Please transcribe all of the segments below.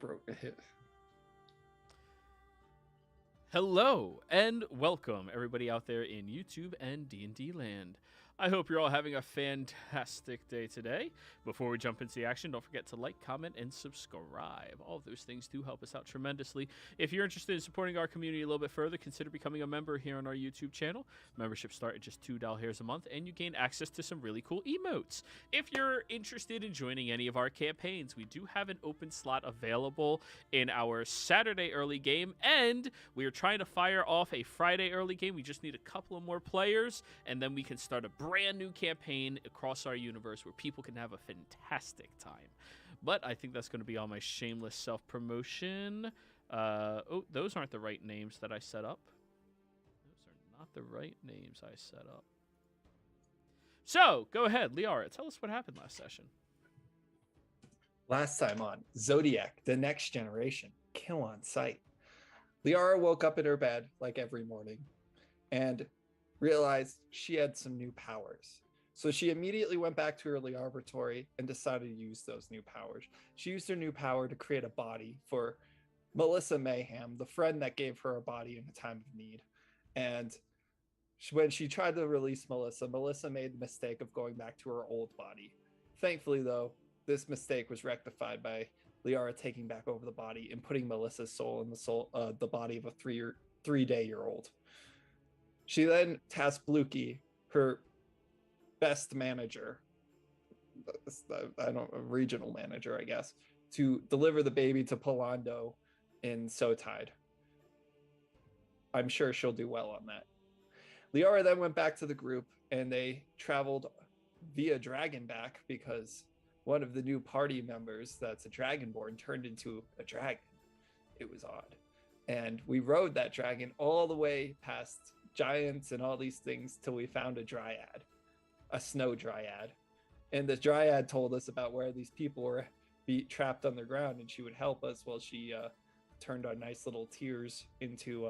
broke a hit. Hello and welcome everybody out there in YouTube and D&D land. I hope you're all having a fantastic day today. Before we jump into the action, don't forget to like, comment, and subscribe. All of those things do help us out tremendously. If you're interested in supporting our community a little bit further, consider becoming a member here on our YouTube channel. Memberships start at just $2 a month, and you gain access to some really cool emotes. If you're interested in joining any of our campaigns, we do have an open slot available in our Saturday early game, and we are trying to fire off a Friday early game. We just need a couple of more players, and then we can start a brand new campaign across our universe where people can have a fantastic time. But I think that's going to be all my shameless self-promotion. Oh, those aren't the right names that I set up. Those are not the right names I set up. So, go ahead, Liara, tell us what happened last session. Last time on Zodiac, the next generation, kill on sight. Liara woke up in her bed like every morning and realized she had some new powers. So she immediately went back to her laboratory and decided to use those new powers. She used her new power to create a body for Melissa Mayhem, the friend that gave her a body in a time of need. And when she tried to release Melissa, Melissa made the mistake of going back to her old body. Thankfully, though, this mistake was rectified by Liara taking back over the body and putting Melissa's soul in the body of a three-day-year-old. She then tasked Bluky, her best manager, a regional manager, I guess, to deliver the baby to Polando in Sotide. I'm sure she'll do well on that. Liara then went back to the group, and they traveled via Dragonback because one of the new party members that's a Dragonborn turned into a dragon. It was odd. And we rode that dragon all the way past giants and all these things till we found a dryad, a snow dryad. And the dryad told us about where these people were trapped underground, and she would help us while she turned our nice little tears into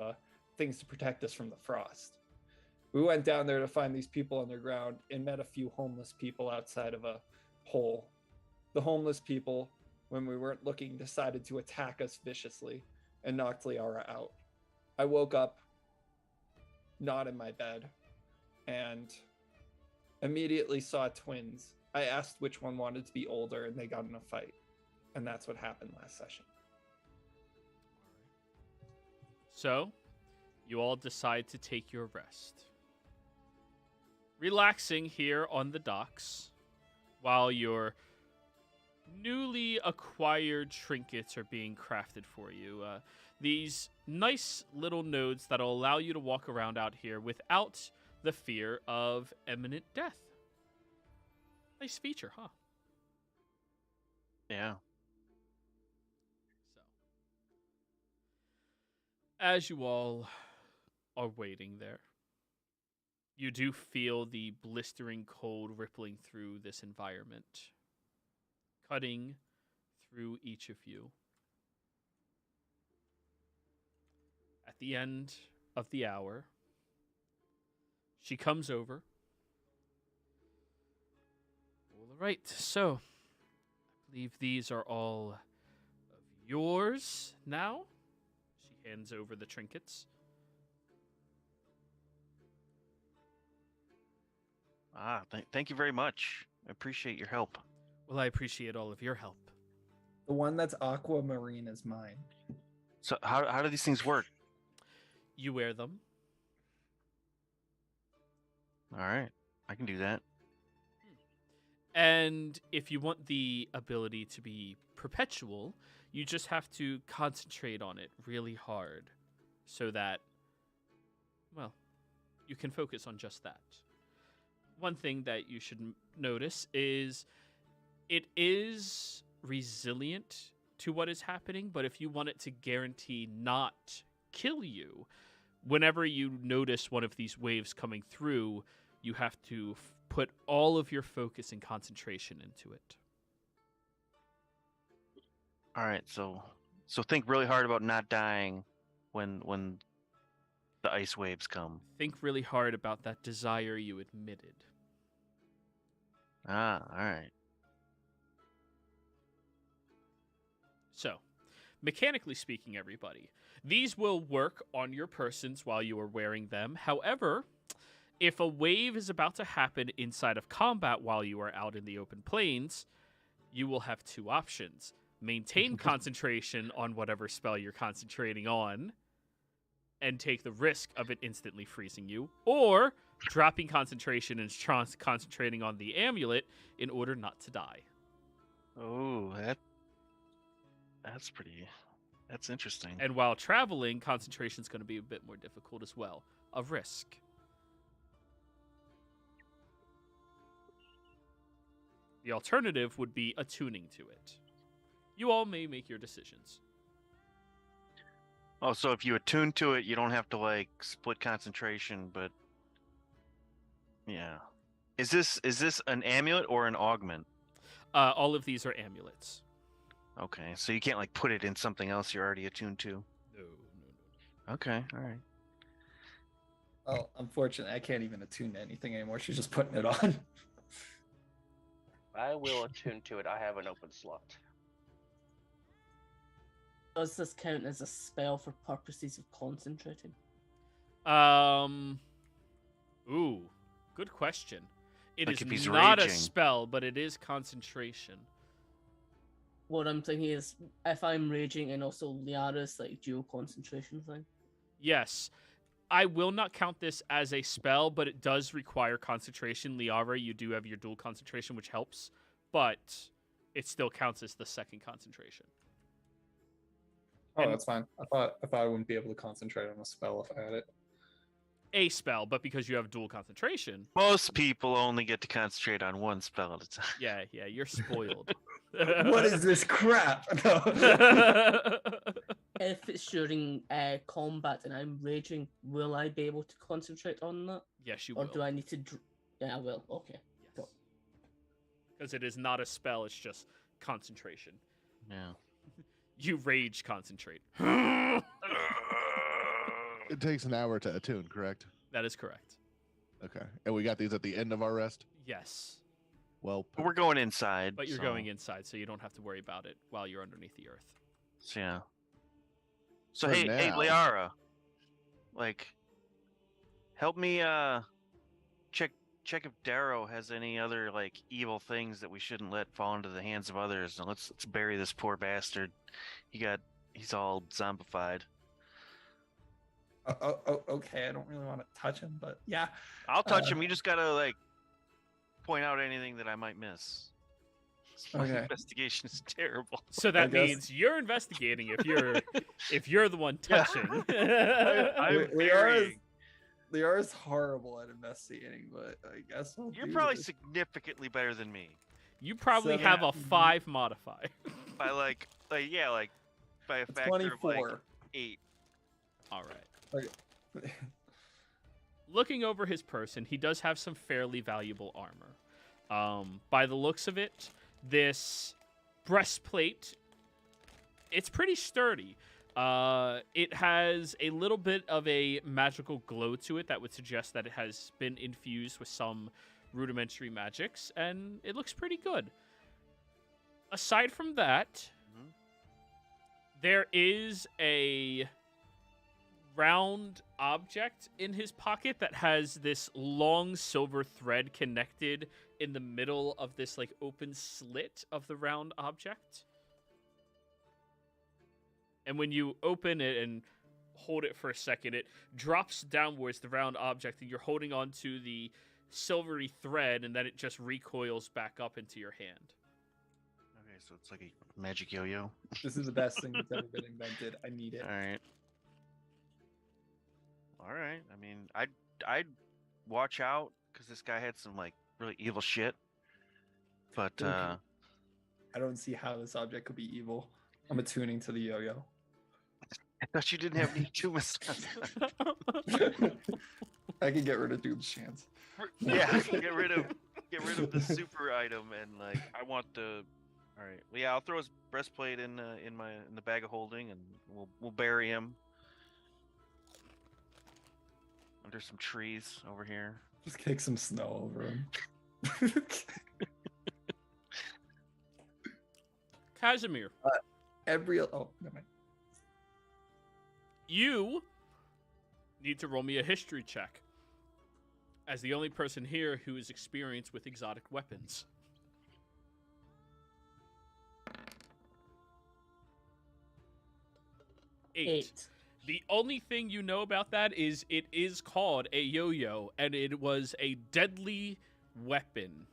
things to protect us from the frost. We went down there to find these people underground and met a few homeless people outside of a hole. The homeless people, when we weren't looking, decided to attack us viciously and knocked Liara out. I woke up not in my bed and immediately saw twins. I asked which one wanted to be older, and they got in a fight. And that's what happened last session. So, you all decide to take your rest. Relaxing here on the docks while your newly acquired trinkets are being crafted for you. These nice little nodes that'll allow you to walk around out here without the fear of imminent death. Nice feature, huh? Yeah. So, as you all are waiting there, you do feel the blistering cold rippling through this environment, cutting through each of you. At the end of the hour, she comes over. All right, so I believe these are all of yours now. She hands over the trinkets. Thank you very much. I appreciate your help. Well, I appreciate all of your help. The one that's aquamarine is mine. So how do these things work? You wear them. All right, I can do that. And if you want the ability to be perpetual, you just have to concentrate on it really hard so that, well, you can focus on just that. One thing that you should notice is it is resilient to what is happening, but if you want it to guarantee not kill you, whenever you notice one of these waves coming through, you have to put all of your focus and concentration into it. All right, so think really hard about not dying when the ice waves come. Think really hard about that desire you admitted. All right. So, Mechanically speaking, everybody, these will work on your persons while you are wearing them. However, if a wave is about to happen inside of combat while you are out in the open plains, you will have two options. Maintain concentration on whatever spell you're concentrating on and take the risk of it instantly freezing you, or dropping concentration and concentrating on the amulet in order not to die. Oh, that's interesting. And while traveling, concentration is going to be a bit more difficult as well. A risk. The alternative would be attuning to it. You all may make your decisions. Oh, so if you attune to it, you don't have to like split concentration, but yeah. Is this an amulet or an augment? All of these are amulets. Okay, so you can't like put it in something else you're already attuned to. No. Okay, all right. Well, unfortunately, I can't even attune to anything anymore. She's just putting it on. I will attune to it. I have an open slot. Does this count as a spell for purposes of concentrating? Ooh, good question. It Like if is he's not a raging. spell, but it is concentration. What I'm thinking is, if I'm raging and also Liara's like dual concentration thing. Yes. I will not count this as a spell, but it does require concentration. Liara, you do have your dual concentration, which helps, but it still counts as the second concentration. Oh, And- that's fine. I thought I wouldn't be able to concentrate on a spell if I had it. A spell, but because you have dual concentration, Most people only get to concentrate on one spell at a time. yeah, you're spoiled. What is this crap? No. If it's during combat and I'm raging, will I be able to concentrate on that? Yes, you Or will. do I need to... Yeah, I will. Okay. Yes. Because it is not a spell, it's just concentration. Yeah. You rage concentrate. It takes an hour to attune, correct? That is correct. Okay. And we got these at the end of our rest? Yes. Well, But we're going inside. But you're so- going inside, so you don't have to worry about it while you're underneath the earth. So, yeah. So For hey, now. Liara, like, help me check if Darrow has any other like evil things that we shouldn't let fall into the hands of others. And let's bury this poor bastard. He's all zombified. Okay. I don't really want to touch him, but yeah. I'll touch him. You just gotta like point out anything that I might miss. My Okay. investigation is terrible. So I that guess- means you're investigating if you're the one Yeah. touching. I'm Liara's burying. horrible at investigating, but I guess I'll You're do probably this. significantly better than me You probably So have a that- 5 modifier. by like by a factor of 24. like 8. All right. Okay. Looking over his person, he does have some fairly valuable armor. By the looks of it, this breastplate, it's pretty sturdy. It has a little bit of a magical glow to it that would suggest that it has been infused with some rudimentary magics, and it looks pretty good. Aside from that, Mhm. there is a round object in his pocket that has this long silver thread connected in the middle of this like open slit of the round object. And when you open it and hold it for a second, it drops downwards the round object, and you're holding onto the silvery thread, and then it just recoils back up into your hand. Okay, so it's like a magic yo-yo. This is the best thing that's ever been invented. I need it. All right. All right. I mean, I'd watch out because this guy had some like really evil shit. But Okay. I don't see how this object could be evil. I'm attuning to the yo-yo. I thought you didn't have any tumas. I can get rid of Doom's chance. Yeah, get rid of the super item and like I want the. All right. Well, yeah, I'll throw his breastplate in the bag of holding and we'll bury him under some trees over here. Just kick some snow over him. Casimir, Oh, never mind. you need to roll me a history check. As the only person here who is experienced with exotic weapons. 8. The only thing you know about that is it is called a yo-yo, and it was a deadly weapon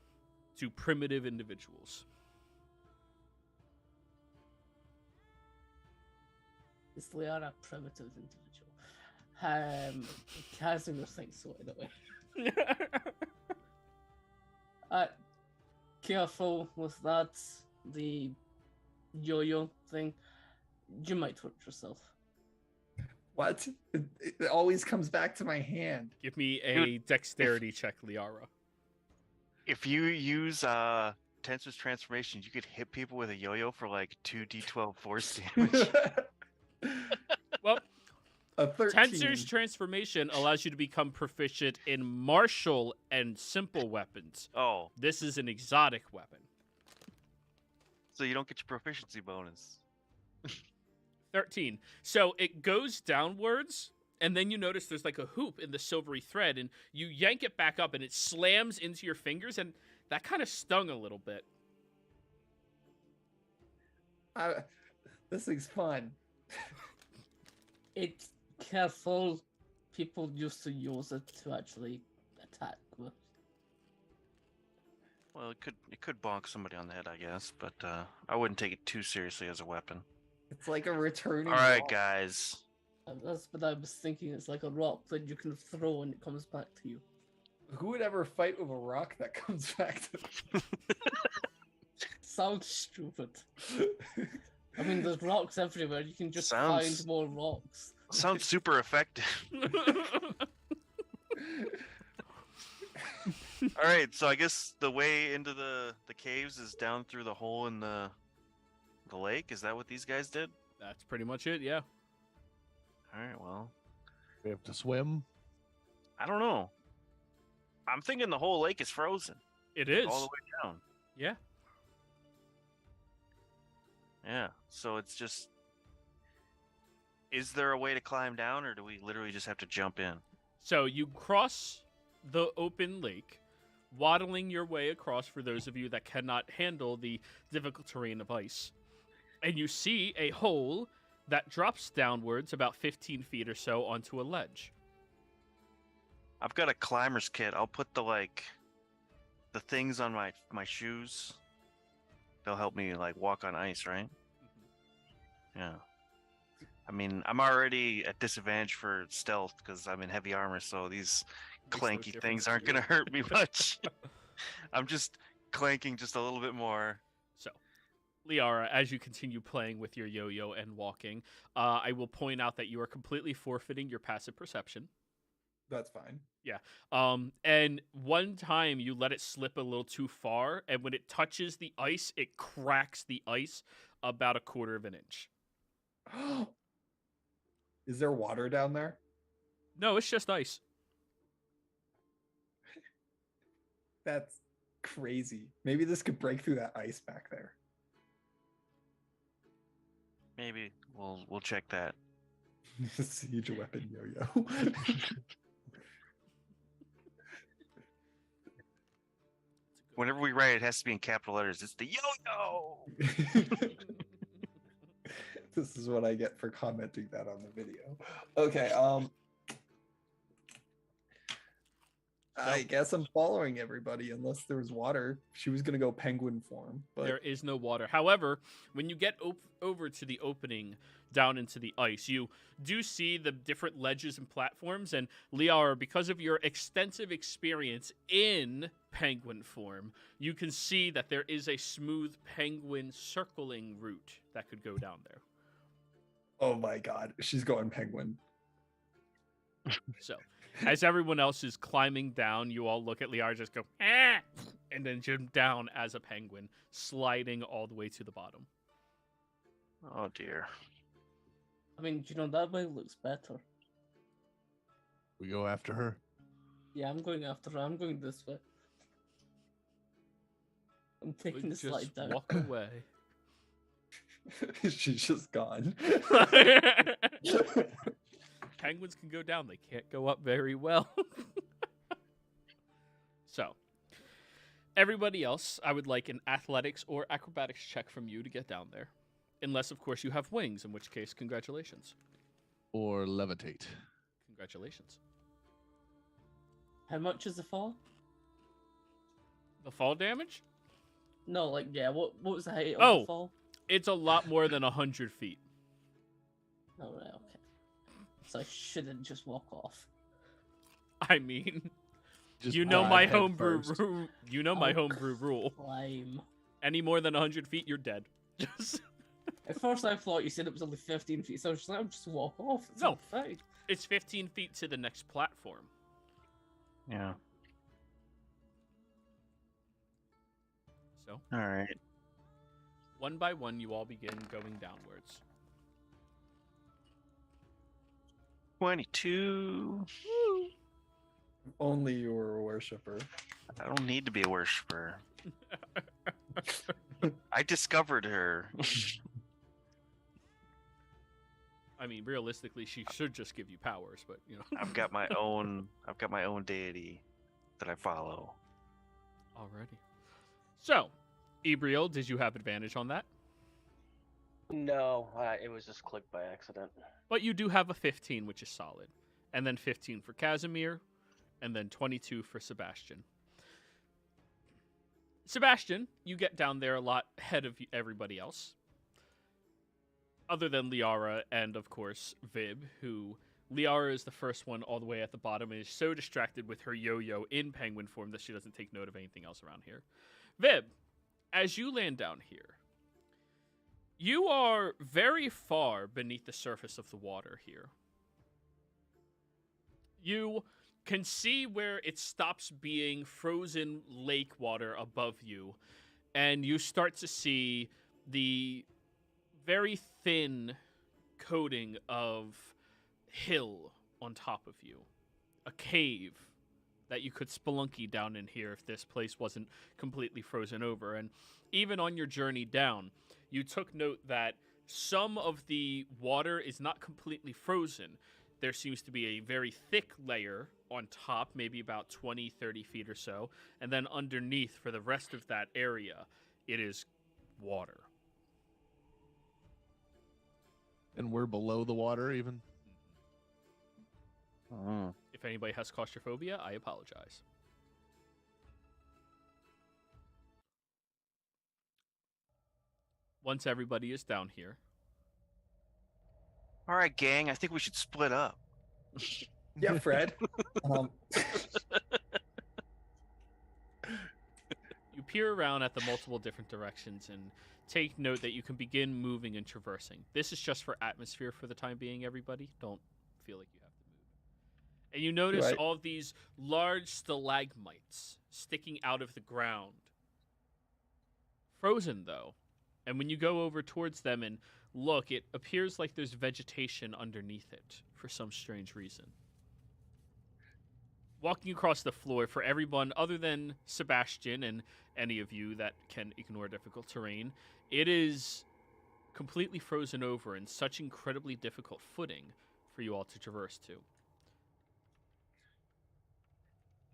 to primitive individuals. Is Liara a primitive individual? Casimir thinks so, anyway. Careful with that. The yo-yo thing. You might hurt yourself. What? It always comes back to my hand. Give me a dexterity check, Liara. If you use Tensor's transformation, you could hit people with a yo-yo for like 2d12 force damage. Well, A 13. Tensor's transformation allows you to become proficient in martial and simple weapons. Oh, This is an exotic weapon. so you don't get your proficiency bonus. 13. So it goes downwards, and then you notice there's like a hoop in the silvery thread, and you yank it back up, and it slams into your fingers, and that kind of stung a little bit. This thing's fun. It's careful. People used to use it to actually attack with. Well, it could bonk somebody on the head, I guess, but I wouldn't take it too seriously as a weapon. It's like a returning. All right, wall. guys. That's what I was thinking. It's like a rock that you can throw and it comes back to you. Who would ever fight with a rock that comes back to Sounds stupid. I mean, there's rocks everywhere. You can just Sounds- find more rocks. Sounds super effective. All right, so I guess the way into the caves is down through the hole in the lake. Is that what these guys did? That's pretty much it, yeah. All right, well, We have to swim. I don't know. I'm thinking the whole lake is frozen It is. all the way down. Yeah. Yeah, so it's just. Is there a way to climb down, or do we literally just have to jump in? So you cross the open lake, waddling your way across for those of you that cannot handle the difficult terrain of ice. And you see a hole that drops downwards about 15 feet or so onto a ledge. I've got a climber's kit. I'll put the things on my shoes. They'll help me walk on ice, right? Yeah. I mean, I'm already at disadvantage for stealth because I'm in heavy armor, so these Makes no clanky difference things to aren't you. going to hurt me much. I'm just clanking just a little bit more. So, Liara, as you continue playing with your yo-yo and walking, I will point out that you are completely forfeiting your passive perception. That's fine. And one time you let it slip a little too far, and when it touches the ice, it cracks the ice about a quarter of an inch. Is there water down there? No, it's just ice. That's crazy. Maybe this could break through that ice back there. Maybe we'll check that. Siege weapon yo-yo. Whenever we write it, it has to be in capital letters. It's the yo-yo. This is what I get for commenting that on the video. Okay, I guess I'm following everybody unless there's water. She was gonna go penguin form, but There is no water. However, when you get over to the opening down into the ice, you do see the different ledges and platforms. And Liara, because of your extensive experience in penguin form, you can see that there is a smooth penguin circling route that could go down there. oh my god, she's going penguin. So, as everyone else is climbing down, you all look at Liara, just go, ah! And then jump down as a penguin, sliding all the way to the bottom. Oh dear. I mean, that way looks better. We go after her. Yeah, I'm going after her. I'm going this way. I'm taking the Just slide down. walk away. She's just gone. penguins can go down. They can't go up very well. So, everybody else, I would like an athletics or acrobatics check from you to get down there. Unless, of course, you have wings, in which case, congratulations. Or levitate. Congratulations. How much is the fall? The fall damage? No, like, yeah, what was the height of Oh. the fall? It's a lot more than 100 feet. Oh, right, okay. So I shouldn't just walk off. I mean, Just you know dive my head homebrew first. rule. You know my Oh, homebrew rule. Climb. Any more than 100 feet, you're dead. Just At first I thought you said it was only 15 feet, so I was just like, I'll just walk off. It's No. all fine. it's 15 feet to the next platform. Yeah. So, All right. one by one, you all begin going downwards. 22. Only you were a worshiper. I don't need to be a worshiper. I discovered her. I mean, realistically, she should just give you powers, but you know. I've got my own deity that I follow. Alrighty. So, Ebriel, did you have advantage on that? No, it was just clicked by accident. But you do have a 15, which is solid. And then 15 for Casimir, and then 22 for Sebastian. Sebastian, you get down there a lot ahead of everybody else. Other than Liara and, of course, Vib, who... Liara is the first one all the way at the bottom and is so distracted with her yo-yo in penguin form that she doesn't take note of anything else around here. Vib, as you land down here, you are very far beneath the surface of the water here. You can see where it stops being frozen lake water above you, and you start to see the very thin coating of hill on top of you. A cave that you could spelunky down in here if this place wasn't completely frozen over. And even on your journey down, you took note that some of the water is not completely frozen. There seems to be a very thick layer on top, maybe about 20, 30 feet or so. And then underneath, for the rest of that area, it is water. And we're below the water even? Mm. If anybody has claustrophobia, I apologize. Once everybody is down here, All right, gang. I think we should split up. Yeah, Fred. you peer around at the multiple different directions and take note that you can begin moving and traversing. This is just for atmosphere for the time being, everybody. Don't feel like you have to move. And you notice Right. all of these large stalagmites sticking out of the ground. Frozen, though. And when you go over towards them and look, it appears like there's vegetation underneath it for some strange reason. Walking across the floor for everyone other than Sebastian and any of you that can ignore difficult terrain, it is completely frozen over in such incredibly difficult footing for you all to traverse to.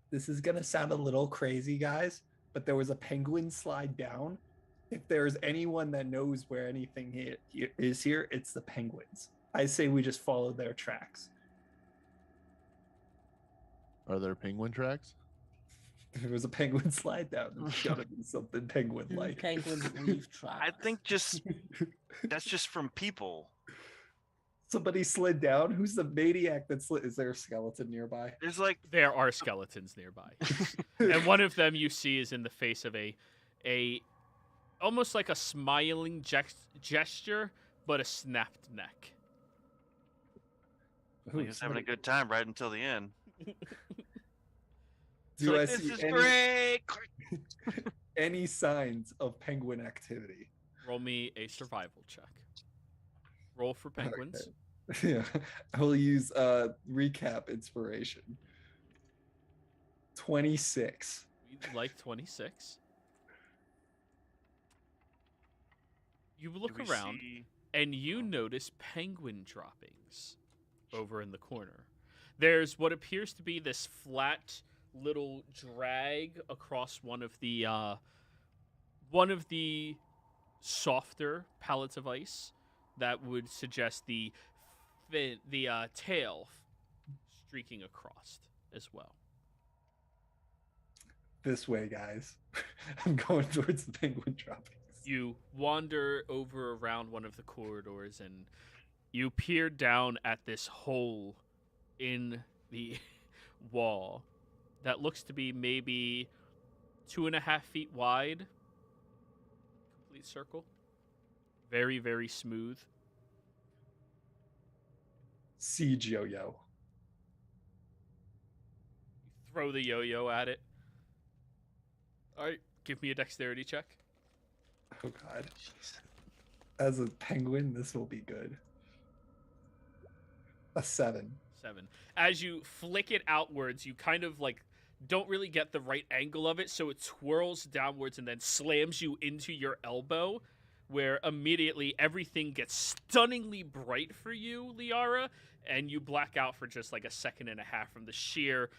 This is gonna sound a little crazy, guys, but there was a penguin slide down. If there's anyone that knows where anything is here, it's the penguins. I say we just follow their tracks. Are there penguin tracks? There was a penguin slide down. There's gotta be something penguin-like. Penguins leave tracks. I think that's just from people. Somebody slid down. Who's the maniac that slid? Is there a skeleton nearby? There's like There are skeletons nearby. And one of them you see is in the face of a almost like a smiling gesture, but a snapped neck. he was having a good time right until the end. Do Like, I this see is great. any signs of penguin activity? Roll me a survival check. Roll for penguins. Yeah, I will use recap inspiration. 26. You'd like 26. You look Do we around see- and you notice penguin droppings over in the corner. There's what appears to be this flat little drag across one of the softer pallets of ice that would suggest the tail streaking across as well. This way, guys. I'm going towards the penguin droppings. You wander over around one of the corridors and you peer down at this hole in the wall that looks to be maybe 2.5 feet wide. Complete circle. Very, very smooth. Siege yo-yo. Throw the yo-yo at it. All right, give me a dexterity check. Oh god. As a penguin, this will be good. A 7. 7. As you flick it outwards, you kind of like don't really get the right angle of it, so it twirls downwards and then slams you into your elbow, where immediately everything gets stunningly bright for you, Liara, and you black out for just like a second and a half from the sheer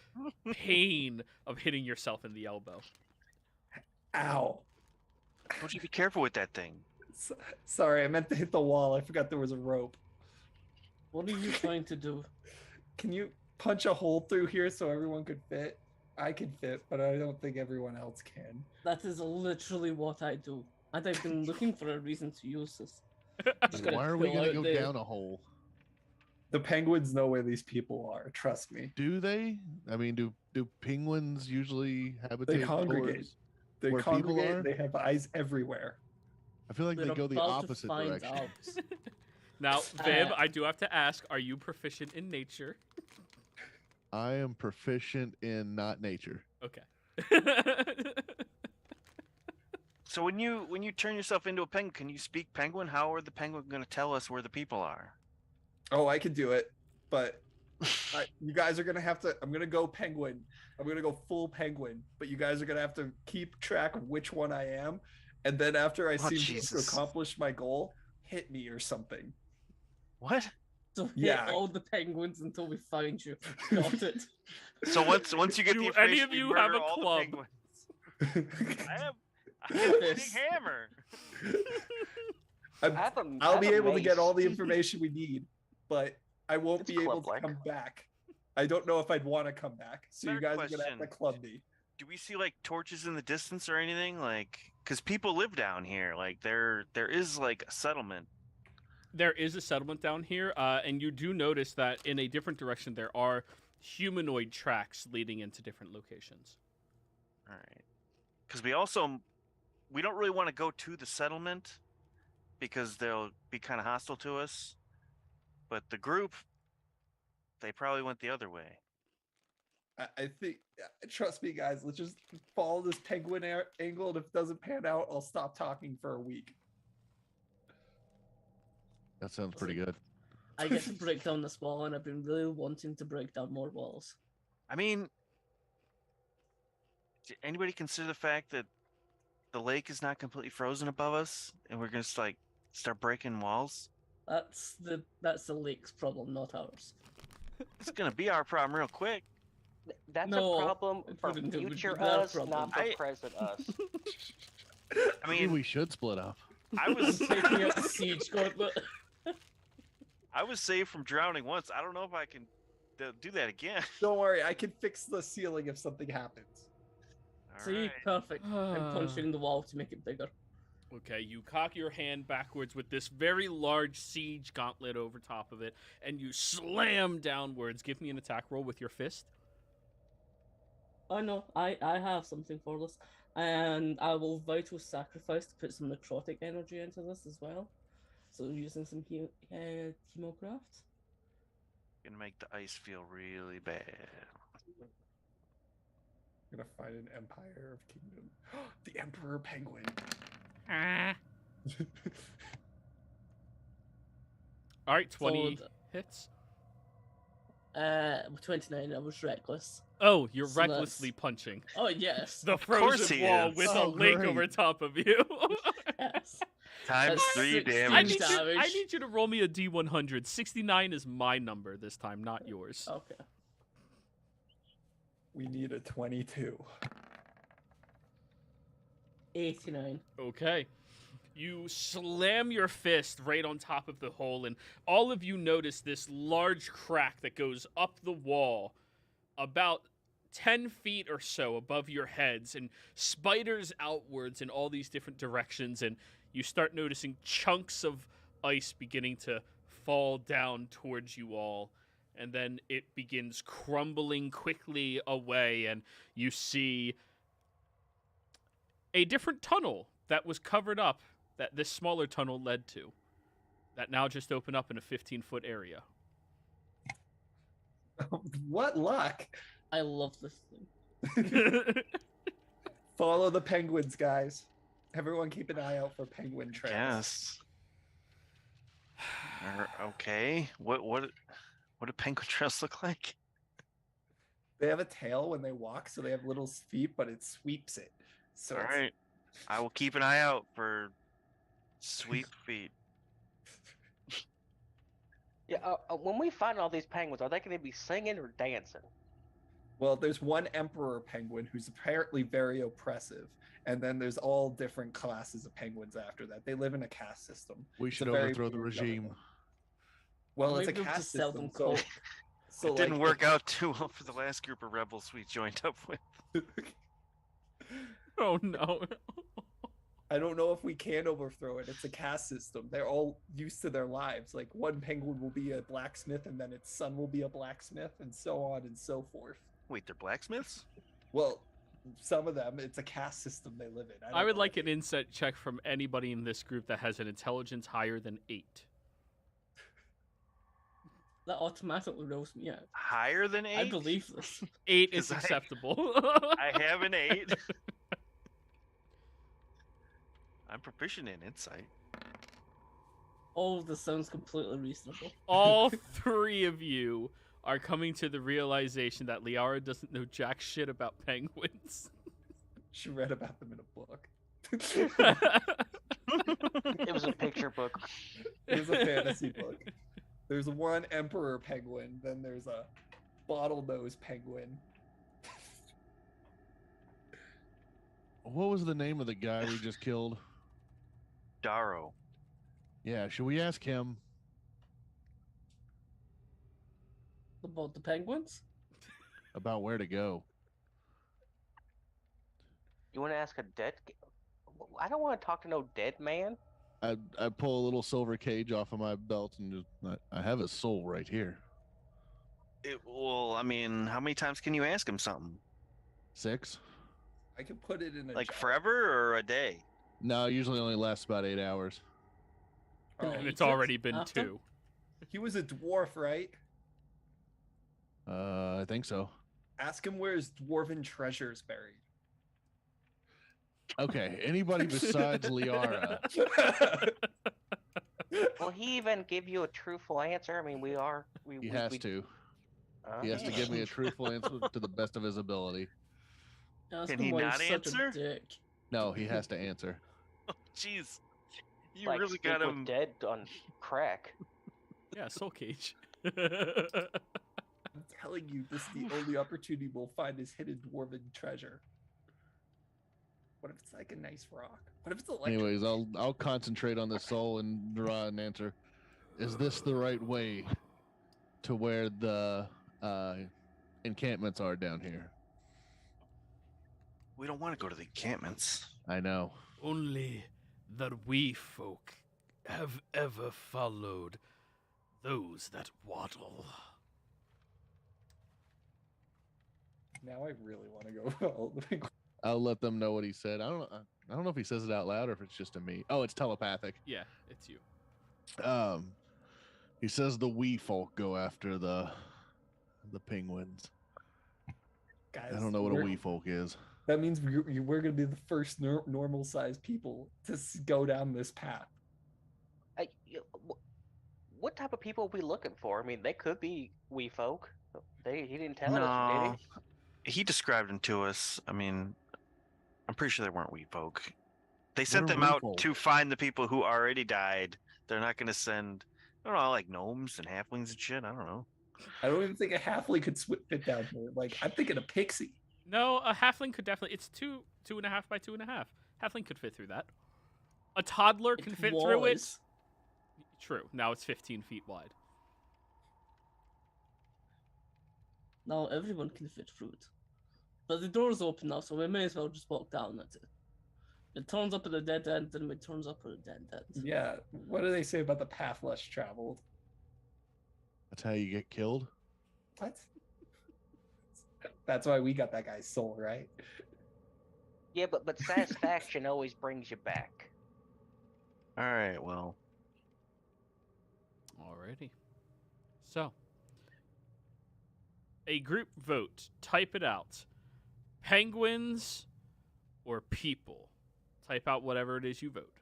pain of hitting yourself in the elbow. Ow. Don't you be careful with that thing? Sorry, I meant to hit the wall. I forgot there was a rope. What are you trying to do? Can you punch a hole through here so everyone could fit? I can fit, but I don't think everyone else can. That is literally what I do. And I've been looking for a reason to use this. Just Why gotta are we fill gonna out go the- down a hole? The penguins know where these people are. Trust me. Do they? I mean, do penguins usually habitate? They congregate. towards- They Where people congregate. are? They have eyes everywhere. I feel like We're they go the about to opposite find direction. out. Now, Viv, I do have to ask, are you proficient in nature? I am proficient in not nature. Okay. So when you turn yourself into a penguin, can you speak penguin? How are the penguin going to tell us where the people are? Oh, I could do it, but you guys are gonna have to. I'm gonna go penguin. I'm gonna go full penguin, but you guys are gonna have to keep track of which one I am, and then after I seem to Jesus. accomplish my goal, hit me or something. What? So hit Yeah. all the penguins until we find you. Got it. So once you get Do the any information, of we you have murder a all the club? penguins. I have a big Yes. hammer. I have a- I I'll have be a able to get mace. all the information we need, but I won't It's be able to club-like. come back. I don't know if I'd want to come back, so you Fair guys are gonna have to question. club me. Do we see like torches in the distance or anything? Like, because people live down here. Like, there is like a settlement. There is a settlement down here, and you do notice that in a different direction there are humanoid tracks leading into different locations. All right. Because we don't really want to go to the settlement because they'll be kind of hostile to us. But the group, they probably went the other way. I think, trust me, guys. Let's just follow this penguin angle, and if it doesn't pan out, I'll stop talking for a week. That sounds pretty good. I get to break down this wall, and I've been really wanting to break down more walls. I mean, did anybody consider the fact that the lake is not completely frozen above us, and we're gonna just like start breaking walls? That's the lake's problem, not ours. It's gonna be our problem real quick. That's No, a problem it for wouldn't, it would be future their us, problem. not for I- present us. I Maybe mean, we should split up. I was Taking out the siege gauntlet. I was saved from drowning once. I don't know if I can do that again. Don't worry, I can fix the ceiling if something happens. All See, right. perfect. I'm punching the wall to make it bigger. Okay, you cock your hand backwards with this very large siege gauntlet over top of it, and you slam downwards. Give me an attack roll with your fist. Oh no, I have something for this. And I will vital sacrifice to put some necrotic energy into this as well. So using some chemocraft. Gonna make the ice feel really bad. I'm gonna find an empire of kingdom. The Emperor Penguin. All right, 20 So hits. 29, I was reckless. Oh, you're So recklessly punching Oh yes. the course frozen he wall is. with a Oh, lake great. over top of you. Yes. Times That's 3 16 I damage. need you to roll me a D100. 69 is my number this time, not yours. Okay. We need a 22. 89. Okay. You slam your fist right on top of the hole, and all of you notice this large crack that goes up the wall about 10 feet or so above your heads and spiders outwards in all these different directions, and you start noticing chunks of ice beginning to fall down towards you all, and then it begins crumbling quickly away, and you see a different tunnel that was covered up that this smaller tunnel led to, that now just opened up in a 15-foot area. What luck! I love this thing. Follow the penguins, guys. Everyone keep an eye out for penguin trails. Yes. Okay. What do penguin trails look like? They have a tail when they walk, so they have little feet, but it sweeps it. So All it's- right. I will keep an eye out for sweep feet. Yeah, when we find all these penguins, are they going to be singing or dancing? Well, there's one emperor penguin who's apparently very oppressive, and then there's all different classes of penguins after that. They live in a caste system. We It's should a very overthrow the weird regime. government. Well, it's a Maybe we'll caste just sell them system, so, coke. so It didn't like, work out too well for the last group of rebels we joined up with. Oh no. I don't know if we can overthrow it. It's a caste system. They're all used to their lives. Like one penguin will be a blacksmith, and then its son will be a blacksmith, and so on and so forth. Wait, they're blacksmiths? Well, some of them, it's a caste system they live in. I don't would know. like an insight check from anybody in this group that has an intelligence higher than 8. That automatically rolls me out. Higher than 8? I believe this. 8 is 'Cause I- acceptable. I have an 8. I'm proficient in insight. All of this sounds completely reasonable. All 3 of you are coming to the realization that Liara doesn't know jack shit about penguins. She read about them in a book. It was a picture book. It was a fantasy book. There's one emperor penguin, then there's a bottlenose penguin. What was the name of the guy we just killed? Darrow. Yeah, should we ask him? About the penguins? About where to go? You want to ask a dead? I don't want to talk to no dead man. I pull a little silver cage off of my belt and just I have his soul right here. Well, I mean, how many times can you ask him something? 6? I could put it in a Like jar. forever or a day? No, usually only lasts about 8 hours. Oh, And Eat it's it already been after? 2. he was a dwarf, right? I think so. Ask him where his dwarven treasure is buried. Okay, anybody besides Liara? Will he even give you a truthful answer? I mean, we He has to. He has to give me a truthful answer to the best of his ability. Ask Can him he why not he's such answer? a dick. No, he has to answer. Jeez. You like really speak got with him. dead on crack. Yeah, soul cage. I'm telling you, this is the only opportunity we'll find his hidden dwarven treasure. What if it's like a nice rock? What if it's electric? Anyways, I'll concentrate on the soul and draw an answer. Is this the right way to where the encampments are down here? We don't want to go to the encampments. I know. Only the wee folk have ever followed those that waddle. Now I really want to go follow the penguin. I'll let them know what he said. I don't know if he says it out loud or if it's just to me. Oh, it's telepathic. Yeah, it's you. He says the wee folk go after the penguins. Guys, I don't know what a we're- wee folk is. That means we're going to be the first normal-sized people to go down this path. What type of people are we looking for? I mean, they could be wee folk. He didn't tell us, did No. He described them to us. I mean, I'm pretty sure they weren't wee folk. They sent What a them out windfall. to find the people who already died. They're not going to send, I don't know, like gnomes and halflings and shit. I don't know. I don't even think a halfling could fit down here. Like, I'm thinking a pixie. No, a halfling could definitely. It's 2.5 by 2.5. Halfling could fit through that. A toddler can fit through it. was. True. Now it's 15 feet wide. Now everyone can fit through it. But the door's open now, so we may as well just walk down at it. It turns up at a dead end, then it turns up at a dead end. Yeah. What do they say about the path less traveled? That's how you get killed. What? That's why we got that guy's soul, right? Yeah, but satisfaction always brings you back. All right, well. Alrighty. So, a group vote. Type it out. Penguins or people? Type out whatever it is you vote.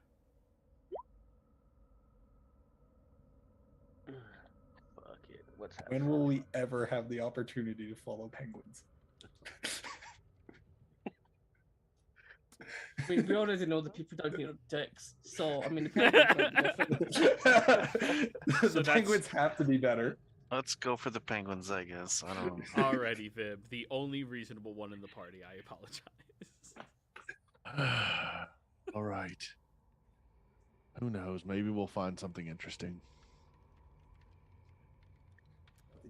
Fuck it. What's happening? When will we ever have the opportunity to follow penguins? I mean, we already know the people down here are dicks, so I mean, the penguins might be different. The So that's- penguins have to be better. Let's go for the penguins, I guess. I don't know. Alrighty, Vib. The only reasonable one in the party. I apologize. All right. Who knows? Maybe we'll find something interesting.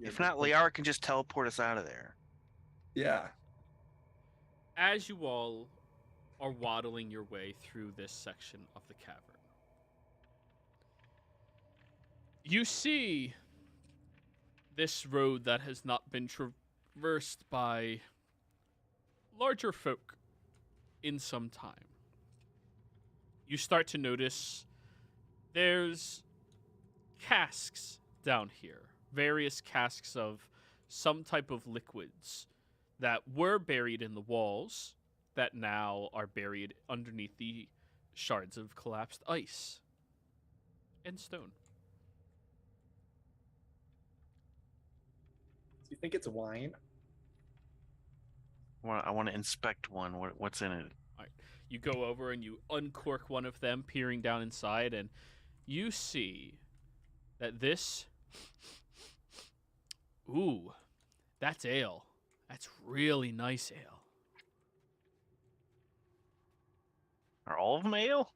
If not, Liara can just teleport us out of there. Yeah. As you all are waddling your way through this section of the cavern, you see this road that has not been traversed by larger folk in some time. You start to notice there's casks down here, various casks of some type of liquids that were buried in the walls that now are buried underneath the shards of collapsed ice and stone. Do you think it's wine? I want to inspect one. What's in it? You go over and you uncork one of them, peering down inside, and you see that this... Ooh, that's ale. That's really nice ale. Are all of them ale?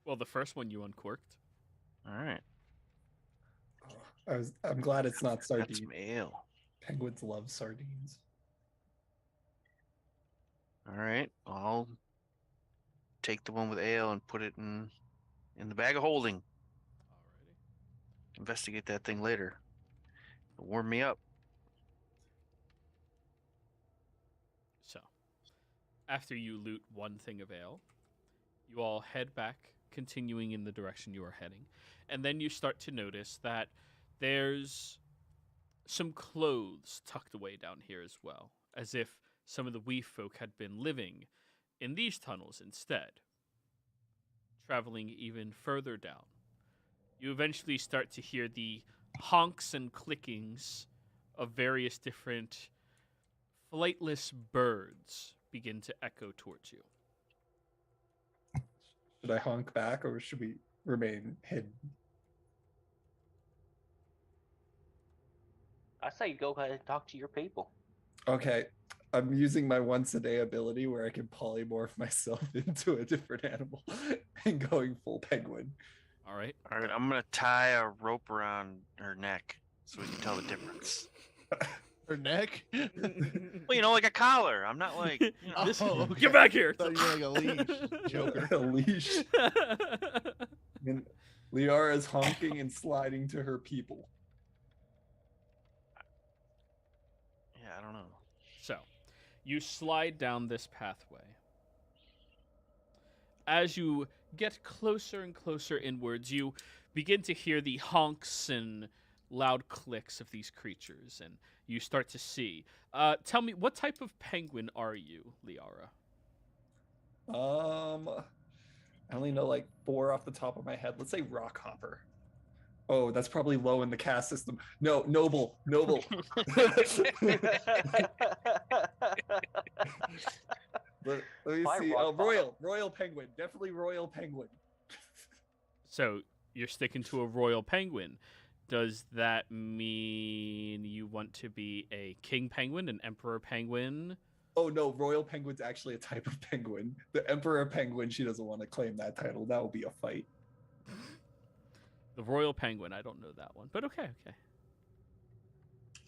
Well, the first one you uncorked. All right. I'm glad it's not Got sardine. some ale. Penguins love sardines. All right. I'll take the one with ale and put it in the bag of holding. Alrighty. Investigate that thing later. It'll warm me up. So, after you loot one thing of ale, you all head back, continuing in the direction you are heading. And then you start to notice that there's some clothes tucked away down here as well, as if some of the wee folk had been living in these tunnels instead. Traveling even further down, you eventually start to hear the honks and clickings of various different flightless birds begin to echo towards you. Should I honk back or should we remain hidden? I say go ahead and talk to your people. Okay. I'm using my once a day ability where I can polymorph myself into a different animal and going full penguin. All right. All right. I'm going to tie a rope around her neck so we can tell the difference. Her neck? Well, you know, like a collar. I'm not like, you know. This- okay. Get back here! I thought you were like a leash, Joker. A leash. And Liara is honking and sliding to her people. Yeah, I don't know. So, you slide down this pathway. As you get closer and closer inwards, you begin to hear the honks and loud clicks of these creatures, and you start to see. Tell me, what type of penguin are you, Liara? I only know like 4 off the top of my head. Let's say rockhopper. Oh, that's probably low in the caste system. No, noble. Let me By see. rock Oh, bottom. royal penguin, definitely royal penguin. So you're sticking to a royal penguin. Does that mean you want to be a king penguin, an emperor penguin? Oh no, royal penguin's actually a type of penguin. The emperor penguin, she doesn't want to claim that title. That will be a fight. The royal penguin, I don't know that one, but okay.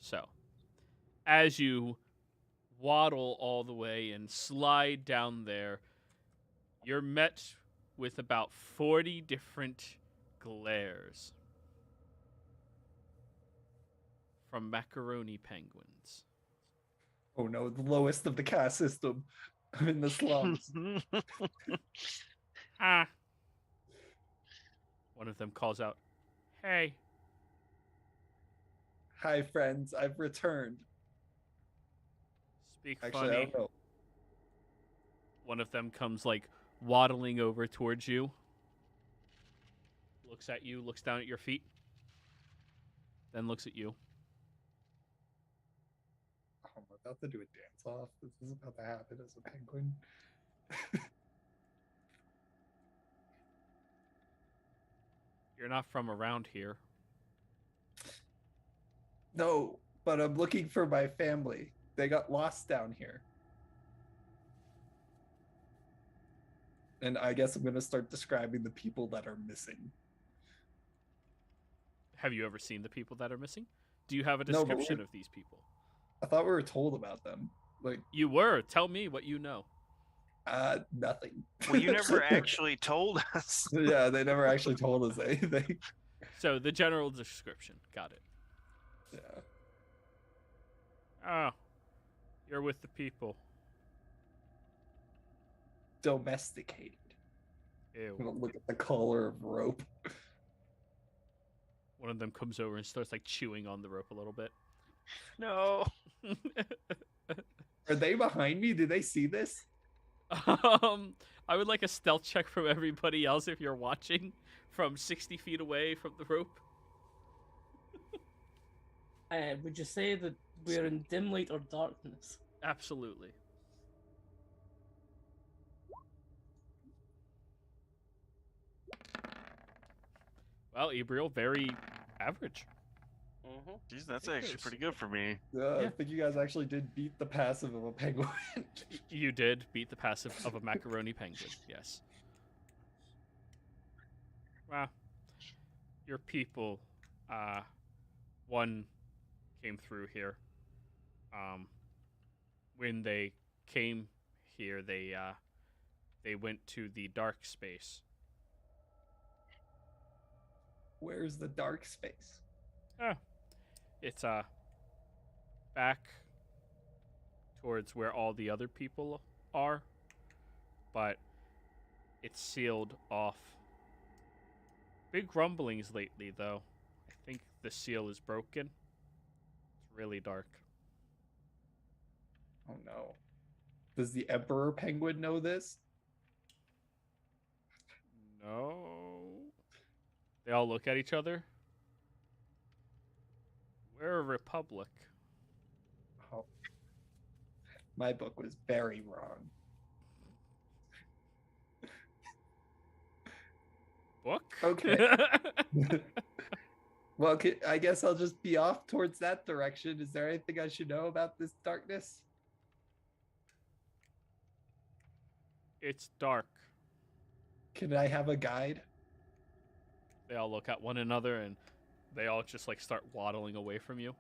So, as you waddle all the way and slide down there, you're met with about 40 different glares from macaroni penguins. Oh no, the lowest of the caste system. I'm in the slums. Ah. One of them calls out, "Hey." Hi friends, I've returned. Speak Actually, I funny. don't know. One of them comes like waddling over towards you. Looks at you, looks down at your feet. Then looks at you. Oh, I'm about to do a dance off. This is about to happen as a penguin. You're not from around here. No, but I'm looking for my family. They got lost down here. And I guess I'm going to start describing the people that are missing. Have you ever seen the people that are missing? Do you have a No, but description of these people? I thought we were told about them. Like, You were. Tell me what you know. nothing. Well, you never actually told us. Yeah, they never actually told us anything. So the general description. Got it. Yeah. Oh, you're with the people. Domesticated. I'm Ew. gonna look at the collar of rope. One of them comes over and starts like chewing on the rope a little bit. No. Are they behind me? Do they see this? I would like a stealth check from everybody else if you're watching from 60 feet away from the rope. Would you say that we're in dim light or darkness? Absolutely. Well, Ebriel, very average. Mm-hmm. Jeez, that's actually pretty good for me. I think you guys actually did beat the passive of a penguin. You did beat the passive of a macaroni penguin, yes. Well, your people, one came through here. When they came here, they went to the dark space. Where's the dark space? Oh, it's back towards where all the other people are, but it's sealed off. Big rumblings lately, though. I think the seal is broken. It's really dark. Oh no. Does the Emperor Penguin know this? No. They all look at each other. We're a republic. Oh. My book was very wrong. Book? Okay. Well, I guess I'll just be off towards that direction. Is there anything I should know about this darkness? It's dark. Can I have a guide? They all look at one another and they all just like start waddling away from you.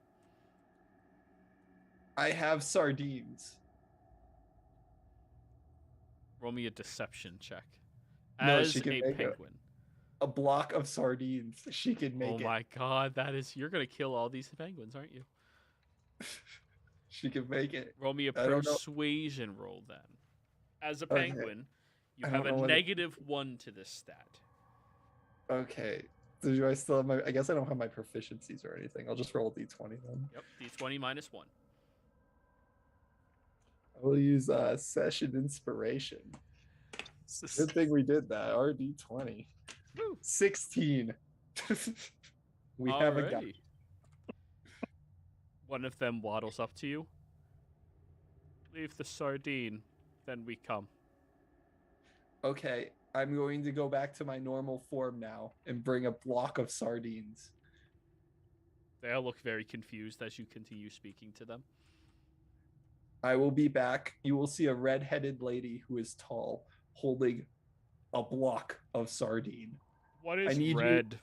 I have sardines. Roll me a deception check. No, As she can a make penguin. A block of sardines. She can make Oh my god, you're gonna kill all these penguins, aren't you? She can make it. Roll me a I don't know. persuasion roll then. As a Okay. penguin, you I have don't a know what -1 to this stat. Okay. So do I still have my? I guess I don't have my proficiencies or anything. I'll just roll a d20 then. Yep, d20 -1. I will use session inspiration. Good thing we did that. Our d20. Woo. 16. We have a guy. Alrighty. One of them waddles up to you. Leave the sardine then we come. Okay, I'm going to go back to my normal form now and bring a block of sardines. They all look very confused as you continue speaking to them. I will be back. You will see a red-headed lady who is tall, holding a block of sardine. What I is need red?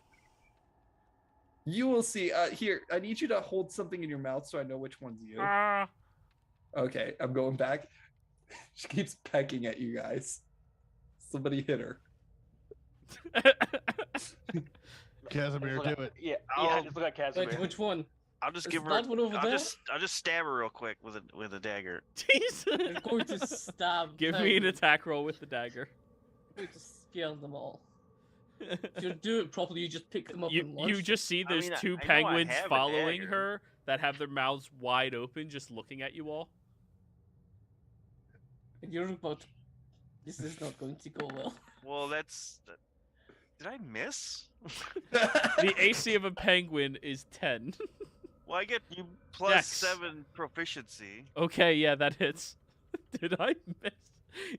You will see. Here, I need you to hold something in your mouth so I know which one's you. Ah. Okay, I'm going back. She keeps pecking at you guys. Somebody hit her. Casimir, do it. Yeah, I'll- just look at Casimir. Wait, which one? I'll just Is give her. that one over I'll there? just stab her real quick with a dagger. I'm going to stab. Give me an attack roll with the dagger. I'm going to scale them all. If you do it properly, you just pick them up You and launch. just see I there's mean, I two know I penguins have a following dagger. her that have their mouths wide open, just looking at you all. And you're about. This is not going to go well. Well, that's. Did I miss? The AC of a penguin is 10. Well, I get you plus Dex. 7 proficiency. Okay, yeah, that hits. Did I miss?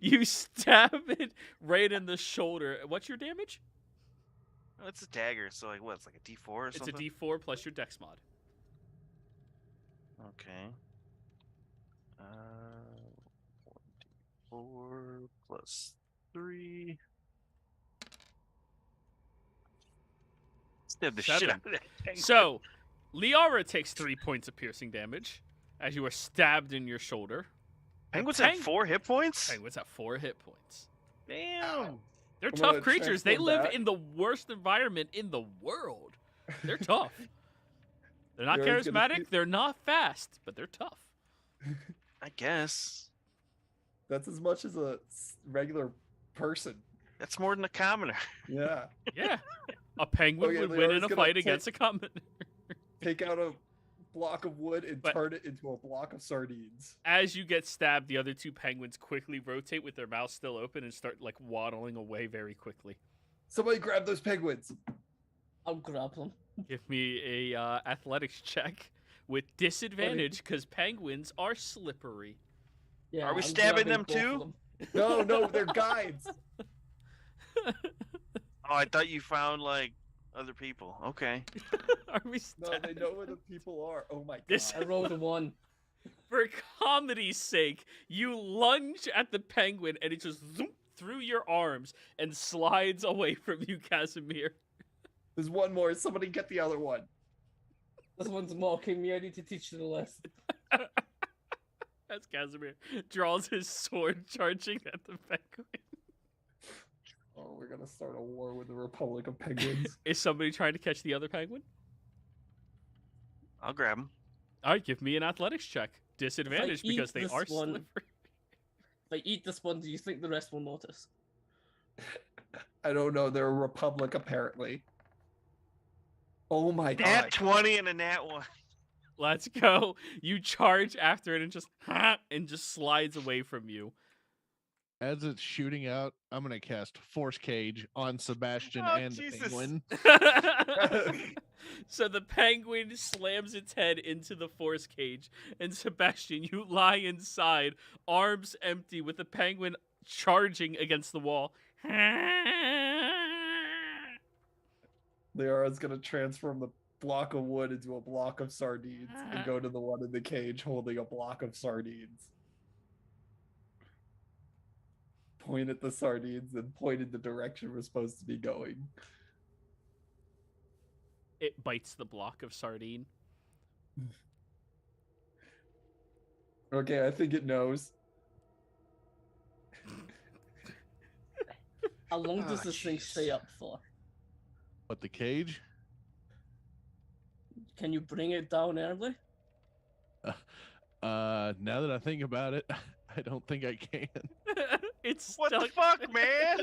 You stab it right in the shoulder. What's your damage? Oh, it's a dagger, so like what? It's like a D4 or It's something. a D4 plus your Dex mod. Okay. 4 plus 3. Stab the shit 7. out of that penguin. So, Liara takes 3 points of piercing damage as you are stabbed in your shoulder. Penguins Peng- have 4 hit points. Penguins have 4 hit points. Damn. They're I'm tough gonna creatures. They transform live back. in the worst environment in the world. They're tough. They're not You're always gonna charismatic. see- They're not fast, but they're tough. I guess That's as much as a regular person. that's more than a commoner. Yeah. Yeah. A penguin Okay, would Liara's win in a gonna fight take- against a common. Take out a block of wood and But- turn it into a block of sardines. As you get stabbed, the other two penguins quickly rotate with their mouths still open and start like waddling away very quickly. Somebody grab those penguins. I'll grab them. Give me a athletics check with disadvantage because penguins are slippery. Yeah, Are we I'm stabbing grabbing them both of too? them. No, they're guides. Oh, I thought you found like other people. Okay. Are we No, stabbing? they know where the people are. Oh my god. This- I rolled a 1. For comedy's sake, you lunge at the penguin and it just zoom through your arms and slides away from you, Casimir. There's one more. Somebody get the other one. This one's mocking me. I need to teach you the lesson. As Casimir draws his sword, charging at the penguin. Oh, we're gonna start a war with the Republic of Penguins. Is somebody trying to catch the other penguin? I'll grab him. All right, give me an athletics check. Disadvantage eat because they this are one- slippery. If I eat this one, do you think the rest will notice? I don't know. They're a Republic, apparently. Oh my Nat god. 20 and a nat 1. Let's go. You charge after it and just slides away from you. As it's shooting out, I'm gonna cast Force Cage on Sebastian Oh, and Jesus. the penguin. So the penguin slams its head into the force cage, and Sebastian, you lie inside, arms empty, with the penguin charging against the wall. Liara's gonna transform the block of wood into a block of sardines and go to the one in the cage holding a block of sardines. Point at the sardines and point in the direction we're supposed to be going. It bites the block of sardine. Okay, I think it knows. How long Oh, does this thing jeez. stay up for? But the cage? Can you bring it down early? Now that I think about it, I don't think I can. It's What the stuck. fuck, man?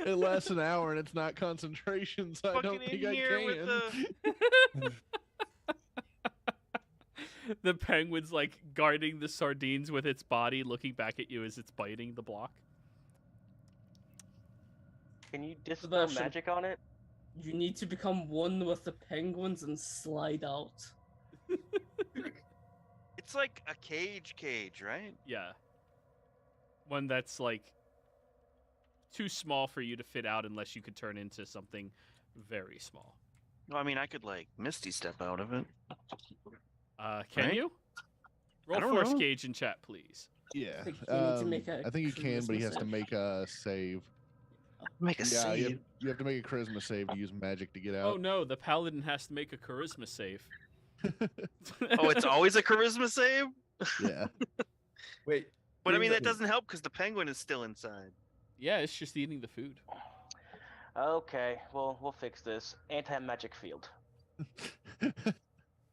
It lasts an hour and it's not concentration, so I don't Fucking think in I here can. with The penguin's like guarding the sardines with its body, looking back at you as it's biting the block. Can you dispel Sebastian. magic on it? You need to become one with the penguins and slide out. It's like a cage, right? Yeah. One that's like too small for you to fit out unless you could turn into something very small. Well, I mean, I could like Misty step out of it. Can Right? you? I Roll don't force know. gauge in chat, please. Yeah. I think you need to make a I think he can, but he charisma has to save. make a save. Make a Yeah, save. you have to make a charisma save to use magic to get Oh out. no, the paladin has to make a charisma save. Oh, it's always a charisma save? Yeah. Wait. But I bring mean, the- that doesn't help because the penguin is still inside. Yeah, it's just eating the food. Okay, well, we'll fix this. Anti-magic field.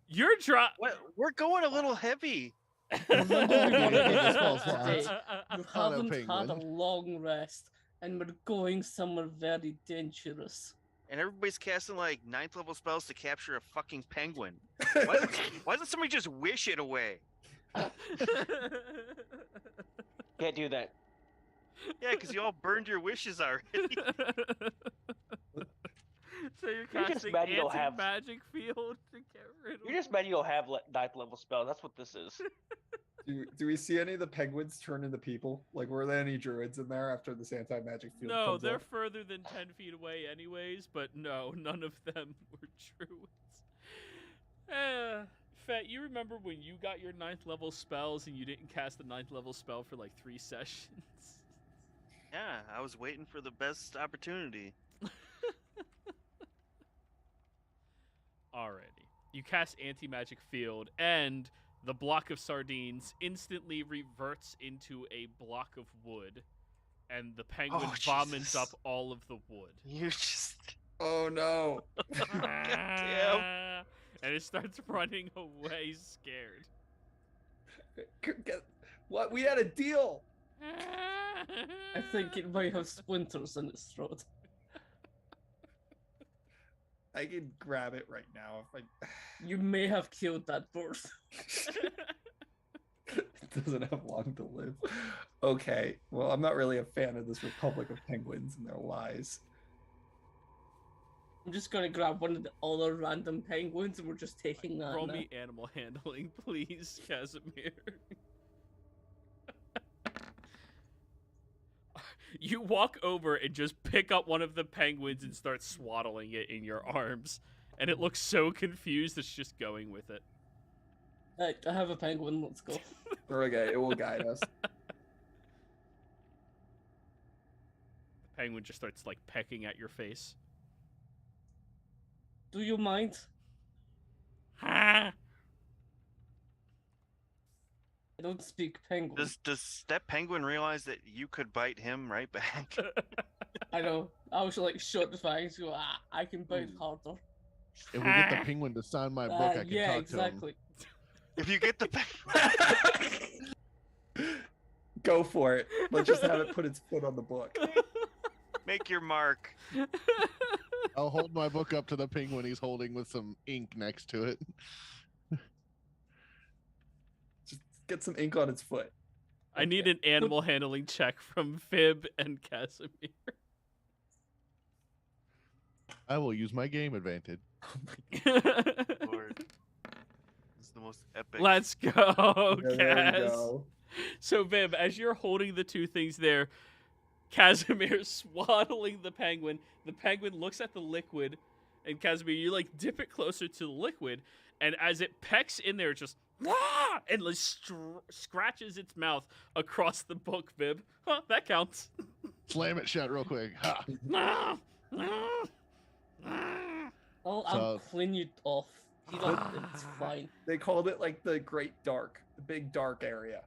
You're drop. What? We're going a little heavy. Remember we wanted to Yeah. discuss today. You On a haven't had a penguin. long rest, and we're going somewhere very dangerous. And everybody's casting like 9th level spells to capture a fucking penguin. Why doesn't somebody just wish it away? Can't do that. Yeah, because you all burned your wishes already. So you're You're just casting mad you don't have- anti-magic field to get rid of. You're just mad you don't have 9th level spell. That's what this is. Do we see any of the penguins turn into people? Like, were there any druids in there after this anti-magic field? No, comes they're up? further than 10 feet away anyways, but no, none of them were druids. Fett, you remember when you got your 9th level spells and you didn't cast the 9th level spell for like 3 sessions? Yeah, I was waiting for the best opportunity. Alrighty. You cast anti-magic field, and the block of sardines instantly reverts into a block of wood, and the penguin Oh, vomits Jesus. up all of the wood. You just. Oh no! Goddamn. And it starts running away scared. What? We had a deal. I think it might have splinters in its throat. I can grab it right now if I. You may have killed that bird. It doesn't have long to live. Okay, well, I'm not really a fan of this Republic of Penguins and their lies. I'm just gonna grab one of the other random penguins and we're just taking that. Roll now. me animal handling, please, Casimir. You walk over and just pick up one of the penguins and start swaddling it in your arms. And it looks so confused, it's just going with it. Hey, I have a penguin, let's go. Okay, it will guide us. The penguin just starts, like, pecking at your face. Do you mind? Ha! I don't speak penguin. Does that penguin realize that you could bite him right back? I know. I was like shut the fangs, go, I can bite harder. If we get the penguin to sign my book, I can yeah, talk exactly. If you get the penguin. Go for it. Let's just have it put its foot on the book. Make your mark. to him. I'll hold my book up to the penguin he's holding with some ink next to it. Just get some ink on its foot. I need an animal handling check from Fib and Casimir. I will use my game advantage. Lord. This is the most epic. Let's go, Yeah, there you Cas. go. So, Viv, as you're holding the two things there, Casimir's swaddling the penguin looks at the liquid, and Casimir, you like dip it closer to the liquid, and as it pecks in there, it just and like scratches its mouth across the book, Viv. Huh, that counts. Slam it shut real quick. Ha! I'll So- clean you off. You don't, it's fine. They called it like the Great Dark, the big dark area.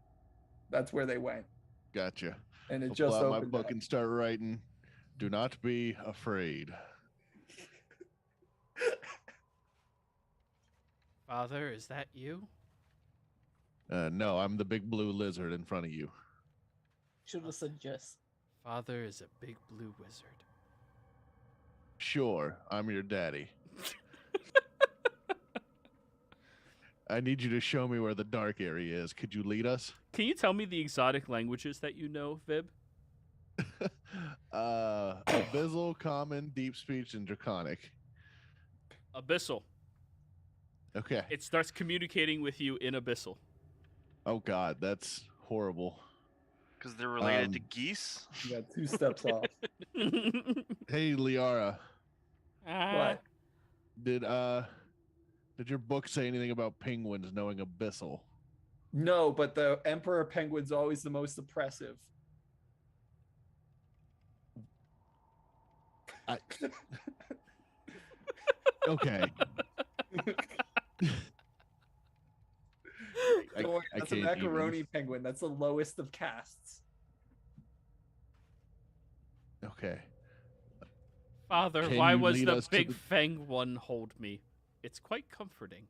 That's where they went, Gotcha. and it I'll just pull out my opened book up. and start writing. Do not be afraid. Father, is that you? No, I'm the big blue lizard in front of you. Should have said yes. Father is a big blue wizard. Sure, I'm your daddy. I need you to show me where the dark area is. Could you lead us? Can you tell me the exotic languages that you know, Vib? Abyssal, Common, Deep Speech, and Draconic. Abyssal. Okay. It starts communicating with you in Abyssal. Oh God, that's horrible. Because they're related to geese. You got 2 steps off. Hey, Liara, What? did your book say anything about penguins knowing abyssal? No, but the emperor penguin's always the most oppressive. Okay. Don't worry, that's a can't macaroni even. penguin. That's the lowest of castes. Okay. Father, Can why you was lead the us to big the- fang one hold me? It's quite comforting.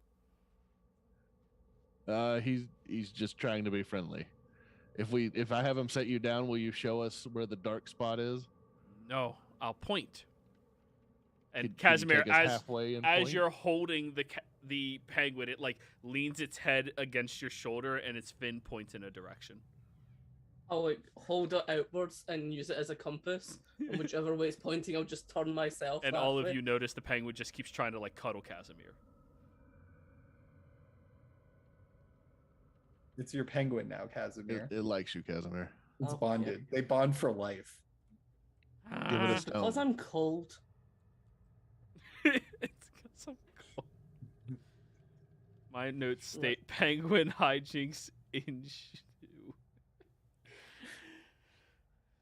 He's just trying to be friendly. If I have him set you down, will you show us where the dark spot is? No, I'll point. And Can you Casimir, take us halfway and as point? you're holding the penguin, it like leans its head against your shoulder and its fin points in a direction. I'll like hold it outwards and use it as a compass. And whichever way it's pointing, I'll just turn myself. And that all of way. you notice the penguin just keeps trying to like cuddle Casimir. It's your penguin now, Casimir. It likes you, Casimir. It's Okay. bonded. They bond for life. Give it a Ah, stone. Because I'm cold. it's 'cause I'm cold. My notes state penguin hijinks ensue.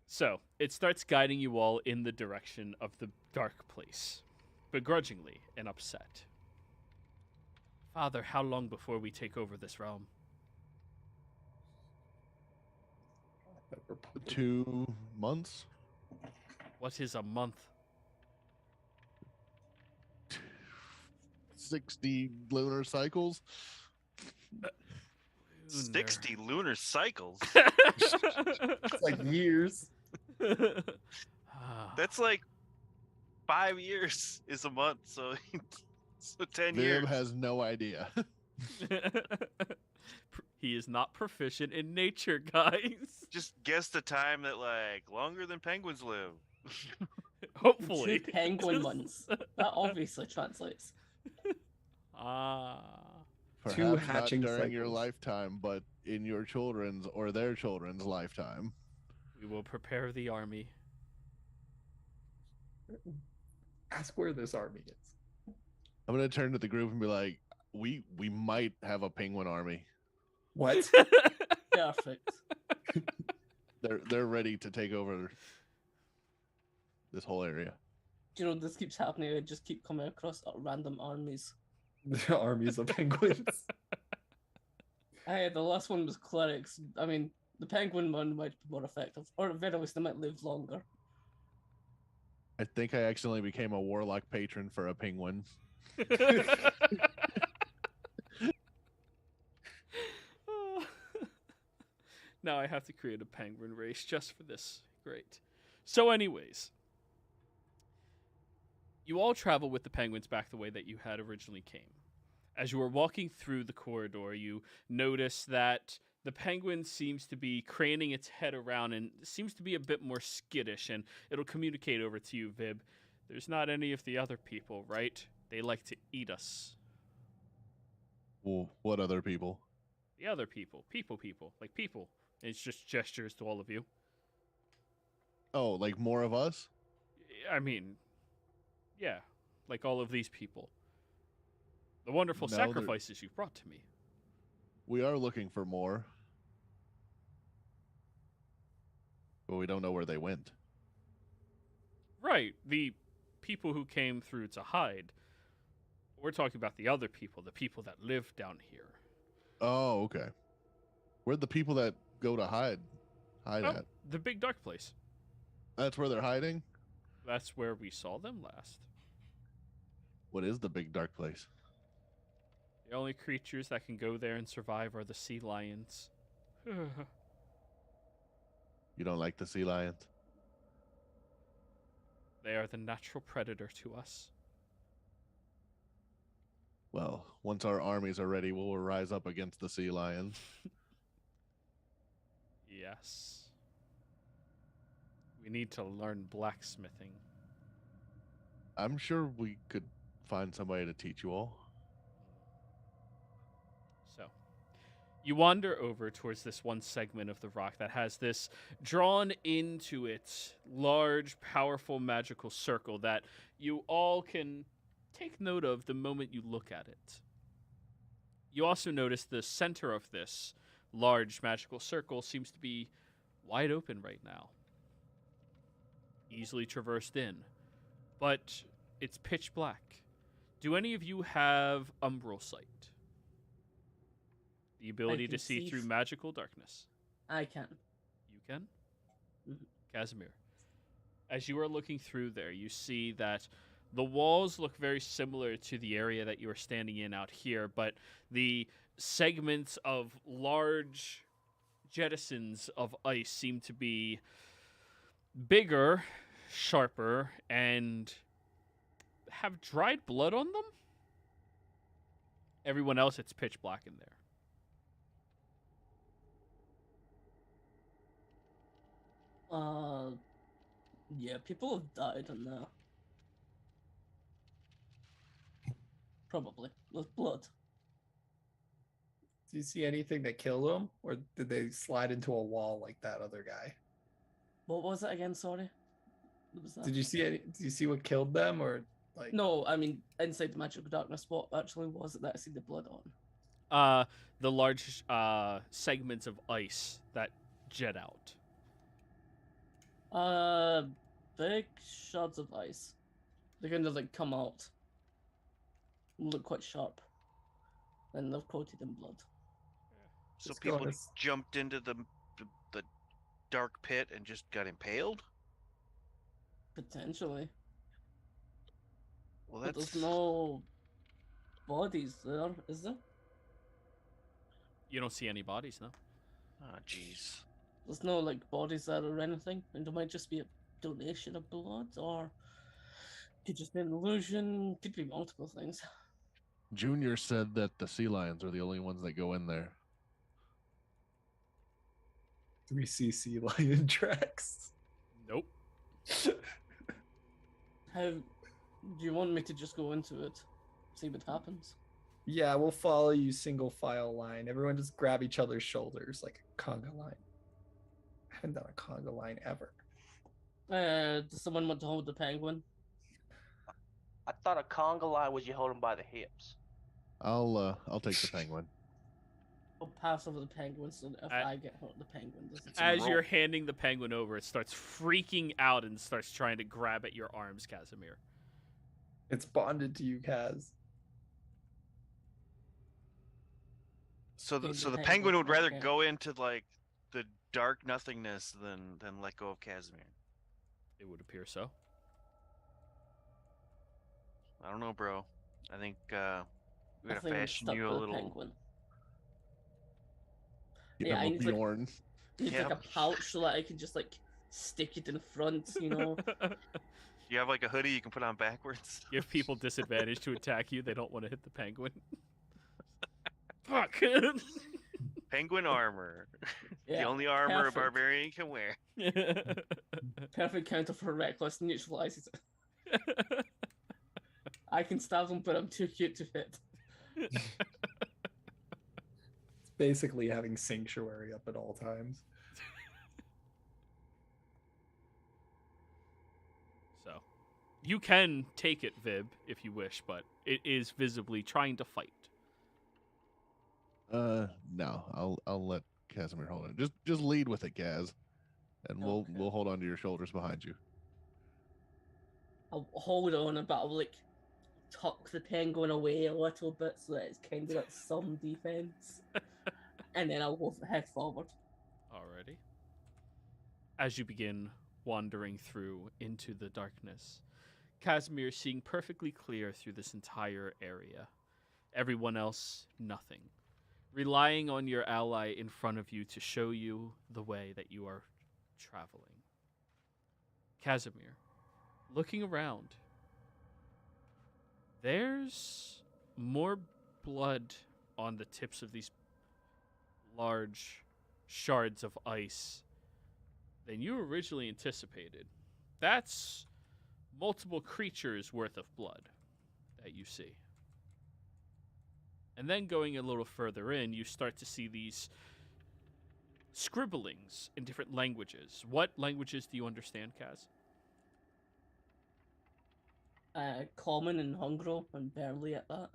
So, it starts guiding you all in the direction of the dark place, begrudgingly and upset. Father, how long before we take over this realm? 2 months. What is a month? 60 lunar cycles. 60 lunar cycles. It's like years. That's like 5 years is a month, so 10 Viv years. has no idea. He is not proficient in nature, guys. Just guess the time that like longer than penguins live. Hopefully. 2 penguin Just- months. That obviously translates. Ah. Two Perhaps not hatching during your cycles. lifetime, but in your children's or their children's lifetime. We will prepare the army. Ask where this army is. I'm gonna turn to the group and be like, we might have a penguin army. What? Perfect. They're ready to take over this whole area. Do you know this keeps happening? I just keep coming across random armies. The armies of penguins. Hey, the last one was clerics. I mean, the penguin one might be more effective, or at very least they might live longer. I think I accidentally became a warlock patron for a penguin. Now I have to create a penguin race just for this. Great. So, anyways, you all travel with the penguins back the way that you had originally came. As you are walking through the corridor, you notice that the penguin seems to be craning its head around and seems to be a bit more skittish, and it'll communicate over to you, Vib. There's not any of the other people, right? They like to eat us. Well, what other people? The other people. People. Like people. It's just gestures to all of you. Oh, like more of us? I mean, yeah, like all of these people. The wonderful No, they're- sacrifices you've brought to me. We are looking for more. But we don't know where they went. Right, the people who came through to hide. We're talking about the other people, the people that live down here. Oh, okay. Where'd the people that go to hide Oh, at? the big dark place. That's where they're hiding? That's where we saw them last. What is the big dark place? The only creatures that can go there and survive are the sea lions. You don't like the sea lions? They are the natural predator to us. Well, once our armies are ready, we'll rise up against the sea lions. Yes. We need to learn blacksmithing. I'm sure we could find somebody to teach you all. So, You wander over towards this one segment of the rock that has this drawn into it large, powerful, magical circle that you all can take note of the moment you look at it. You also notice the center of this large magical circle seems to be wide open right now. Easily traversed in. But it's pitch black. Do any of you have umbral sight? The ability to can see see through magical darkness. I can. You can? Mhm. Casimir. As you are looking through there, you see that the walls look very similar to the area that you are standing in out here, but the segments of large jettisons of ice seem to be bigger, sharper, and have dried blood on them. Everyone else, it's pitch black in there. Yeah, people have died in there. Probably with blood. Do you see anything that killed them, or did they slide into a wall like that other guy? What was it again? Sorry. What was that? Did you see any? Did you see what killed them, or like? No, I mean inside the magical darkness. What actually was it that I see the blood on? The large segments of ice that jet out. Big shards of ice. They're going to like come out. Look quite sharp. And they're coated in blood. So Let's go people on this- jumped into the dark pit and just got impaled? Potentially. Well, But that's there's no bodies there, is there? You don't see any bodies, no? Oh, jeez. There's no like bodies there or anything. And it might just be a donation of blood, or could just be an illusion, could be multiple things. Junior said that the sea lions are the only ones that go in there. 3cc lion tracks. Nope. How do you want me to just go into it? See what happens? Yeah, we'll follow you single file line. Everyone just grab each other's shoulders like a conga line. I haven't done a conga line ever. Does someone want to hold the penguin? I thought a conga line was you hold him by the hips. I'll take the penguin. I'll pass over the penguin so that if I get hurt, the penguin doesn't. Some As roll- you're handing the penguin over, it starts freaking out and starts trying to grab at your arms, Casimir. It's bonded to you, Kaz. So Maybe the the penguin penguin would rather can't. go into like the dark nothingness than let go of Casimir. It would appear so. I don't know, bro. I think we I gotta think I'm fashion stuck you a with the little. penguin. Give Yeah, I him a need, like- Bjorn. Need Yeah. like a pouch so that I can just like stick it in front, you know. You have like a hoodie you can put on backwards. Give people disadvantage to attack you. They don't want to hit the penguin. Fuck. Penguin armor. Yeah, The only armor perfect. a barbarian can wear. Perfect counter for reckless neutralizes it. I can stab them, but I'm too cute to hit. It's basically having sanctuary up at all times. So, you can take it, Vib, if you wish, but it is visibly trying to fight. No, I'll let Casimir hold it. Just lead with it, Kaz, and Okay. we'll hold on to your shoulders behind you. I'll hold on, but I'll like tuck the penguin away a little bit so that it's kind of like some defense, and then I'll go head forward. Alrighty. As you begin wandering through into the darkness, Casimir seeing perfectly clear through this entire area. Everyone else, nothing. Relying on your ally in front of you to show you the way that you are traveling. Casimir, looking around, there's more blood on the tips of these large shards of ice than you originally anticipated. That's multiple creatures worth of blood that you see. And then going a little further in, you start to see these scribblings in different languages. What languages do you understand, Kaz? Common and Hungro, and barely at that.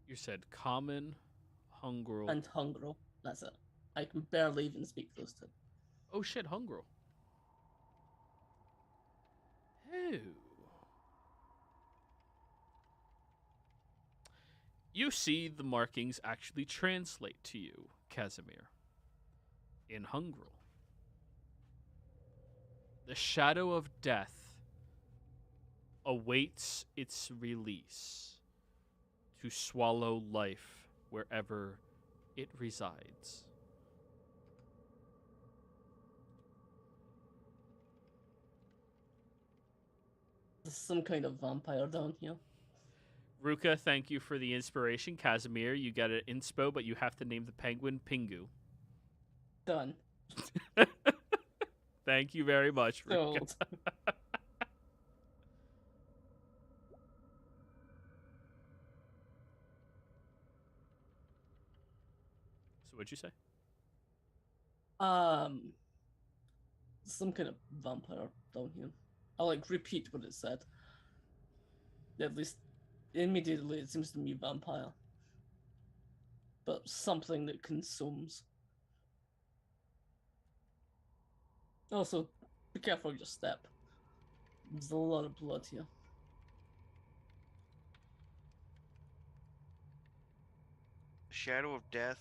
You said Common, Hungro. And Hungro, that's it. I can barely even speak those two. Oh shit, Hungro. Oh. You see the markings actually translate to you, Casimir, in Hungro. The shadow of death awaits its release to swallow life wherever it resides. There's some kind of vampire down here. Ruka, thank you for the inspiration. Casimir, you got an inspo, but you have to name the penguin Pingu. Done. Thank you very much, Ruka. Sold. So what'd you say? Some kind of vampire down here. I'll like repeat what it said. At least immediately it seems to me vampire. But something that consumes. Also, be careful of your step. There's a lot of blood here. Shadow of death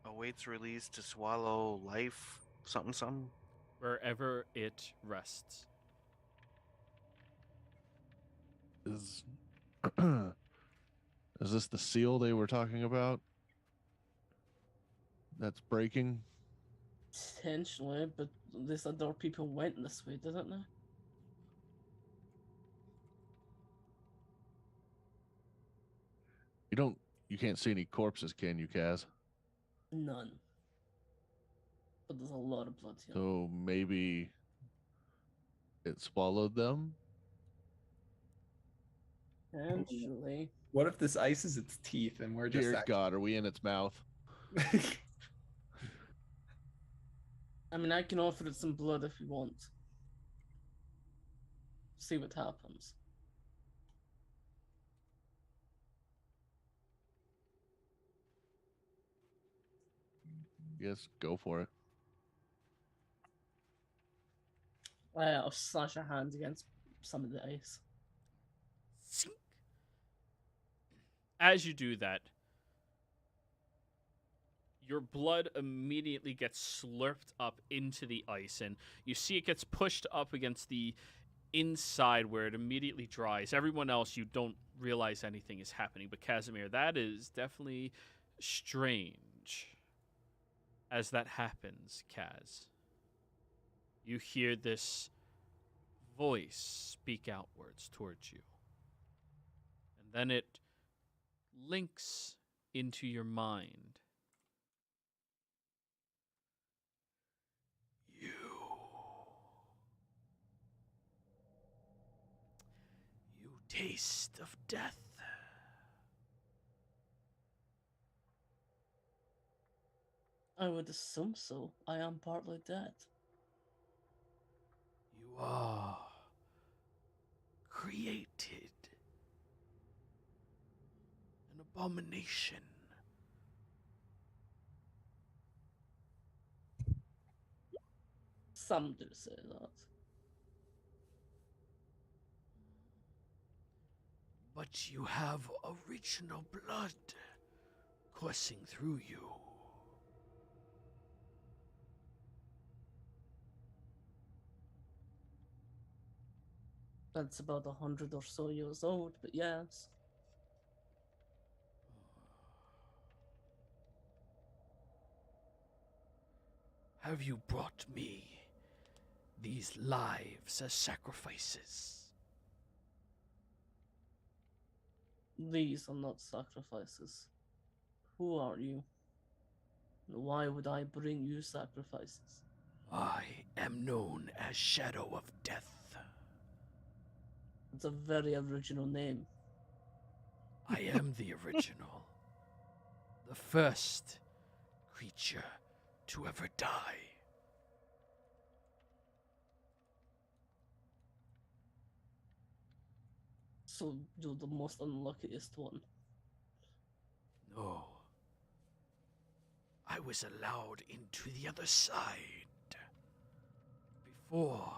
awaits release to swallow life. Something, something. Wherever it rests. Is is this the seal they were talking about? That's breaking. Potentially, but they said there were people who went this way, didn't they? You can't see any corpses, can you, Kaz? None. But there's a lot of blood here. So maybe it swallowed them. Potentially. What if this ice is its teeth and we're just Dear God, are we in its mouth? I mean, I can offer it some blood if you want. See what happens. Yes, go for it. I'll slash a hand against some of the ice. As you do that, your blood immediately gets slurped up into the ice, and you see it gets pushed up against the inside where it immediately dries. Everyone else, you don't realize anything is happening, but Casimir, that is definitely strange. As that happens, Kaz, you hear this voice speak outwards towards you. And then it links into your mind. You taste of death. I would assume so. I am partly dead. You are created an abomination. Some do say that. But you have original blood coursing through you. That's about 100 or so years old, but yes. Have you brought me these lives as sacrifices? These are not sacrifices. Who are you? Why would I bring you sacrifices? I am known as Shadow of Death. It's a very original name. I am the original. The first creature to ever die. So you're the most unluckiest one. No. I was allowed into the other side. Before,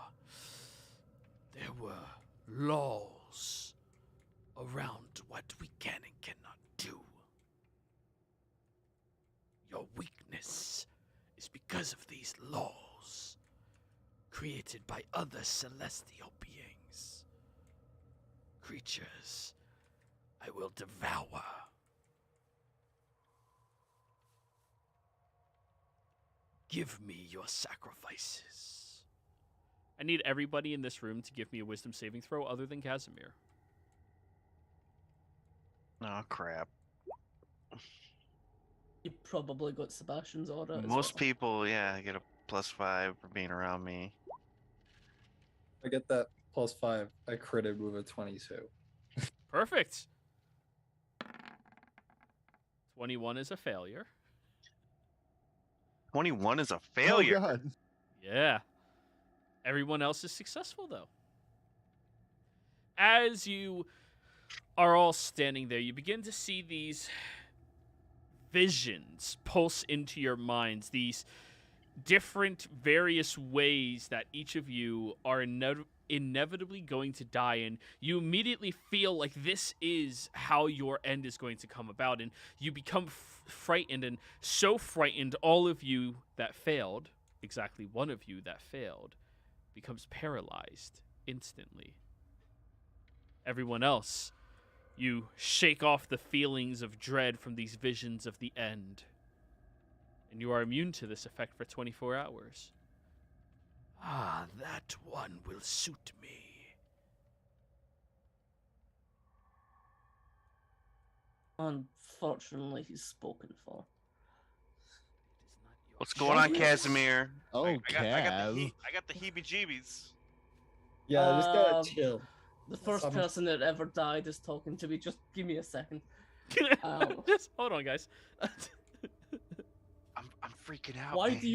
there were laws around what we can and cannot do. Your weakness is because of these laws, created by other celestial beings. Creatures I will devour. Give me your sacrifices. I need everybody in this room to give me a wisdom saving throw other than Casimir. Oh crap. You probably got Sebastian's aura as Most well. people, yeah, get a +5 for being around me. I get that +5. I critted with a 22. Perfect. 21 is a failure. 21 is a Oh failure. God. Yeah. Everyone else is successful, though. As you are all standing there, you begin to see these visions pulse into your minds, these different various ways that each of you are inevitably going to die, and you immediately feel like this is how your end is going to come about, and you become frightened, and so frightened all of you that failed, exactly one of you that failed, becomes paralyzed instantly. Everyone else, you shake off the feelings of dread from these visions of the end, and you are immune to this effect for 24 hours. Ah, that one will suit me. Unfortunately, he's spoken for. What's going on, Yes. Casimir? Oh, I got Cav. the heebie-jeebies. Yeah, just gotta Um, chill. The first Some- person that ever died is talking to me. Just give me a second. Just hold on, guys. I'm freaking out. Why man. do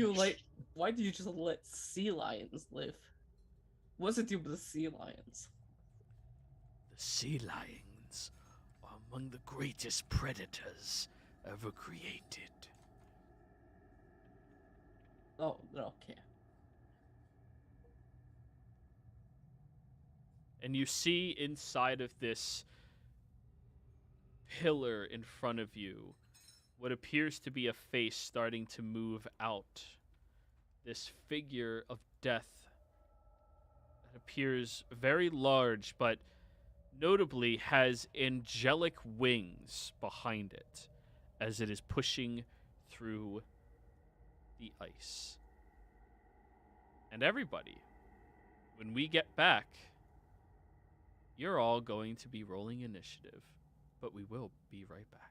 you just let sea lions live? What's it do with the sea lions? The sea lions are among the greatest predators ever created. Oh, okay. And you see inside of this pillar in front of you what appears to be a face starting to move out. This figure of death that appears very large, but notably has angelic wings behind it as it is pushing through the ice. And everybody, when we get back, you're all going to be rolling initiative, but we will be right back.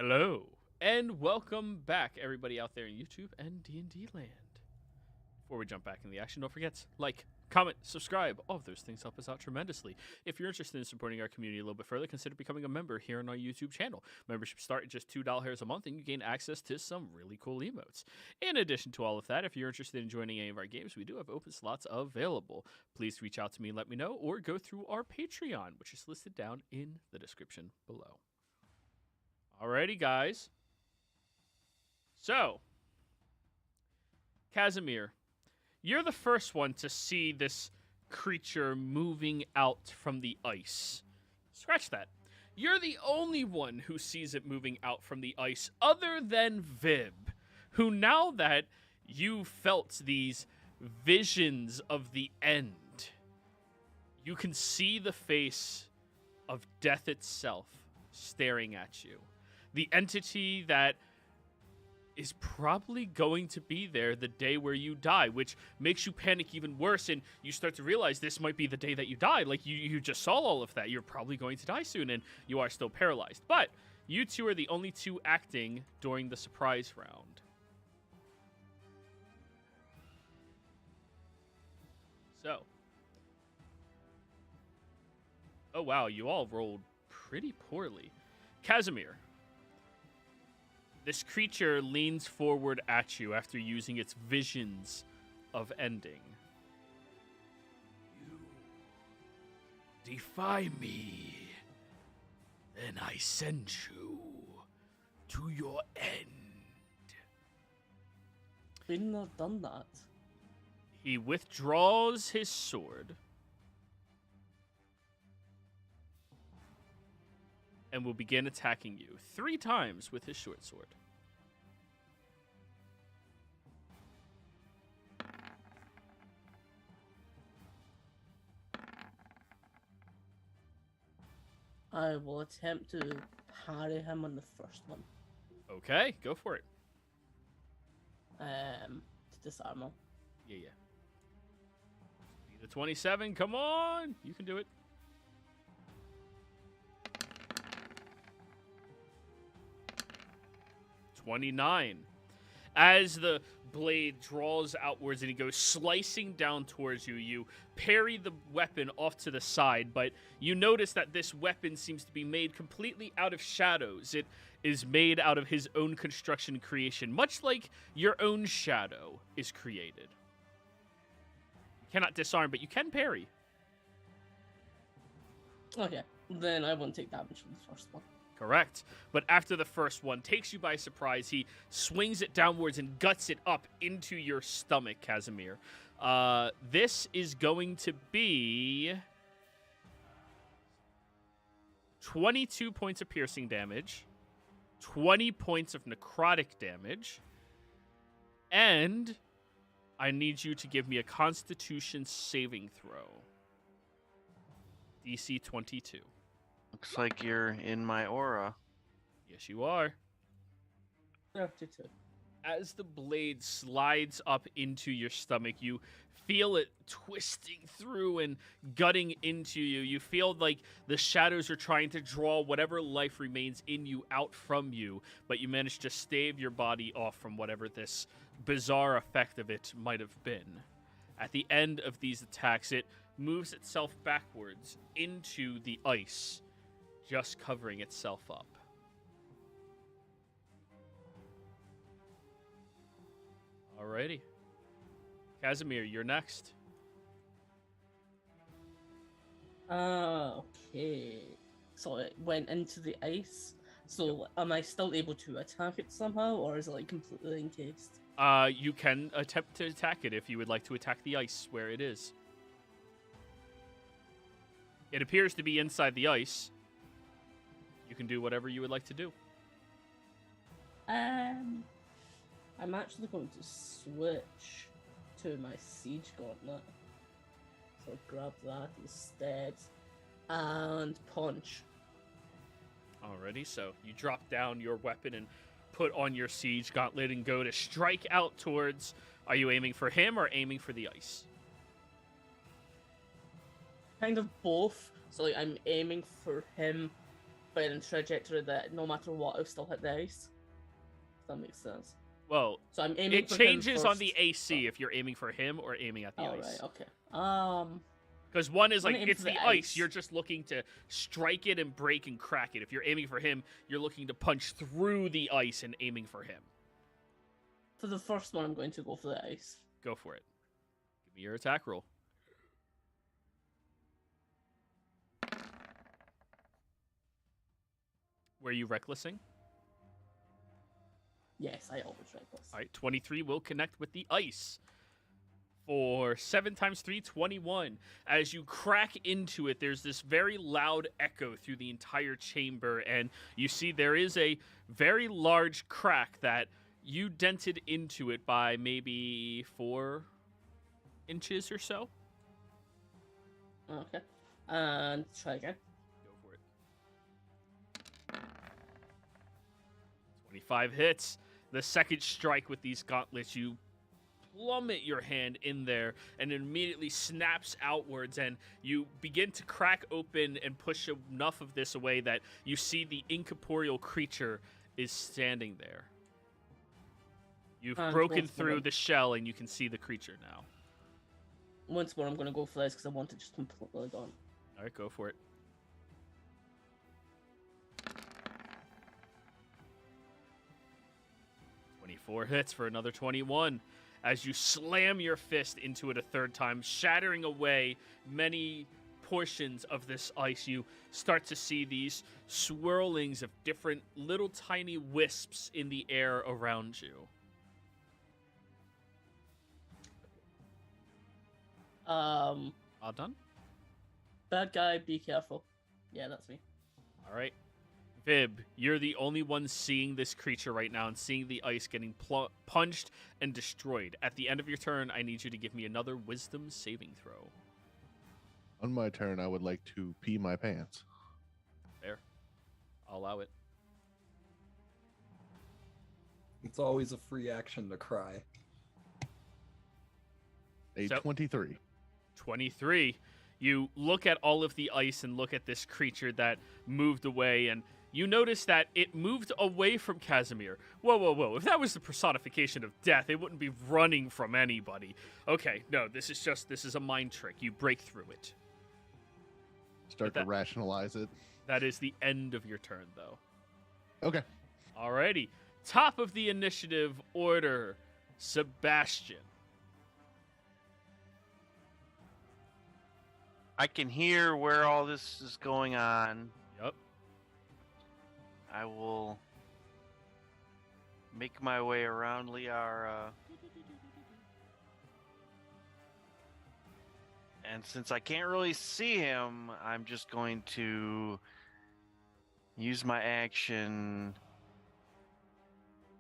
Hello, and welcome back, everybody out there in YouTube and D&D land. Before we jump back in the action, don't forget, like, comment, subscribe. All of those things help us out tremendously. If you're interested in supporting our community a little bit further, consider becoming a member here on our YouTube channel. Memberships start at just $2 a month, and you gain access to some really cool emotes. In addition to all of that, if you're interested in joining any of our games, we do have open slots available. Please reach out to me and let me know, or go through our Patreon, which is listed down in the description below. Alrighty, guys. So, Casimir, you're the first one to see this creature moving out from the ice. Scratch that. You're the only one who sees it moving out from the ice other than Vib, who, now that you felt these visions of the end, you can see the face of death itself staring at you. The entity that is probably going to be there the day where you die, which makes you panic even worse, and you start to realize this might be the day that you die. Like, you just saw all of that. You're probably going to die soon, and you are still paralyzed. But you two are the only two acting during the surprise round. So. Oh, wow, you all rolled pretty poorly. Casimir. This creature leans forward at you after using its visions of ending. You defy me, then I send you to your end. Couldn't have done that. He withdraws his sword and will begin attacking you 3 times with his short sword. I will attempt to parry him on the first one. Okay, go for it. To disarm him. Yeah. Beat a 27, come on! You can do it. 29. As the blade draws outwards and he goes slicing down towards you, you parry the weapon off to the side, but you notice that this weapon seems to be made completely out of shadows. It is made out of his own construction creation, much like your own shadow is created. You cannot disarm, but you can parry. Okay, then I won't take damage from the first one. Correct. But after the first one takes you by surprise, he swings it downwards and guts it up into your stomach, Casimir. This is going to be 22 points of piercing damage, 20 points of necrotic damage, and I need you to give me a Constitution saving throw. DC 22. Looks like you're in my aura. Yes, you are. 32. As the blade slides up into your stomach, you feel it twisting through and gutting into you. You feel like the shadows are trying to draw whatever life remains in you out from you, but you manage to stave your body off from whatever this bizarre effect of it might have been. At the end of these attacks, it moves itself backwards into the ice, just covering itself up. Alrighty. Casimir, you're next. Okay. So it went into the ice. So am I still able to attack it somehow, or is it like completely encased? You can attempt to attack it if you would like to attack the ice where it is. It appears to be inside the ice. You can do whatever you would like to do. I'm actually going to switch to my siege gauntlet. So grab that instead and punch. Alrighty, so you drop down your weapon and put on your siege gauntlet and go to strike out towards... Are you aiming for him or aiming for the ice? Kind of both. So like I'm aiming for him but in a trajectory that no matter what, I'll still hit the ice. If that makes sense. Well, So I'm aiming it for him changes on first. the AC if you're aiming for him or aiming at the Oh, ice. right, okay. Because one is I'm like, aiming it's for the the ice. ice. You're just looking to strike it and break and crack it. If you're aiming for him, you're looking to punch through the ice and aiming for him. For the first one, I'm going to go for the ice. Go for it. Give me your attack roll. Were you recklessing? Yes, I always reckless. All right, 23 will connect with the ice. For 7 times 3, 21. As you crack into it, there's this very loud echo through the entire chamber, and you see there is a very large crack that you dented into it by maybe 4 inches or so. Okay. And try again. Go for it. 25 hits. The second strike with these gauntlets, you plummet your hand in there, and it immediately snaps outwards, and you begin to crack open and push enough of this away that you see the incorporeal creature is standing there. You've broken once through more. the shell, and you can see the creature now. Once more, I'm going to go for this because I want it just completely gone. All right, go for it. "24 hits for another 21. As you slam your fist into it a third time, shattering away many portions of this ice, you start to see these swirlings of different little tiny wisps in the air around you. All done? Bad guy, be careful. Yeah, that's me. All right. Vib, you're the only one seeing this creature right now and seeing the ice getting punched and destroyed. At the end of your turn, I need you to give me another wisdom saving throw. On my turn, I would like to pee my pants. Fair. I'll allow it. It's always a free action to cry. A So- 23. 23. You look at all of the ice and look at this creature that moved away, and you notice that it moved away from Casimir. Whoa, whoa, whoa. If that was the personification of death, it wouldn't be running from anybody. Okay, no, this is a mind trick. You break through it. Start to rationalize it. That is the end of your turn, though. Okay. Alrighty. Top of the initiative order, Sebastian. I can hear where all this is going on. Yep. I will make my way around Liara. And since I can't really see him, I'm just going to use my action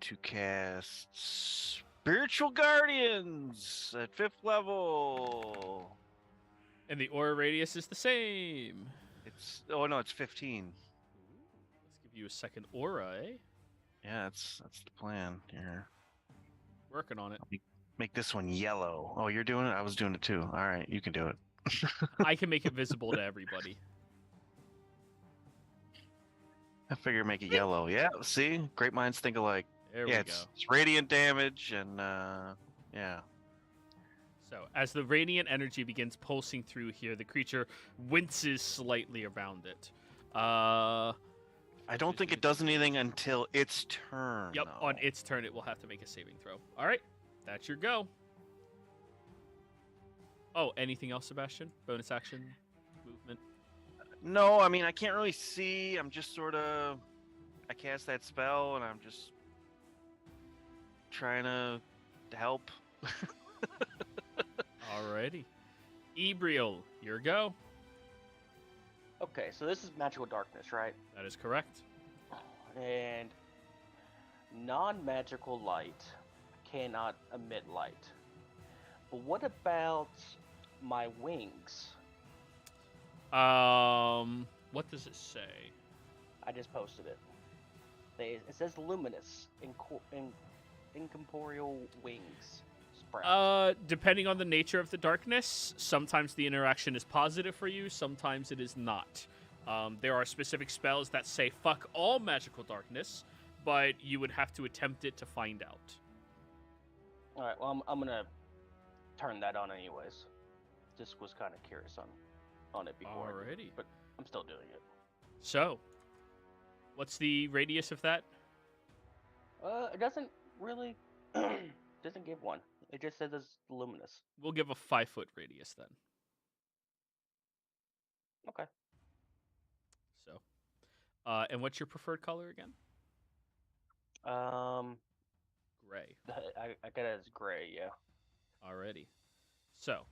to cast Spiritual Guardians at 5th level. And the aura radius is the same. It's 15. Let's give you a second aura, eh? Yeah, that's the plan here. Working on it. Make this one yellow. Oh, you're doing it? I was doing it too. All right, you can do it. I can make it visible to everybody. I figure make it yellow. Yeah, see? Great minds think alike. There Yeah, we go. it's radiant damage and yeah. So, as the radiant energy begins pulsing through here, the creature winces slightly around it. I don't think it does anything until its turn. Yep, though. on its turn, it will have to make a saving throw. All right, that's your go. Oh, anything else, Sebastian? Bonus action, movement? No, I mean I can't really see. I'm just sort of I cast that spell and I'm just trying to help. Alrighty. Ebriel, your go. Okay, so this is magical darkness, right? That is correct. And non-magical light cannot emit light. But what about my wings? What does it say? I just posted it. It says luminous, incorporeal wings. Sprout. Depending on the nature of the darkness, sometimes the interaction is positive for you, sometimes it is not. There are specific spells that say fuck all magical darkness, but you would have to attempt it to find out. All right. Well, I'm gonna turn that on anyways. Just was kind of curious on it before. Alrighty. But I'm still doing it. So, what's the radius of that? It doesn't really doesn't give one. It just says it's luminous. We'll give a 5-foot radius then. Okay. So, and what's your preferred color again? Gray. I got it as gray. Yeah. Alrighty. So,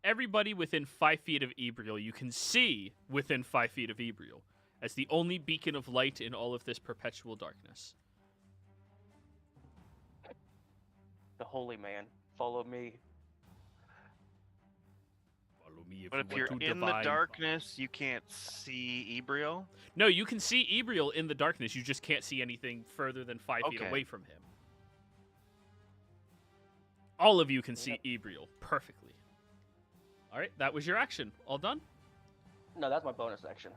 everybody within 5 feet of Ebriel, you can see within 5 feet of Ebriel, as the only beacon of light in all of this perpetual darkness. The holy man, follow me. Follow me But if you you're want to in the divine. darkness, you can't see Ebriel. No, you can see Ebriel in the darkness. You just can't see anything further than 5 feet Okay. away from him. All of you can see Ebriel perfectly. All right, that was your action. All done? No, that's my bonus action.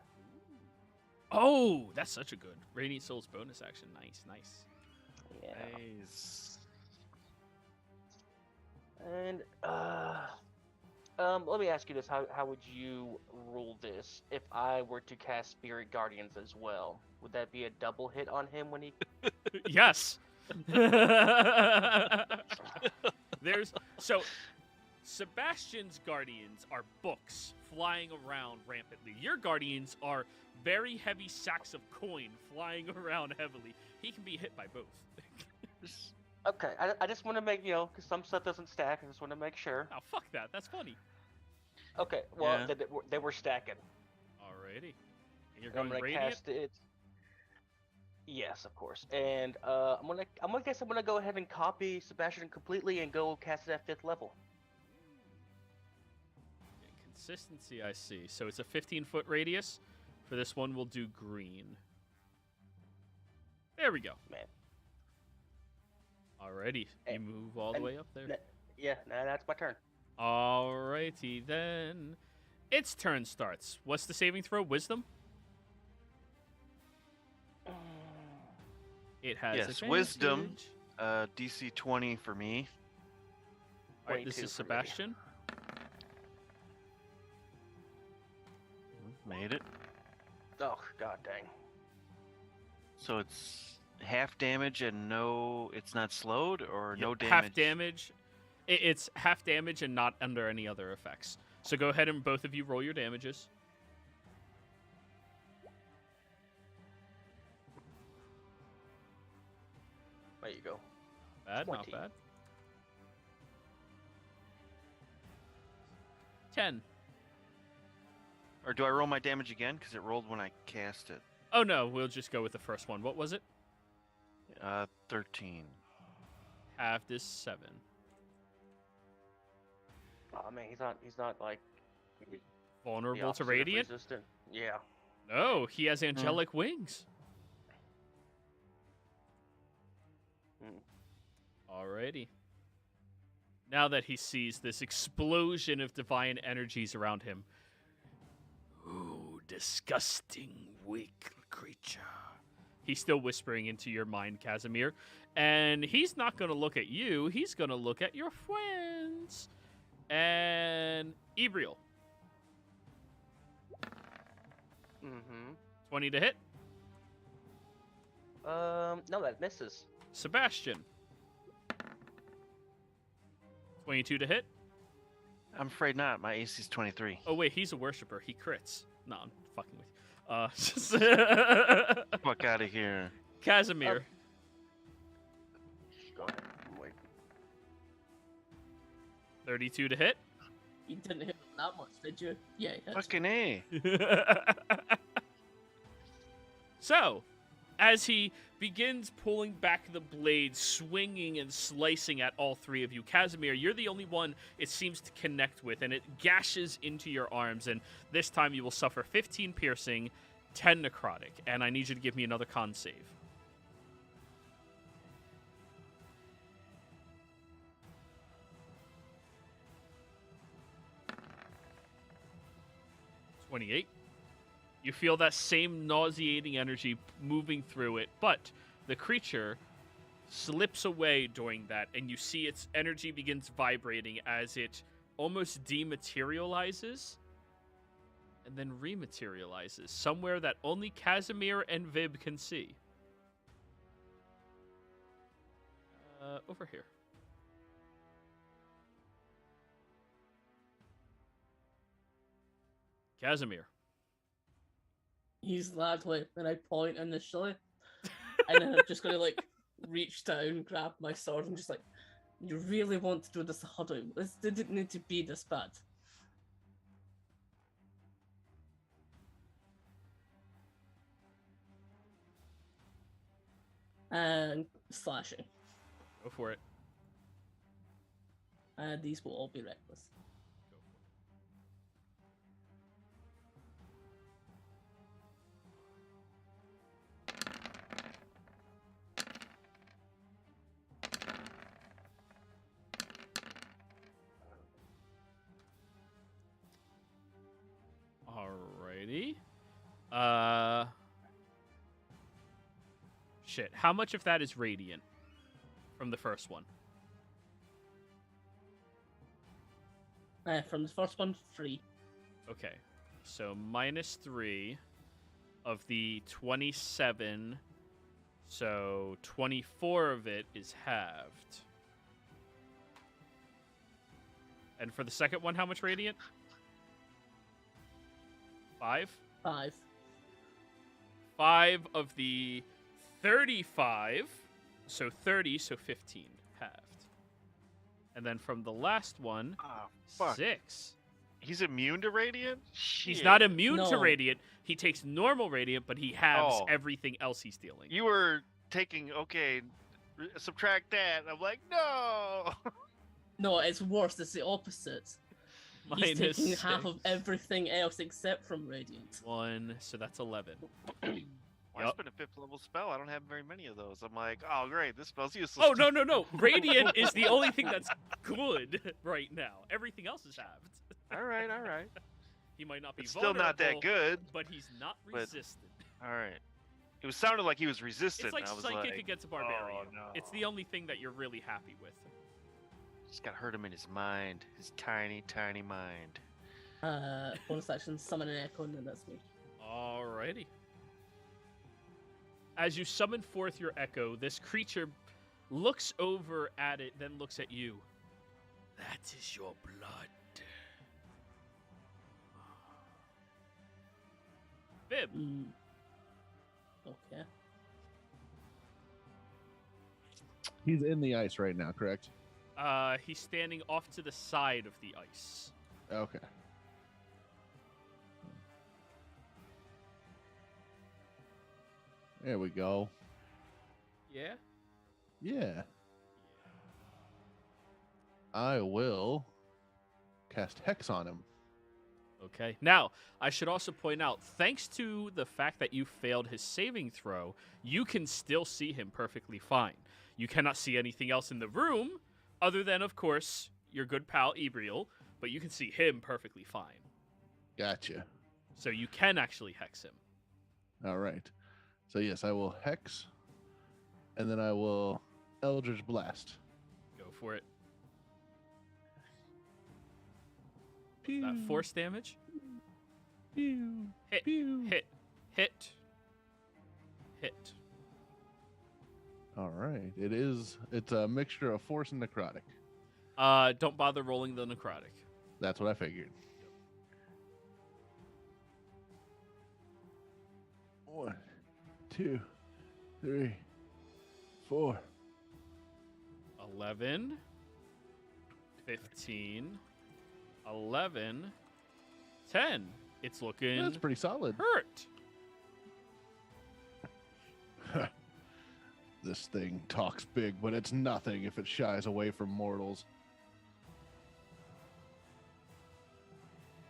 Oh, that's such a good Radiant Souls bonus action. Nice, nice. Yeah. Nice. And let me ask you this: How would you rule this if I were to cast Spirit Guardians as well? Would that be a double hit on him when he? Yes. So Sebastian's guardians are books flying around rampantly. Your guardians are very heavy sacks of coin flying around heavily. He can be hit by both. Okay, I just want to make because some stuff doesn't stack. I just want to make sure. Oh, fuck that. That's funny. Okay, well Yeah. they were stacking. Alrighty. And you're I'm going gonna radiant? cast it. Yes, of course. And I'm gonna go ahead and copy Sebastian completely and go cast it at 5th level. Consistency, I see. So it's a 15-foot radius. For this one, we'll do green. There we go. Man. Alrighty. You move all the way up there. Yeah, now that's my turn. Alrighty then. Its turn starts. What's the saving throw? Wisdom? It has Yes, advantage. wisdom. DC 20 for me. Alright, this 22 is for me. Sebastian. Made it. Oh, god dang. So it's half damage and no, it's not slowed or no Yep, damage. Half damage. It's half damage and not under any other effects. So go ahead and both of you roll your damages. There you go. Bad, 20. not bad. 10. Or do I roll my damage again? Because it rolled when I cast it. Oh no, we'll just go with the first one. What was it? 13. Half this 7. Oh man, he's not like the Vulnerable to opposite of radiant? resistant. Yeah. No, he has angelic wings. Alrighty. Now that he sees this explosion of divine energies around him. Ooh, disgusting, weak creature. He's still whispering into your mind, Casimir. And he's not going to look at you. He's going to look at your friends. And Ebriel. 20 to hit. No, that misses. Sebastian. 22 to hit. I'm afraid not. My AC's 23. Oh, wait, he's a worshiper. He crits. No, I'm fucking with you. Fuck out of here. Casimir. Go ahead. Wait. 32 to hit. You didn't hit him that much, did you? Yeah, he hit. Fucking A. So, as he begins pulling back the blade, swinging and slicing at all three of you, Casimir, you're the only one it seems to connect with, and it gashes into your arms, and this time you will suffer 15 piercing, 10 necrotic, and I need you to give me another con save. $28. You feel that same nauseating energy moving through it, but the creature slips away during that, and you see its energy begins vibrating as it almost dematerializes and then rematerializes somewhere that only Casimir and Vib can see. Over here. Casimir. He's gladly, and I point initially, and then I'm just gonna like reach down, grab my sword, and just like, you really want to do this huddle? This didn't need to be this bad. And slashing. Go for it. And these will all be reckless. Alrighty. Shit. How much of that is radiant from the first one? From the first one, 3. Okay. So -3 of the 27. So 24 of it is halved. And for the second one, how much radiant? 5? 5. 5 of the 35. So 30, so 15 halved. And then from the last one, Oh, fuck. 6. He's immune to radiant? He's Shit. not immune to No. radiant. He takes normal radiant, but he halves Oh. everything else he's dealing. You were taking, okay, subtract that. I'm like, no! No, it's worse. It's the opposite. He's Minus taking half of 6. everything else except from Radiant. 1, so that's 11. Why Yup. spend a 5th level spell? I don't have very many of those. I'm like, oh, great, this spell's useless. Oh, no. Radiant is the only thing that's good right now. Everything else is halved. All right. He might not be It's still not that vulnerable, good. but he's not but- resistant. All right. It was sounded like he was resistant. It's like I was psychic like, against a barbarian. oh, no. It's the only thing that you're really happy with. Just gotta hurt him in his mind. His tiny, tiny mind. Bonus action, summon an echo, and then that's me. Alrighty. As you summon forth your echo, this creature looks over at it, then looks at you. That is your blood. Bib. Okay. He's in the ice right now, correct? He's standing off to the side of the ice. Okay. There we go. Yeah? Yeah. I will cast Hex on him. Okay. Now, I should also point out, thanks to the fact that you failed his saving throw, you can still see him perfectly fine. You cannot see anything else in the room, other than, of course, your good pal Ebriel, but you can see him perfectly fine. Gotcha. So you can actually hex him. All right. So yes, I will Hex, and then I will Eldritch Blast. Go for it. Pew, That force damage. pew, Hit. pew. Hit. All right. It's a mixture of force and necrotic. Don't bother rolling the necrotic. That's what I figured. 1, 2, 3, 4. 11, 15, 11, 10. It's looking That's pretty solid. hurt. This thing talks big, but it's nothing if it shies away from mortals.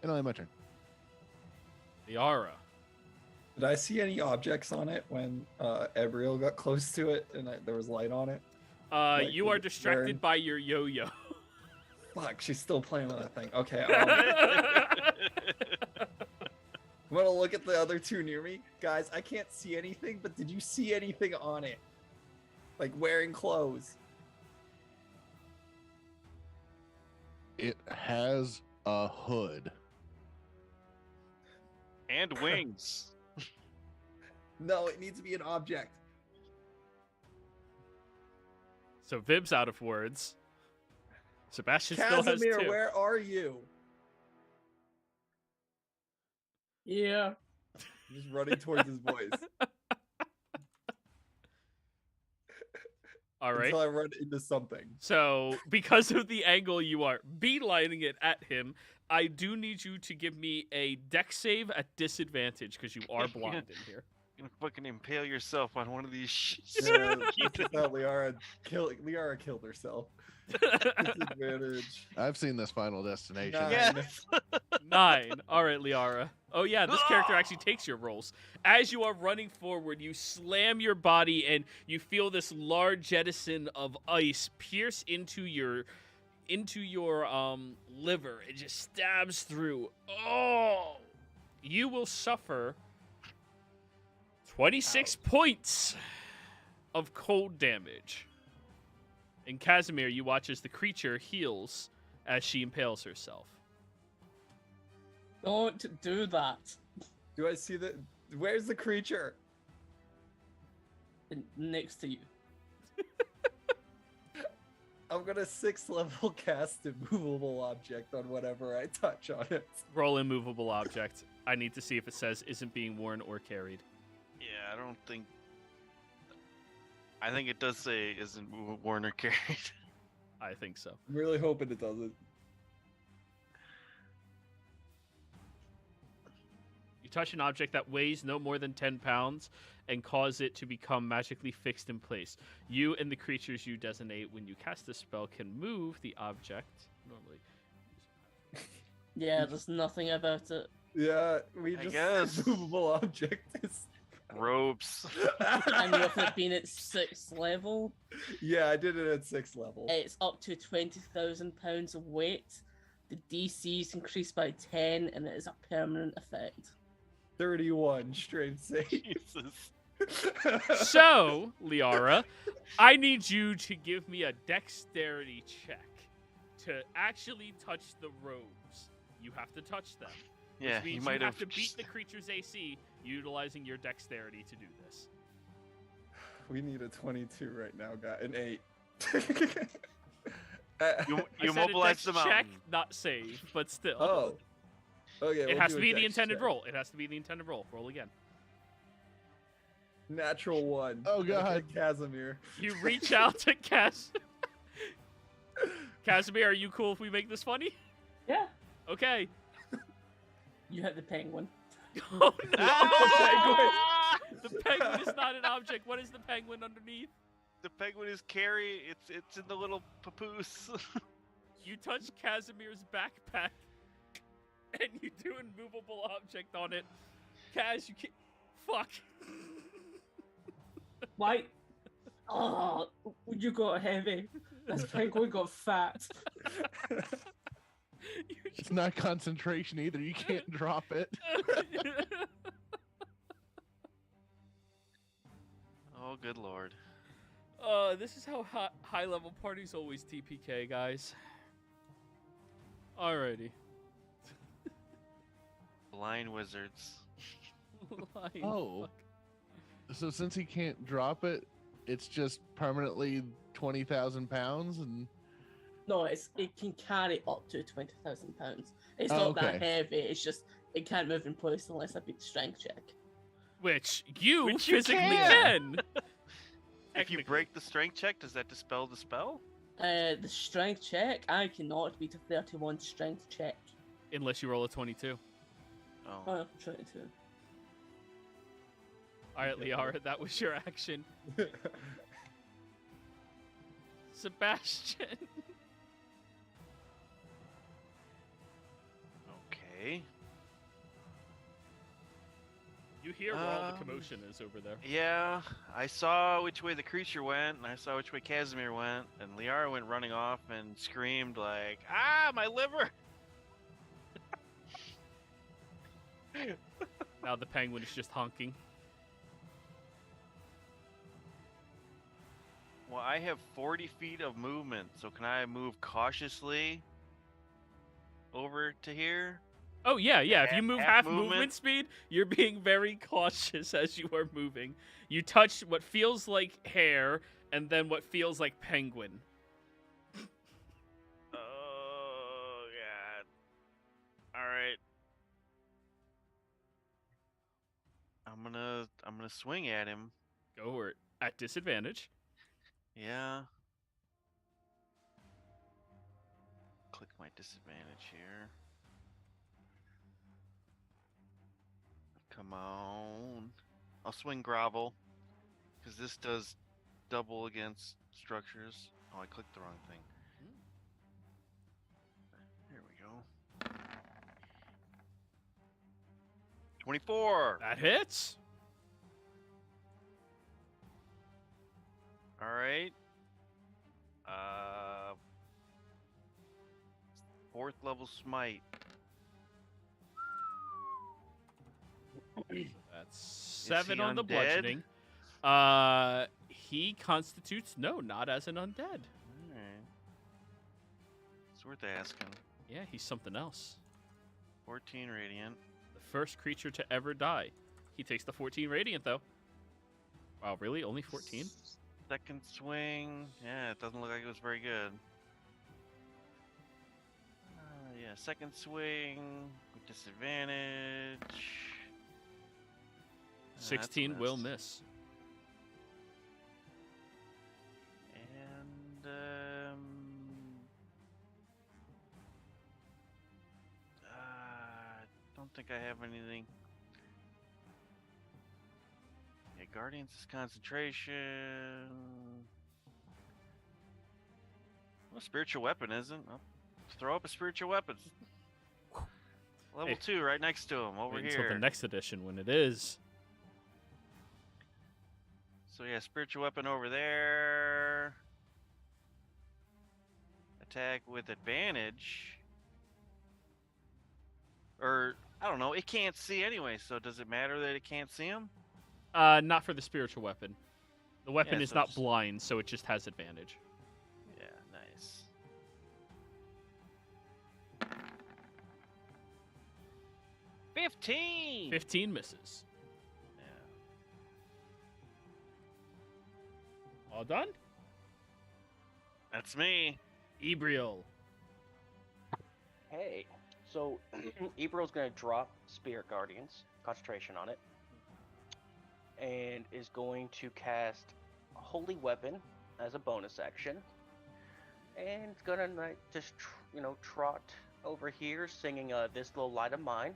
And only my turn. The aura. Did I see any objects on it when Ebriel got close to it and there was light on it? Like, You was are it distracted wearing- by your yo-yo. Fuck, she's still playing with that thing. Okay. I'm gonna look at the other two near me. Guys, I can't see anything, but did you see anything on it? Like wearing clothes? It has a hood. And wings. No, it needs to be an object. So Vib's out of words. Sebastian still has Casimir, two. where are you? Yeah. Just running towards his voice. All right. Until I run into something. So, because of the angle you are beelining it at him, I do need you to give me a dex save at disadvantage because you are blind in here. You're gonna fucking impale yourself on one of these Yeah, this is how Liara killed herself. Disadvantage. I've seen this Final Destination. Nine. Yes. 9. All right, Liara. Oh, yeah, this character actually takes your rolls. As you are running forward, you slam your body and you feel this large jettison of ice pierce into your liver. It just stabs through. Oh! You will suffer 26 points of cold damage. And Casimir, you watch as the creature heals as she impales herself. Don't do that. Do I see the? Where's the creature? Next to you. I'm gonna 6th level cast immovable object on whatever I touch on it. Roll immovable object. I need to see if it says isn't being worn or carried. Yeah, I think it does say isn't worn or carried. I think so. I'm really hoping it doesn't. You touch an object that weighs no more than 10 pounds and cause it to become magically fixed in place. You and the creatures you designate when you cast the spell can move the object. Normally. Yeah, there's nothing about it. Yeah, we I just guess. immovable object is. Ropes. And with it being at 6th level, Yeah, I did it at 6th level. it's up to 20,000 pounds of weight. The DC is increased by 10, and it is a permanent effect. 31 straight save. Jesus. So, Liara, I need you to give me a dexterity check to actually touch the robes. You have to touch them. Yeah, Which you means might have to beat the creature's AC utilizing your dexterity to do this. We need a 22 right now, guy. An 8. You I said mobilize a the dex check, mountain. not save, but still. Oh. Okay. It we'll has do to a be the dex intended check. roll. It has to be the intended roll. Roll again. Natural 1. Oh, God. Okay, Casimir. You reach out to Casimir, are you cool if we make this funny? Yeah, Okay. you hit the penguin. Oh no! Ah! The penguin is not an object. What is the penguin underneath? The penguin is carry. It's in the little papoose. You touch Casimir's backpack, and you do a movable object on it. Kaz, you can't. Fuck. Why? Oh, you got heavy. This penguin got fat. It's not concentration either. You can't drop it. Oh, good lord. This is how high-level parties always TPK, guys. Alrighty. Blind wizards. Lying Oh. fuck. So since he can't drop it, it's just permanently 20,000 pounds, and No, it can carry up to 20,000 pounds. It's Oh, not that okay. heavy. It's just it can't move in place unless I beat the strength check. Which you Which you physically can. can. If you Technically. break the strength check, does that dispel the spell? The strength check, I cannot beat a 31 strength check. Unless you roll a 22. Oh. Oh, 22. Alright, Liara, that was your action. Sebastian. Okay. You hear where all the commotion is over there. Yeah, I saw which way the creature went, and I saw which way Casimir went, and Liara went running off and screamed like, "Ah, my liver!" Now the penguin is just honking. Well, I have 40 feet of movement, so can I move cautiously over to here? Oh, yeah. If you move half movement? movement speed, you're being very cautious as you are moving. You touch what feels like hair and then what feels like penguin. Oh, God. All right. I'm gonna swing at him. Go for it. At disadvantage. Yeah. Click my disadvantage here. Come on. I'll swing grovel, because this does double against structures. Oh, I clicked the wrong thing. There we go. 24. That hits. All right. 4th level smite. That's 7 he on the undead? bludgeoning. He constitutes not as an undead. Alright. It's worth asking. Yeah, he's something else. 14 radiant. The first creature to ever die. He takes the 14 radiant though. Wow, really? Only 14? Second swing. Yeah, it doesn't look like it was very good. Yeah, second swing. With disadvantage. That's a 16 will miss. miss. And don't think I have anything. Yeah, Guardians is concentration. Well, spiritual weapon isn't. I'll throw up a spiritual weapon. Level Hey. 2 right next to him over Wait here. until the next edition when it is. So yeah, spiritual weapon over there. Attack with advantage. Or, I don't know, it can't see anyway, so does it matter that it can't see him? Not for the spiritual weapon. The weapon Yeah, is so not just- blind, so it just has advantage. Yeah, nice. 15! 15 misses. Yeah. All done? That's me. Ebriel. Hey, so Ebro's gonna drop Spirit Guardians, concentration on it, and is going to cast Holy Weapon as a bonus action, and it's gonna like just trot over here singing "This Little Light of Mine."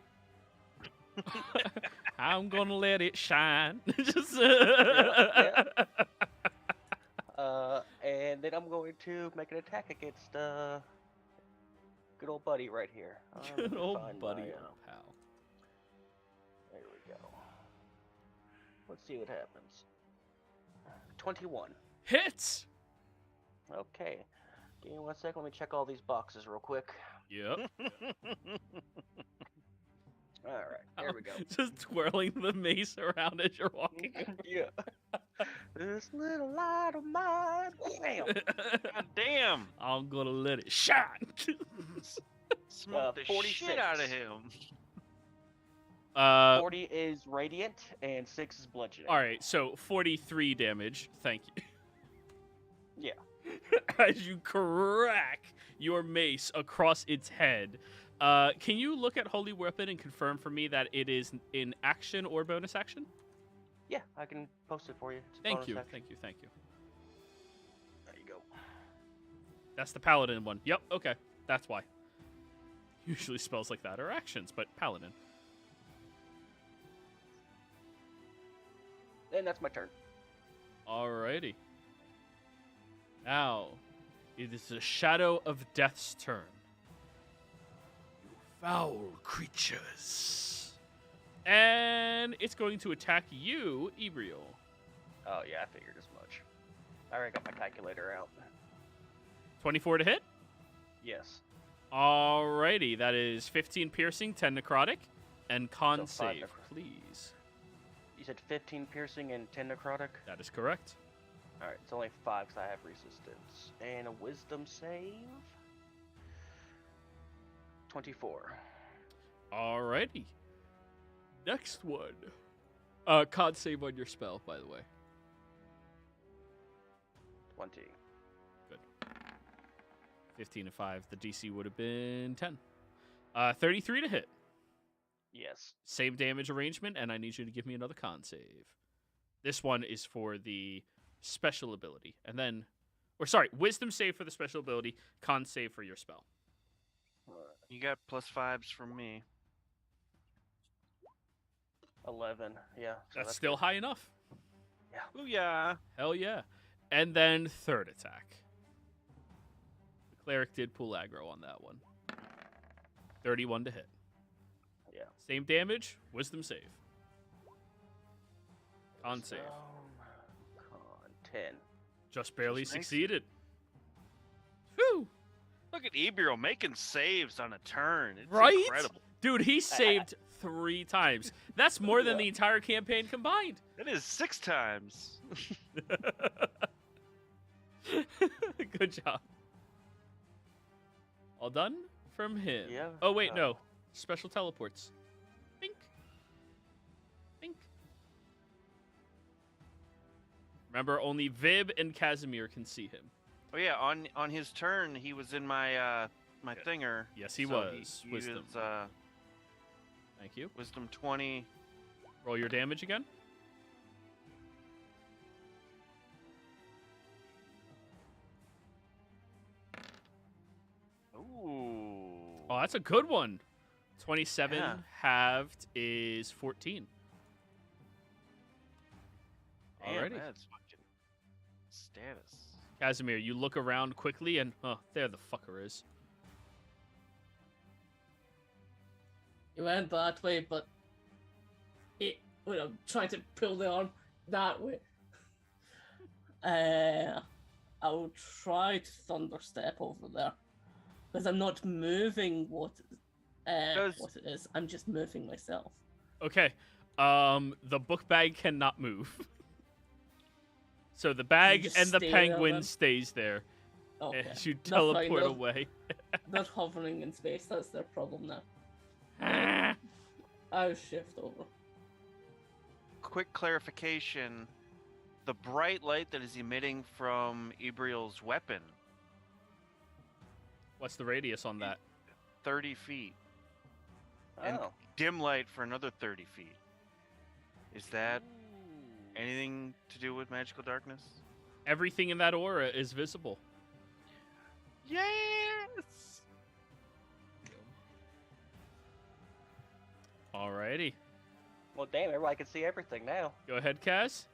I'm gonna let it shine. Just Yeah. And then I'm going to make an attack against good old buddy right here. Good old Find buddy, my, old pal. There we go. Let's see what happens. 21. Hits. Okay. Give me 1 second. Let me check all these boxes real quick. Yep. All right. There we go. Just twirling the mace around as you're walking. Yeah. This little light of mine. Bam. God damn! I'm gonna let it shine. Smoke the 46. shit out of him. 40 is radiant and 6 is bludgeoning. All right, so 43 damage. Thank you. Yeah. As you crack your mace across its head. Can you look at Holy Weapon and confirm for me that it is in action or bonus action? Yeah, I can post it for you. It's a Thank bonus you, action. thank you, thank you. There you go. That's the Paladin one. Yep, okay. That's why. Usually spells like that are actions, but Paladin. And that's my turn. Alrighty. Now, it is the Shadow of Death's turn. You foul creatures. And it's going to attack you, Ebriel. Oh, yeah, I figured as much. I already got my calculator out. 24 to hit. Yes. Alrighty, that is 15 piercing, 10 necrotic. And con So 5 save, necrotic. please. You said 15 piercing and 10 necrotic? That is correct. Alright, it's only 5 because I have resistance. And a wisdom save? 24. Alrighty. Next one. Con save on your spell, by the way. 20. 15 and 5. The DC would have been 10. 33 to hit. Yes. Same damage arrangement, and I need you to give me another con save. This one is for the special ability. And then, or sorry, wisdom save for the special ability, con save for your spell. You got +5s from me. 11. Yeah. So That's still good. high enough. Ooh yeah. Hell yeah. And then third attack. The cleric did pull aggro on that one. 31 to hit. Yeah. Same damage, wisdom save. Con save. Con 10. Just barely Just makes it. succeeded. Whew. Look at Ebro making saves on a turn. It's Right? incredible. Dude, he saved 3 times. That's more than Yeah. the entire campaign combined. That is 6 times. Good job. All done from him. Yeah. Oh, wait, no. Special teleports. Bink. Bink. Remember, only Vib and Casimir can see him. Oh yeah, on his turn, he was in my my Yeah. thinger. Yes, he so was. He Wisdom. was, Thank you. wisdom 20. Roll your damage again. Ooh. Oh, that's a good one. 27 Yeah. halved is 14. Damn, Alrighty. that's fucking status. Casimir, you look around quickly and, there the fucker is. He went that way, but I'm trying to pull the arm that way. I will try to thunderstep over there because I'm not moving what it is. I'm just moving myself. Okay. The book bag cannot move. So the bag just and the stay there, penguin then? stays there Okay. as you That's fine, teleport they'll- away. They're hovering in space. That's their problem now. I'll shift over. Quick clarification: the bright light that is emitting from Ebriel's weapon, What's the radius on that? 30 feet. And Oh. dim light for another 30 feet. Is that anything to do with magical darkness? Everything in that aura is visible. Yes! Alrighty. Well, damn, everybody can see everything now. Go ahead, Kaz.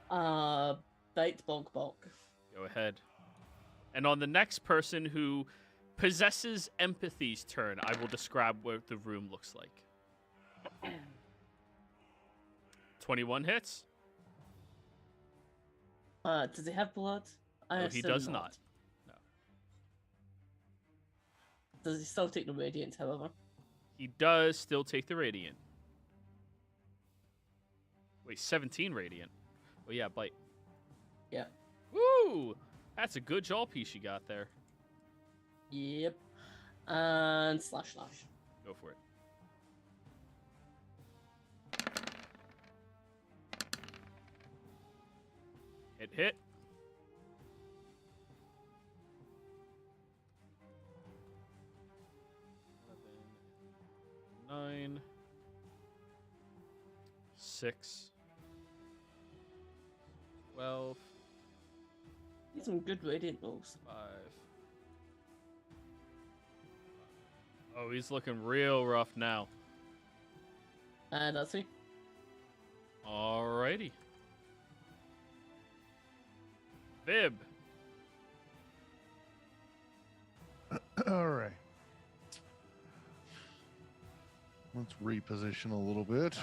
Bite, bonk, bonk. Go ahead. And on the next person who possesses empathy's turn, I will describe what the room looks like. 21 hits. Does he have blood? No, he assume does not. No. Does he still take the radiant, however? He does still take the radiant. Wait, 17 radiant. Oh yeah, bite. Yeah. Woo! That's a good jaw piece you got there. Yep. And slash. Go for it. Hit. 9, 6, 12, These some good radiant rolls. 5. Oh, he's looking real rough now. And that's he. Alrighty. Vib. All right. Let's reposition a little bit.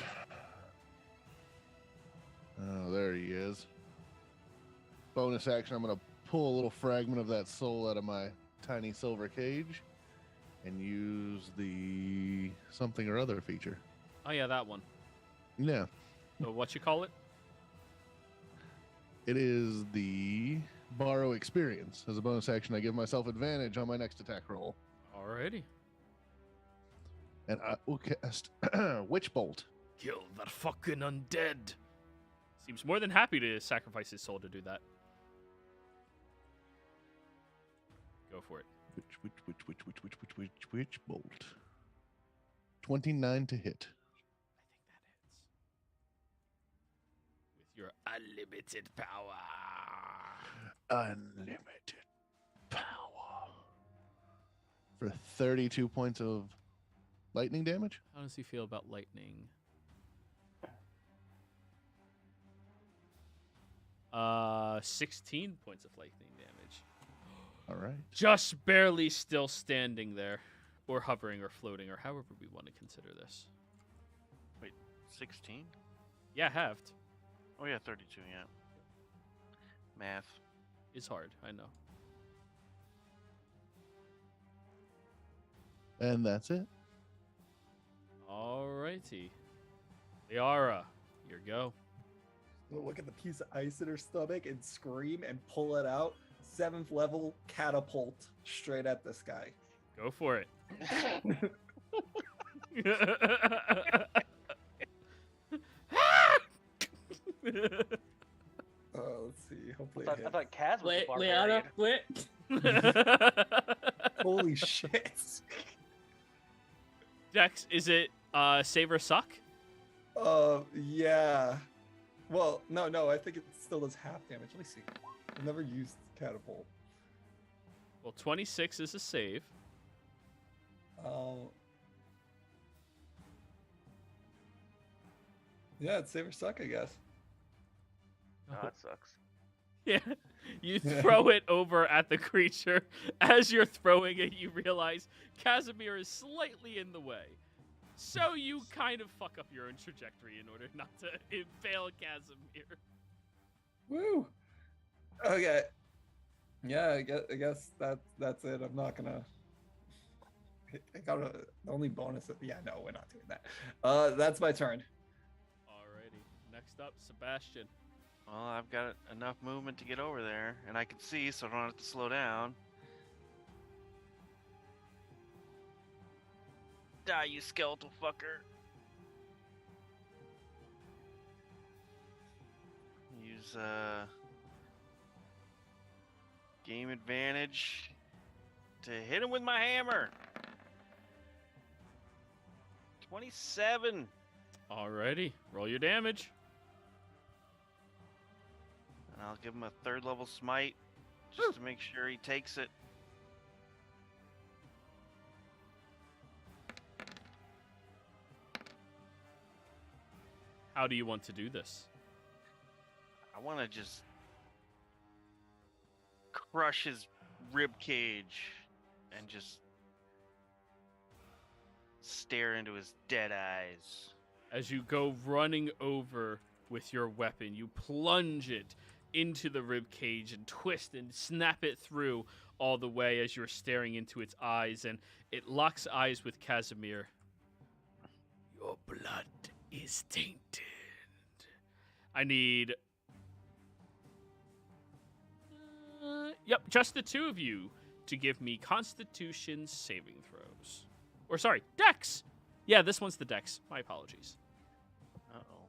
Oh, there he is. Bonus action, I'm going to pull a little fragment of that soul out of my tiny silver cage and use the something or other feature. Oh yeah, that one. Yeah, What you call it? it is the borrow experience. As a bonus action, I give myself advantage on my next attack roll. Alrighty. And I will cast Witch Bolt. Kill that fucking undead. Seems more than happy to sacrifice his soul to do that. Go for it. Witch Bolt. 29 to hit. I think that hits. With your unlimited power. Unlimited power. For 32 points of lightning damage? How does he feel about lightning? 16 points of lightning damage. All right. Just barely still standing there. Or hovering or floating, or however we want to consider this. Wait, 16? Yeah, halved. Oh yeah, 32. Yeah. Math. Is hard, I know. And that's it. Alrighty. Liara, your go. Look at the piece of ice in her stomach and scream and pull it out. 7th level catapult straight at this guy. Go for it. Let's see. Hopefully, I thought Kaz was the Liara, barbarian. Holy shit! Dex, is it save or suck? Yeah. Well, no. I think it still does half damage. Let me see. I've never used catapult. Well, 26 is a save. Yeah, it's save or suck, I guess. Oh, that sucks. Yeah, you throw it over at the creature. As you're throwing it, you realize Casimir is slightly in the way. So you kind of fuck up your own trajectory in order not to impale Casimir. Woo! Okay. Yeah, I guess that's it. I'm not gonna. I got the only bonus. Yeah, no, we're not doing that. That's my turn. Alrighty. Next up, Sebastian. Well, I've got enough movement to get over there, and I can see, so I don't have to slow down. Die, you skeletal fucker. Use game advantage to hit him with my hammer. 27. Alrighty. Roll your damage. And I'll give him a 3rd level smite just to make sure he takes it. How do you want to do this? I want to just crush his rib cage and just stare into his dead eyes. As you go running over with your weapon, you plunge it into the rib cage and twist and snap it through all the way as you're staring into its eyes, and it locks eyes with Casimir. Your blood is tainted. I need... Yep, just the two of you to give me Constitution saving throws. Or sorry, Dex! Yeah, this one's the Dex. My apologies. Uh-oh.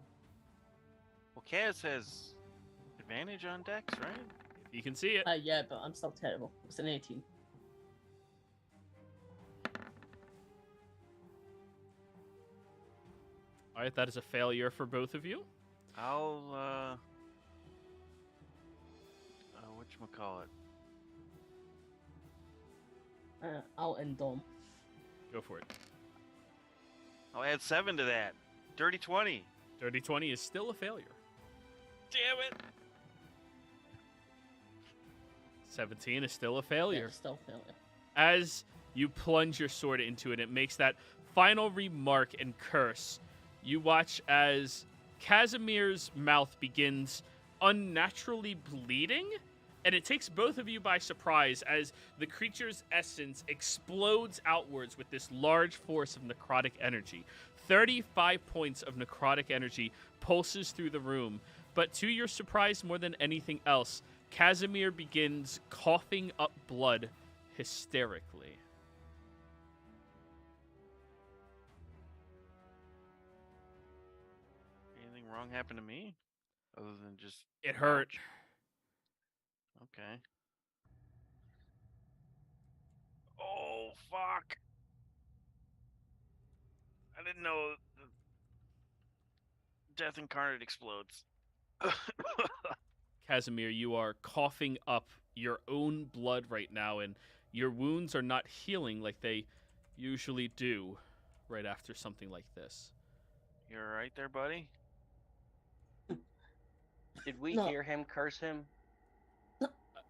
Well, Kaz has advantage on Dex, right? If you can see it. Yeah, but I'm still terrible. It's an 18. Alright, that is a failure for both of you. I'll, whatchamacallit? I'll Indom. Go for it. I'll add 7 to that. Dirty 20. Dirty 20 is still a failure. Damn it! 17 is still a failure. Yeah, still failure. As you plunge your sword into it, it makes that final remark and curse. You watch as Casimir's mouth begins unnaturally bleeding And it takes both of you by surprise as the creature's essence explodes outwards with this large force of necrotic energy. 35 points of necrotic energy pulses through the room, but to your surprise more than anything else, Casimir begins coughing up blood hysterically. Anything wrong happened to me? Other than just... It hurt. ouch? Okay. Oh, fuck. I didn't know the Death Incarnate explodes. Casimir, you are coughing up your own blood right now, and your wounds are not healing like they usually do right after something like this. You alright there, buddy? Did we No. hear him curse him?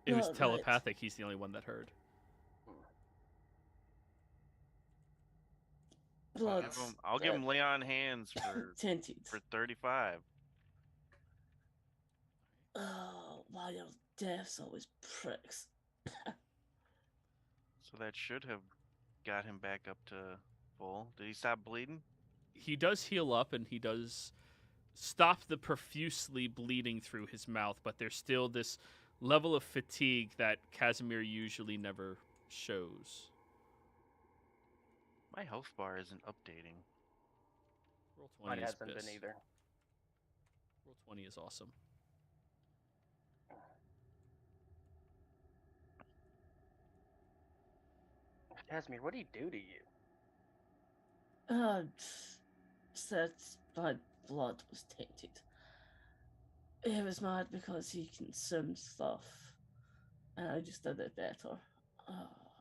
It was Not right. telepathic. He's the only one that heard. Blood. I'll give him lay on hands for Tainted. 35. Oh, wow, your deaths always pricks. So that should have got him back up to full. Did he stop bleeding? He does heal up, and he does stop the profusely bleeding through his mouth, but there's still this level of fatigue that Casimir usually never shows. My health bar isn't updating. Roll 20 Mine is hasn't piss. been either. Roll 20 is awesome. Casimir, what did he do to you? Said my blood was tainted. He was mad because he consumed stuff, and I just did it better.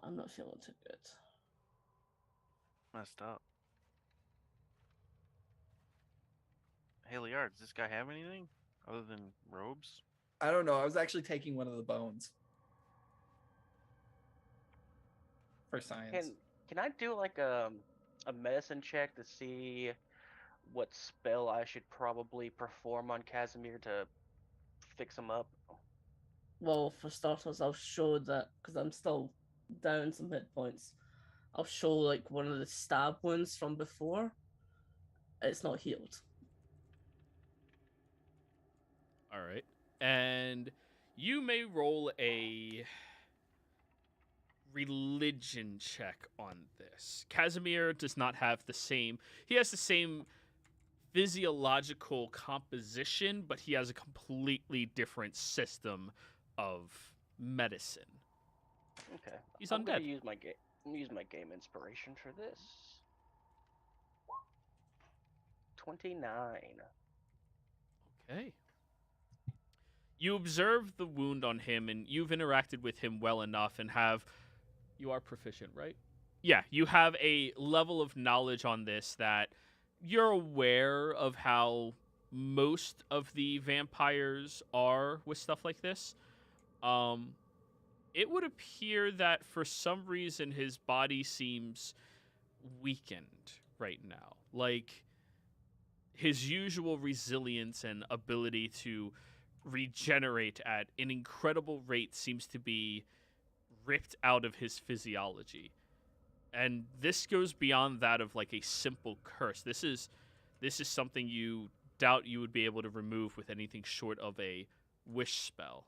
I'm not feeling too good. Messed up. Hey, Liard, does this guy have anything other than robes? I don't know. I was actually taking one of the bones for science. Can I do like a medicine check to see what spell I should probably perform on Casimir to fix him up? Well, for starters, I'll show that because I'm still down some hit points. I'll show like one of the stab wounds from before. It's not healed. All right. And you may roll a religion check on this. Casimir does not have the same... He has the same physiological composition, but he has a completely different system of medicine. Okay. He's I'm gonna undead. use my game inspiration for this. 29. Okay. You observe the wound on him, and you've interacted with him well enough and have... You are proficient, right? Yeah, you have a level of knowledge on this that you're aware of how most of the vampires are with stuff like this. It would appear that for some reason his body seems weakened right now. Like, his usual resilience and ability to regenerate at an incredible rate seems to be ripped out of his physiology. And this goes beyond that of like a simple curse. This is something you doubt you would be able to remove with anything short of a wish spell.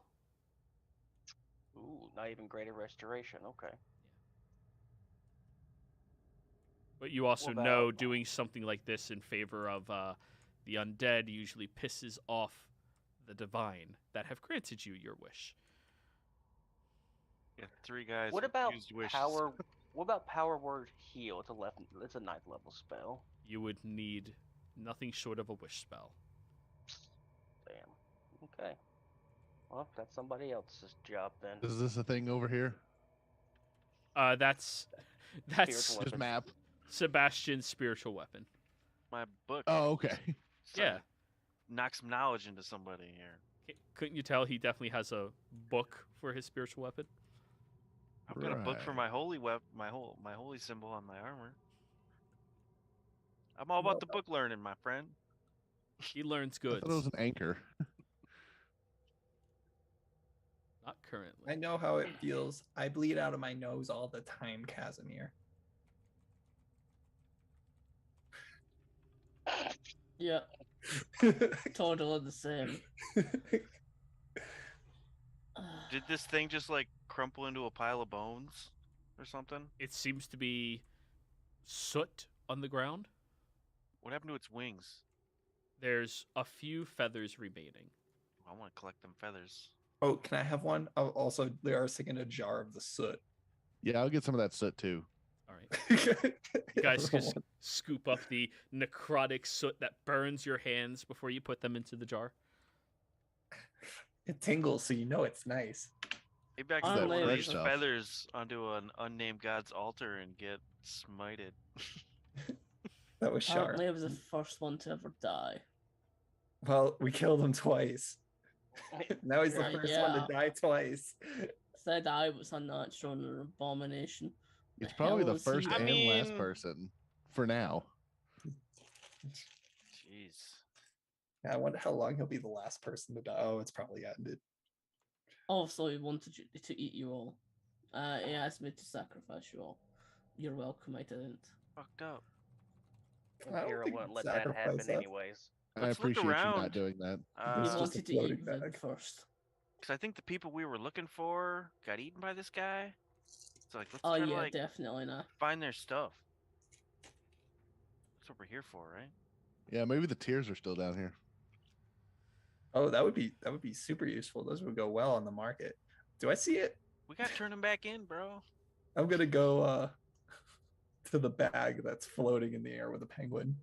Ooh, not even greater restoration. Okay. But you also What know about- doing something like this in favor of the undead usually pisses off the divine that have granted you your wish. Yeah, 3 guys. What with about used wishes. power? What about power word heal? It's a 9th level spell. You would need nothing short of a wish spell. Damn. Okay. Well, that's somebody else's job then. Is this a thing over here? That's Spiritual Just weapon. map. Sebastian's spiritual weapon. My book. Oh, okay. Yeah. Knock some knowledge into somebody here. Couldn't you tell he definitely has a book for his spiritual weapon? I've got a book for Right. my holy my holy symbol on my armor. I'm all about the book learning, my friend. He learns I good. thought it was an anchor. Not currently. I know how it feels. I bleed out of my nose all the time, Casimir. Yeah, totally the same. Did this thing just like crumple into a pile of bones or something? It seems to be soot on the ground. What happened to its wings? There's a few feathers remaining. I want to collect them feathers. Oh, can I have one? Oh, also, they are singing a jar of the soot. Yeah, I'll get some of that soot too. All right. You guys just scoop up the necrotic soot that burns your hands before you put them into the jar. It tingles, so you know it's nice. Maybe I can I'll put one of lay these stuff. feathers onto an unnamed god's altar and get smited. That was sharp. Apparently, I was the first one to ever die. Well, we killed him twice. Now he's the Right, first one to die twice. Said I was unnatural and an abomination. It's The probably hell the is he first I and last mean- person for now. Jeez. I wonder how long he'll be the last person to die. Oh, it's probably ended. Also, he wanted to eat you all. He asked me to sacrifice you all. You're welcome, I didn't. Fucked up. I don't Hero think wouldn't he'd let that sacrifice happen us. anyways. I Let's look appreciate you around. not doing that. He It's just a wanted to eat floating Vid bag. first. Because I think the people we were looking for got eaten by this guy. So like, let's Oh try to yeah, like definitely not. find their stuff. That's what we're here for, right? Yeah, maybe the tears are still down here. Oh, that would be super useful. Those would go well on the market. Do I see it? We got to turn them back in, bro. I'm gonna go to the bag that's floating in the air with a penguin.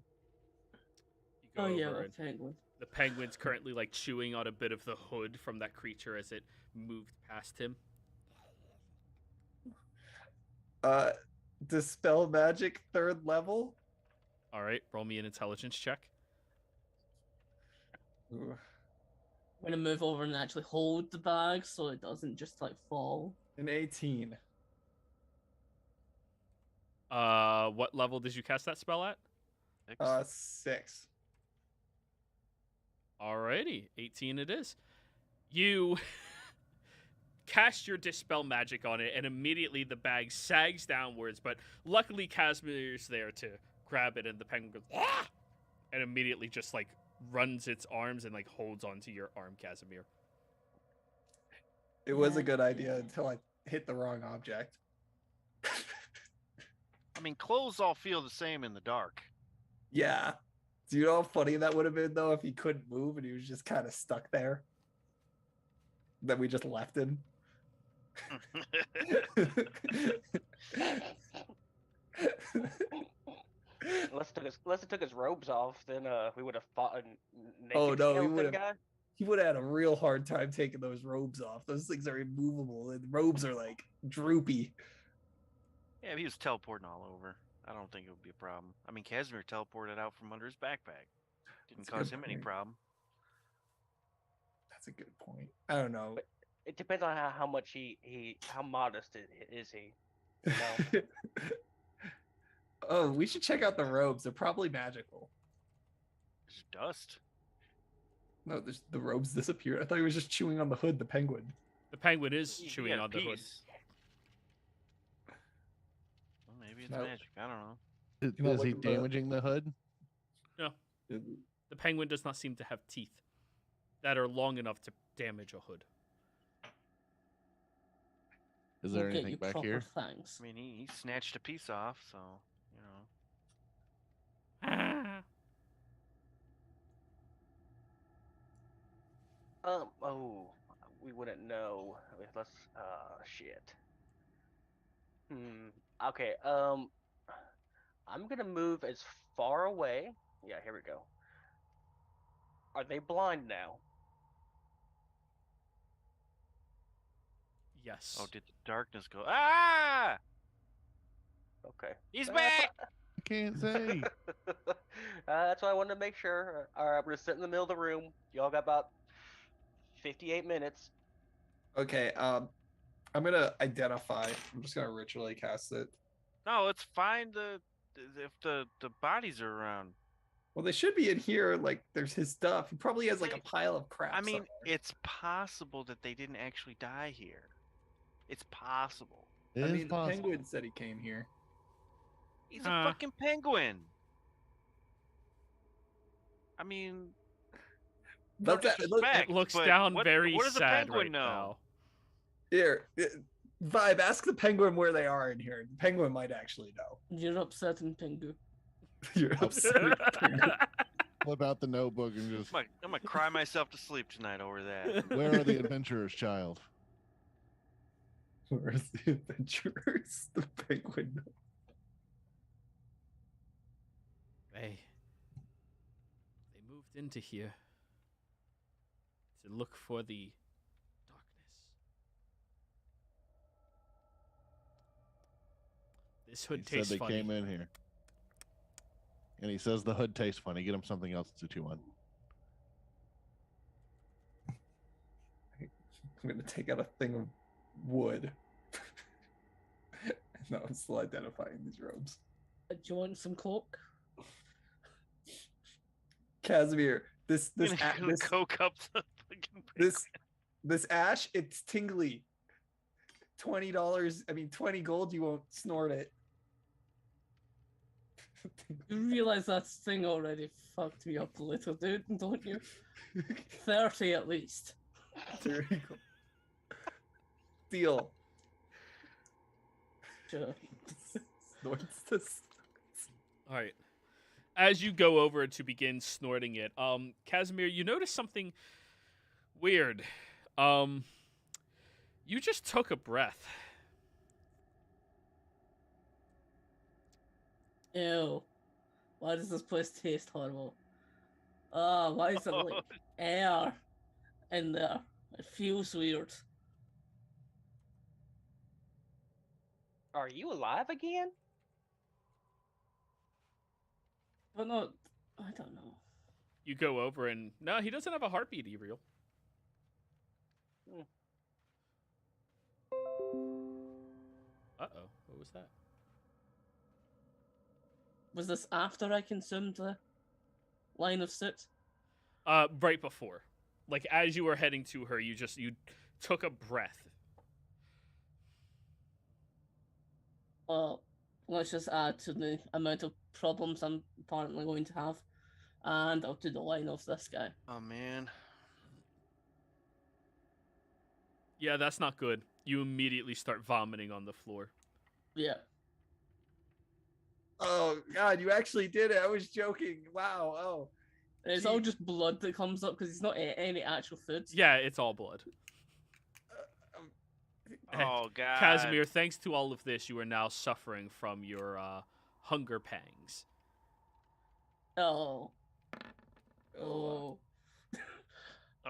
You go Oh yeah, over the and penguin. the penguin's currently like chewing on a bit of the hood from that creature as it moved past him. Dispel magic 3rd level. All right, roll me an intelligence check. Ooh, I'm gonna move over and actually hold the bag so it doesn't just like fall. an 18. What level did you cast that spell at? 6. Alrighty, 18 it is. You cast your dispel magic on it, and immediately the bag sags downwards. But luckily, Casimir's there to grab it, and the penguin goes, "Ah!" and immediately just like runs its arms and like holds onto your arm, Casimir. It was a good idea until I hit the wrong object. I mean, clothes all feel the same in the dark. Yeah. Do you know how funny that would have been though if he couldn't move and he was just kind of stuck there? That we just left him. Unless it took his robes off, then we would have fought a naked Oh, no, he skeleton would've- guy. He would have had a real hard time taking those robes off. Those things are immovable, and robes are like droopy. Yeah, he was teleporting all over. I don't think it would be a problem. I mean, Casimir teleported out from under his backpack. Didn't That's a cause good him any point. problem. That's a good point. I don't know. It depends on how much how modest is he. No. Oh, we should check out the robes. They're probably magical. It's dust. No, the robes disappeared. I thought he was just chewing on the hood, the penguin. The penguin is He chewing had a on the hood. piece. Well, maybe it's Nope. magic. I don't know. Is, You know, is he look at the- damaging the hood? The penguin does not seem to have teeth that are long enough to damage a hood. Is there We'll get anything you back proper here? thanks. I mean, he snatched a piece off, so, you know. Oh, we wouldn't know. Let's. Shit. Okay. I'm gonna move as far away. Yeah, here we go. Are they blind now? Yes. Oh, did the darkness go? Ah! Okay. He's back! I can't say. That's why I wanted to make sure. All right, we're gonna sit in the middle of the room. Y'all got about 58 minutes. Okay, I'm gonna identify. I'm just gonna ritually cast it. No, let's find if the bodies are around. Well, they should be in here. Like, there's his stuff. He probably has like a pile of crap. I mean, somewhere. it's possible that they didn't actually die here. It's possible. It I is mean, the possible. penguin said he came here. He's a fucking penguin. I mean, no But that, disrespect, It looks but down what, very what does a sad penguin right know? now. here, Vibe, ask the penguin where they are in here. The penguin might actually know. You're upsetting Pingu. You're upset. Penguin. Flip out the notebook and just. I'm gonna cry myself to sleep tonight over that. Where are the adventurers, child? Where's the adventurers? The penguin knows. They moved into here to look for the darkness. This hood He said tastes they funny. came in here. And he says the hood tastes funny. Get him something else to chew on. I'm gonna take out a thing of wood. No, I'm still identifying these robes. Do you want some coke? Casimir, this Gonna coke up the fucking this ash, it's tingly. $20, I mean 20 gold, you won't snort it. You realize that thing already fucked me up a little, dude, don't you? 30 at least. There you go. Deal. Sure. Snorts this. All right. As you go over to begin snorting it, Casimir, you notice something weird. You just took a breath. Ew. Why does this place taste horrible? Why is there like air in there? It feels weird. Are you alive again? But not, I don't know. You go over and no, he doesn't have a heartbeat, Ariel. Uh-oh, what was that? Was this after I consumed the line of soot? Right before. Like as you were heading to her, you took a breath. Well, let's just add to the amount of problems I'm apparently going to have. And I'll do the line of this guy. Oh man. Yeah, that's not good. You immediately start vomiting on the floor. Yeah. Oh god, you actually did it. I was joking. Wow. Oh. It's all just blood that comes up because it's not any actual food. Yeah, it's all blood. Oh god. Casimir, thanks to all of this, you are now suffering from your hunger pangs. Oh. Oh.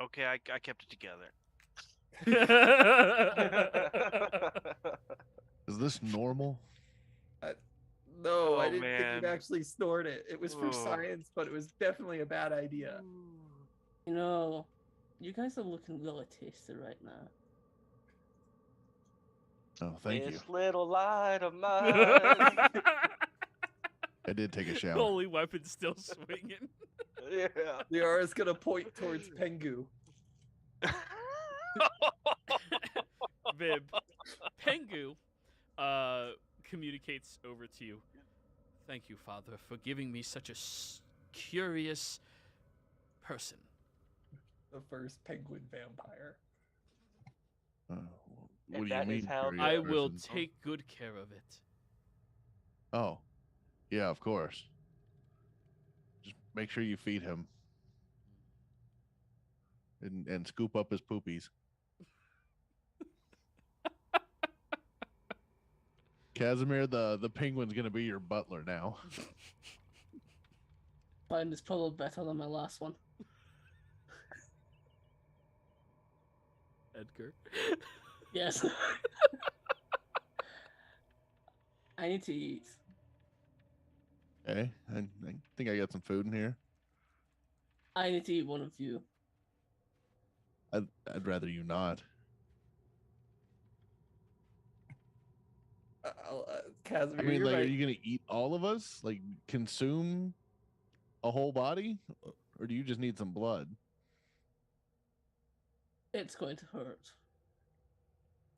Okay, I kept it together. Is this normal? No, I Oh, didn't think man. you'd actually snort it. It was for Ugh. science, but it was definitely a bad idea. You know, you guys are looking really tasty right now. Oh, thank you. This little light of mine. I did take a shower. Holy weapon still swinging. Yeah. Liara's gonna point towards Pengu. Vib, Pengu communicates over to you. Thank you, Father, for giving me such a curious person. The first penguin vampire. What And do you that is mean? how- curious I will person? take good care of it. Oh, yeah, of course. Just make sure you feed him. And scoop up his poopies. Casimir, the penguin's gonna be your butler now. Mine is probably better than my last one. Edgar. Yes. I need to eat. Okay, I think I got some food in here. I need to eat one of you. I'd rather you not. Casimir, I mean, you're like, are right. you gonna eat all of us? Like, consume A whole body, or do you just need some blood? It's going to hurt.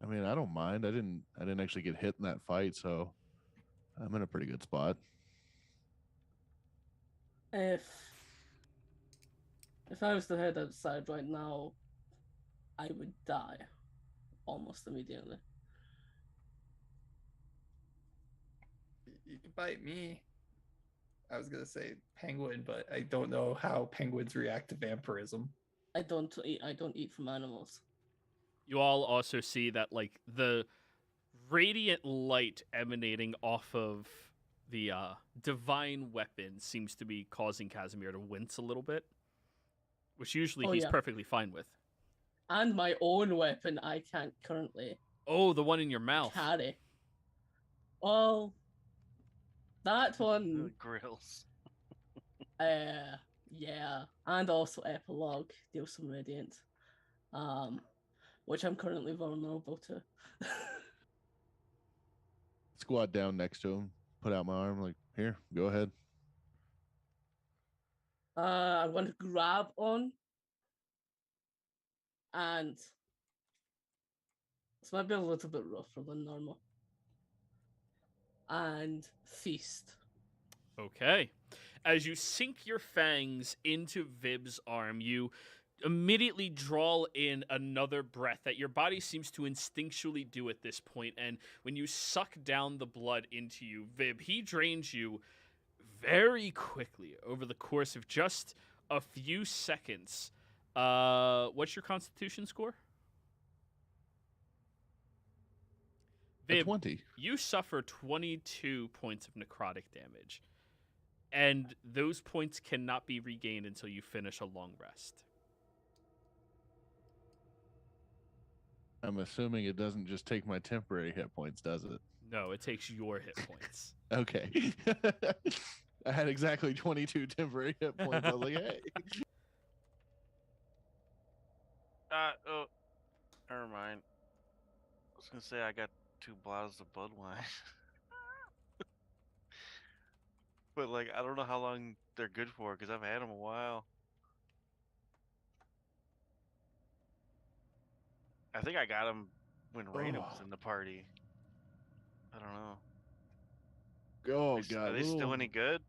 I mean, I don't mind. I didn't actually get hit in that fight, so I'm in a pretty good spot. If I was to head outside right now, I would die almost immediately. You can bite me. I was gonna say penguin, but I don't know how penguins react to vampirism. I don't eat from animals. You all also see that like the radiant light emanating off of the divine weapon seems to be causing Casimir to wince a little bit, which usually he's perfectly fine with. And my own weapon I can't currently. Oh, the one in your mouth. Carry. Oh, that one. Grills. Yeah, and also epilogue deals some radiant, which I'm currently vulnerable to. Squat down next to him, put out my arm, like, here, go ahead. I'm going to grab on, and this might be a little bit rougher than normal, and feast. Okay. As you sink your fangs into Vib's arm, you immediately draw in another breath that your body seems to instinctually do at this point. And when you suck down the blood into you, Vib, he drains you very quickly over the course of just a few seconds. What's your constitution score? Vib, 20. You suffer 22 points of necrotic damage. And those points cannot be regained until you finish a long rest. I'm assuming it doesn't just take my temporary hit points, does it? No, it takes your hit points. Okay. I had exactly 22 temporary hit points. I was like, hey. Oh, never mind. I was gonna say I got 2 bottles of blood wine. But, like, I don't know how long they're good for, because I've had them a while. I think I got them when Raina was in the party. I don't know. Oh, God. Are they still any good?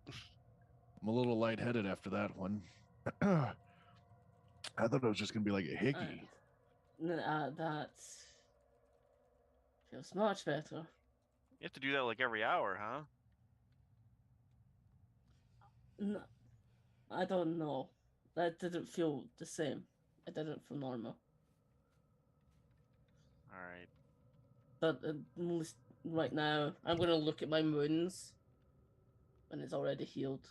I'm a little lightheaded after that one. I thought it was just going to be like a hickey. That feels much better. You have to do that, like, every hour, huh? No, I don't know. That didn't feel the same. It didn't feel normal. Alright. But at least right now, I'm going to look at my wounds when it's already healed.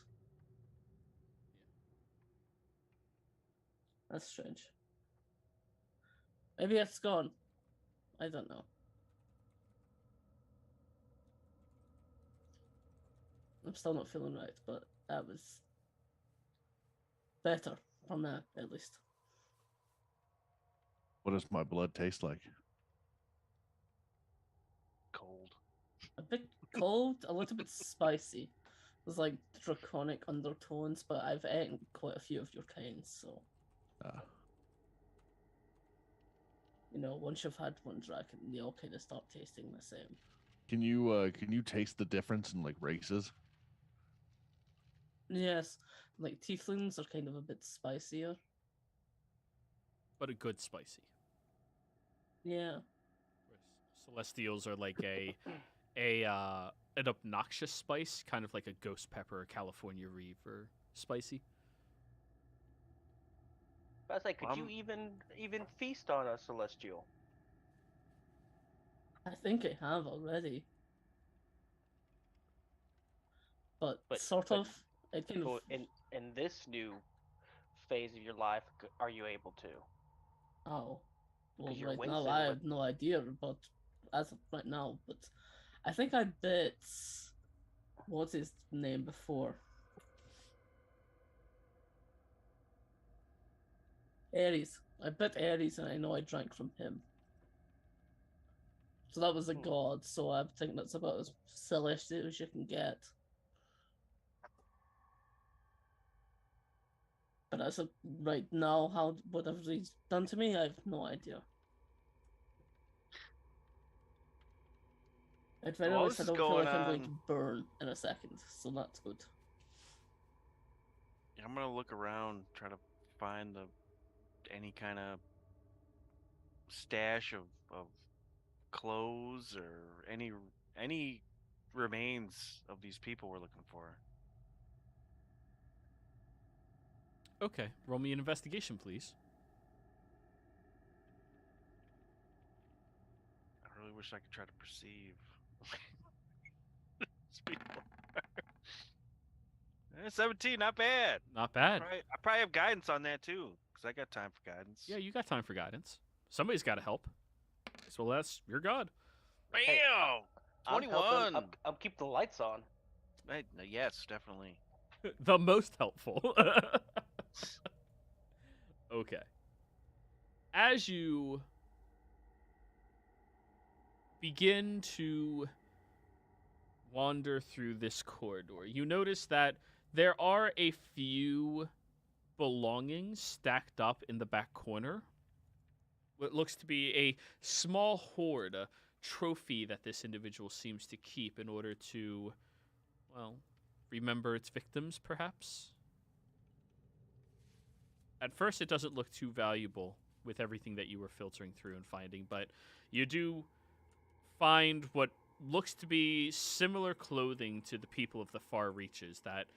That's strange. Maybe it's gone. I don't know. I'm still not feeling right, but that was better from that, at least. What does my blood taste like? Cold. A bit cold, a little bit spicy. There's like draconic undertones, but I've eaten quite a few of your kinds, so. You know, once you've had one dragon, they all kind of start tasting the same. Can you taste the difference in like races? Yes, like tieflings are kind of a bit spicier. But a good spicy. Yeah. Celestials are like an obnoxious spice, kind of like a ghost pepper or California Reaper spicy. I was like, could you even feast on a celestial? I think I have already. But sort of. It kind of... In this new phase of your life, are you able to? Oh. Well, right now I have no idea, but as of right now, but I think I bit... What's his name before? Ares. I bit Ares and I know I drank from him. So that was a god, so I think that's about as celestial as you can get. But as of right now, how whatever he's done to me, I have no idea. At very While least, I this is don't feel going like I'm going on, to burn in a second, so that's good. I'm gonna look around, try to find any kind of stash of clothes or any remains of these people we're looking for. Okay, roll me an investigation, please. I really wish I could try to perceive these people. 17, not bad. Not bad. I probably have guidance on that too, because I got time for guidance. Yeah, you got time for guidance. Somebody's got to help. So that's your god. Bam! Hey, I'm 21. helping. I'm keep the lights on. Right, yes, definitely. The most helpful. Okay. As you begin to wander through this corridor, you notice that there are a few belongings stacked up in the back corner. What looks to be a small hoard, a trophy that this individual seems to keep in order to, well, remember its victims, perhaps? At first, it doesn't look too valuable with everything that you were filtering through and finding, but you do find what looks to be similar clothing to the people of the far reaches that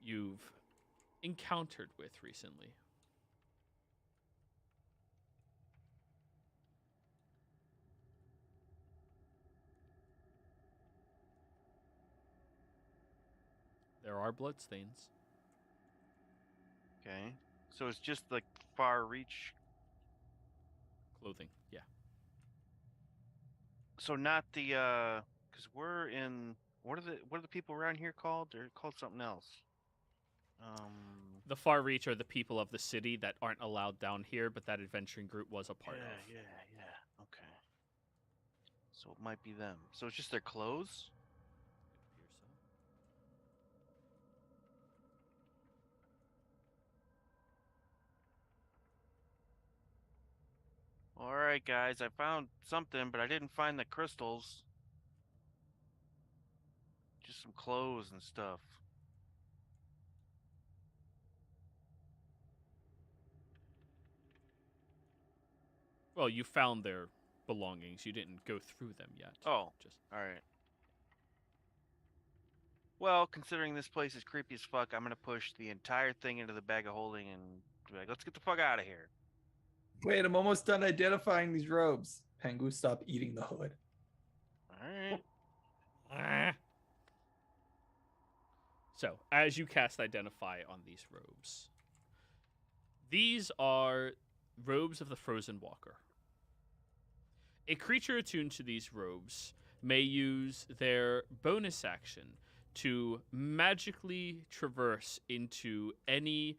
you've encountered with recently. There are bloodstains. Okay. So it's just like far reach. Clothing, yeah. So not the because we're in what are the people around here called? They're called something else. The far reach are the people of the city that aren't allowed down here, but that adventuring group was a part of. Yeah. Okay. So it might be them. So it's just their clothes? It appears so. All right, guys, I found something, but I didn't find the crystals. Just some clothes and stuff. Well, you found their belongings. You didn't go through them yet. Oh, Just all right. Well, considering this place is creepy as fuck, I'm gonna push the entire thing into the bag of holding and be like, let's get the fuck out of here. Wait, I'm almost done identifying these robes. Pengu, stop eating the hood. All right. So, as you cast Identify on these robes, these are robes of the Frozen Walker. A creature attuned to these robes may use their bonus action to magically traverse into any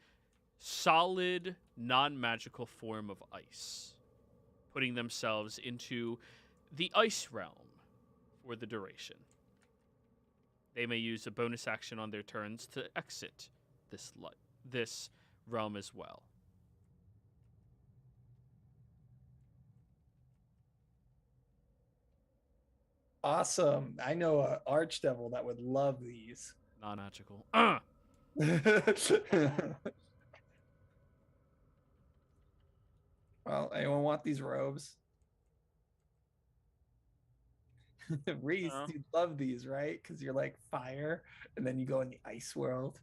solid, non-magical form of ice, putting themselves into the ice realm for the duration. They may use a bonus action on their turns to exit this realm as well. Awesome. I know an archdevil that would love these. Non-magical. Well, anyone want these robes? Reese, No. you'd love these, right? Because you're like fire, and then you go in the ice world.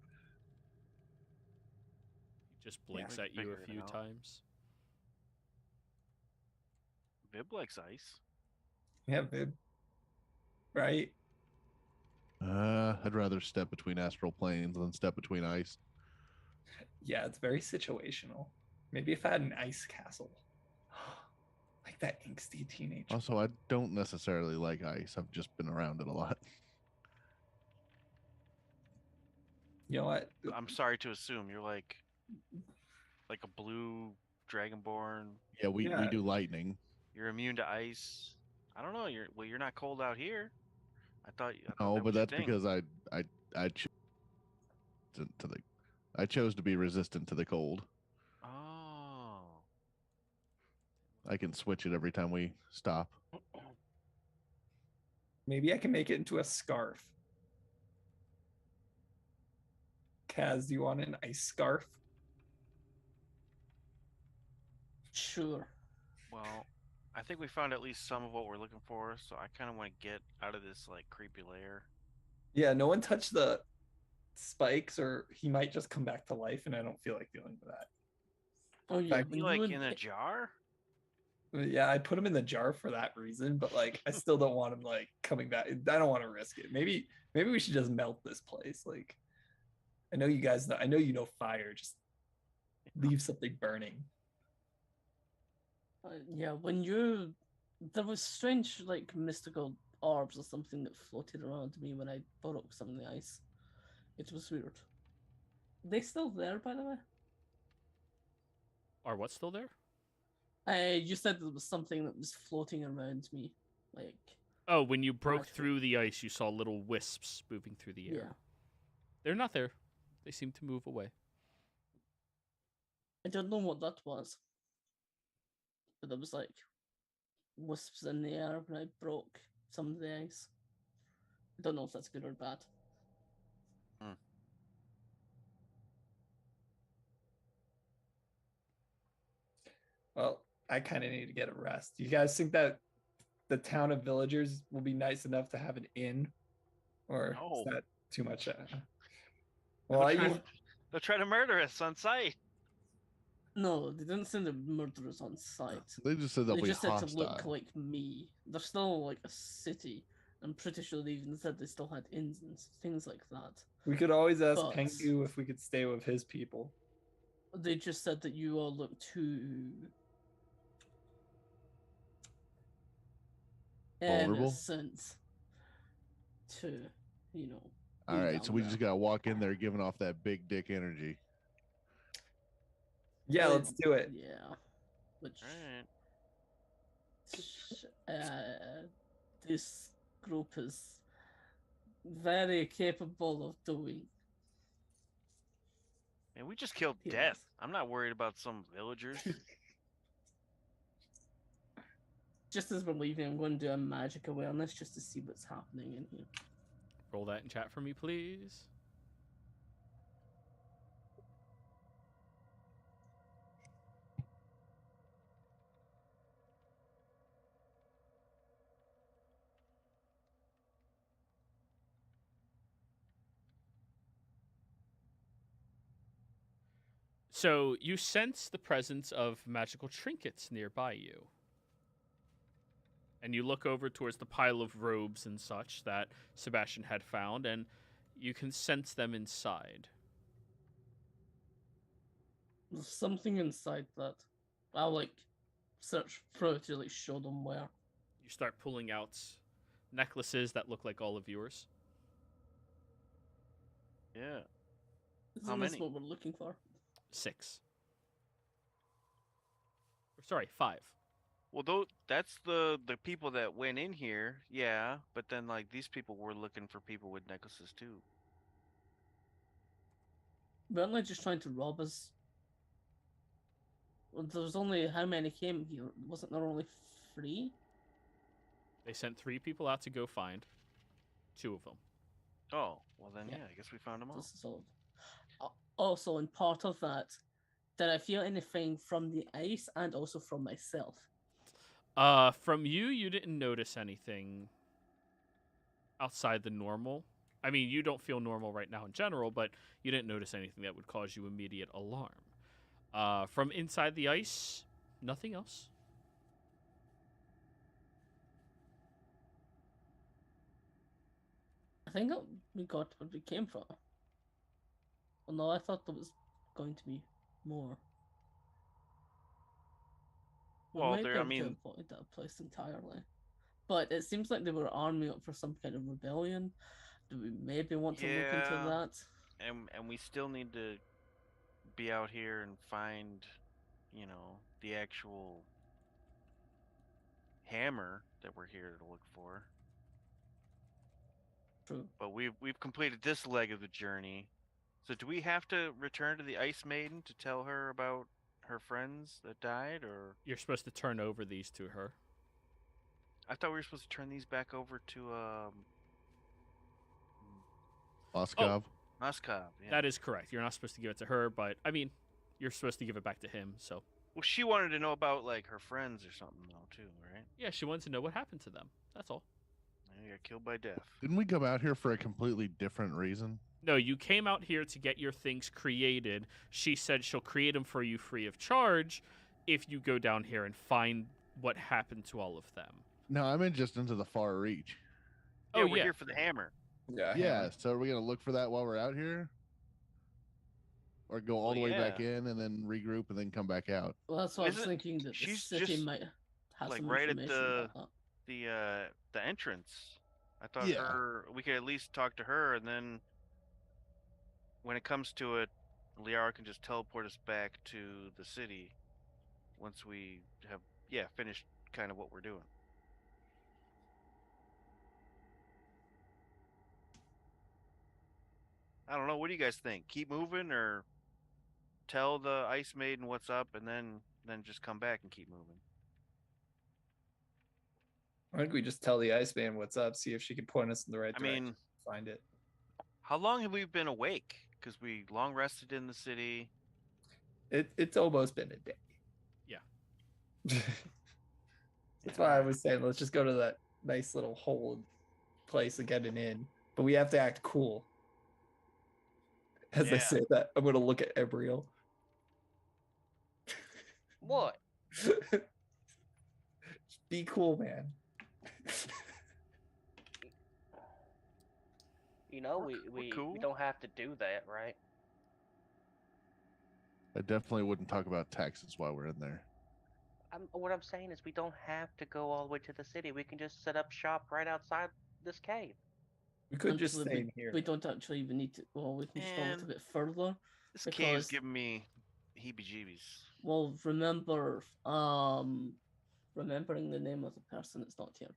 He just blinks we at you figure a it few out. times. Vib likes ice. Yeah, Vib. Right? I'd rather step between astral planes than step between ice. Yeah, it's very situational. Maybe if I had an ice castle. Like that angsty teenage. Also, I don't necessarily like ice. I've just been around it a lot. You know what? I'm sorry to assume you're like a blue dragonborn. Yeah, we Yeah. do lightning. You're immune to ice. I don't know. You're not cold out here. I thought No, that but was your that's thing. because I choose to the I chose to be resistant to the cold. Oh. I can switch it every time we stop. Maybe I can make it into a scarf. Kaz, do you want an ice scarf? Sure. Well, I think we found at least some of what we're looking for, so I kind of want to get out of this like creepy lair. Yeah, no one touched the spikes, or he might just come back to life, and I don't feel like dealing with that. Oh yeah, fact, Be like in a jar? Yeah, I put him in the jar for that reason, but like I still don't want him like coming back. I don't want to risk it. Maybe we should just melt this place. Like I know you guys know, I know you know fire. Just leave something burning. yeah, there was strange like mystical orbs or something that floated around me when I broke some of the ice. It was weird. They still there, by the way? Are what still there? You said there was something that was floating around me, like Oh, when you broke magical. through the ice, you saw little wisps moving through the air. Yeah. They're not there. They seem to move away. I don't know what that was, but there was like wisps in the air when I broke some of the ice. I don't know if that's good or bad. Well, I kind of need to get a rest. You guys think that the town of villagers will be nice enough to have an inn, or No. is that too much? They'll, Well, they'll try to murder us on sight. No, they didn't send the murderers on site. They just said they'll They be just said hostile. to look like me. They're still like a city. I'm pretty sure they even said they still had inns and things like that. we could always ask But- Pengu if we could stay with his people. They just said that you all look too Vulnerable? innocent to, you know. All be right, down so we there. just gotta walk in there giving off that big dick energy. Yeah, let's do it. Yeah. Which Alright. this group is very capable of doing. Man, we just killed Yes. death. I'm not worried about some villagers. Just as we're leaving, I'm going to do a magic awareness just to see what's happening in here. Roll that in chat for me, please. So you sense the presence of magical trinkets nearby you. And you look over towards the pile of robes and such that Sebastian had found, and you can sense them inside. There's something inside that. I'll like search through to like show them where. You start pulling out necklaces that look like all of yours. Yeah. Isn't this many? what we're looking for? 6. Or sorry, 5. Well, that's the people that went in here, yeah. But then, like, these people were looking for people with necklaces too. Weren't they just trying to rob us? Well, there was only how many came here? Wasn't there only 3? They sent 3 people out to go find 2 of them. Oh, well then, Yeah. yeah. I guess we found them all. This is all. Also, in part of that, did I feel anything from the ice and also from myself? From you didn't notice anything outside the normal. I mean, you don't feel normal right now in general, but you didn't notice anything that would cause you immediate alarm. From inside the ice, nothing else. I think we got what we came from. Well, no, I thought there was going to be more. We Well, might be there. I able to mean, avoid that place entirely. But it seems like they were arming up for some kind of rebellion. Do we maybe want to look into Yeah. that? and we still need to be out here and find, the actual hammer that we're here to look for. True. But we've completed this leg of the journey, So do we have to return to the Ice Maiden to tell her about her friends that died, or You're supposed to turn over these to her. I thought we were supposed to turn these back over to Moskov. Moskov? Yeah. That is correct. You're not supposed to give it to her, but I mean, you're supposed to give it back to him. So Well, she wanted to know about like her friends or something though too, right? yeah, she wants to know what happened to them. That's all. They got killed by death. Didn't we come out here for a completely different reason? No, you came out here to get your things created. She said she'll create them for you free of charge if you go down here and find what happened to all of them. No, I meant just into the far reach. Yeah, Oh, we're yeah. here for the hammer. Yeah. Yeah, so are we gonna look for that while we're out here? Or go all Well, the way back yeah. in and then regroup and then come back out? Well, that's what I was Isn't- thinking, that the she's city just, might have like, some right at information about that. The entrance. I thought Yeah. we could at least talk to her, and then when it comes to it, Liara can just teleport us back to the city once we have finished kind of what we're doing. I don't know. What do you guys think? Keep moving, or tell the Ice Maiden what's up, and then just come back and keep moving? I think we just tell the Iceman what's up, see if she can point us in the right I direction. mean, Find it. how long have we been awake? Because we long rested in the city. It's almost been a day. Yeah. That's why I was saying let's just go to that nice little hole place and get an inn. But we have to act cool. As I Yeah. say that, I'm gonna look at Ebriel. What? Be cool, man. You know, We're we cool. don't have to do that, right? I definitely wouldn't talk about taxes while we're in there. What I'm saying is we don't have to go all the way to the city. We can just set up shop right outside this cave. We could just Actually, stay in here. We don't actually even need to. Well, we can just go a little Man. bit further. This cave's Because- giving me heebie-jeebies. Well, remembering the name of the person that's not here.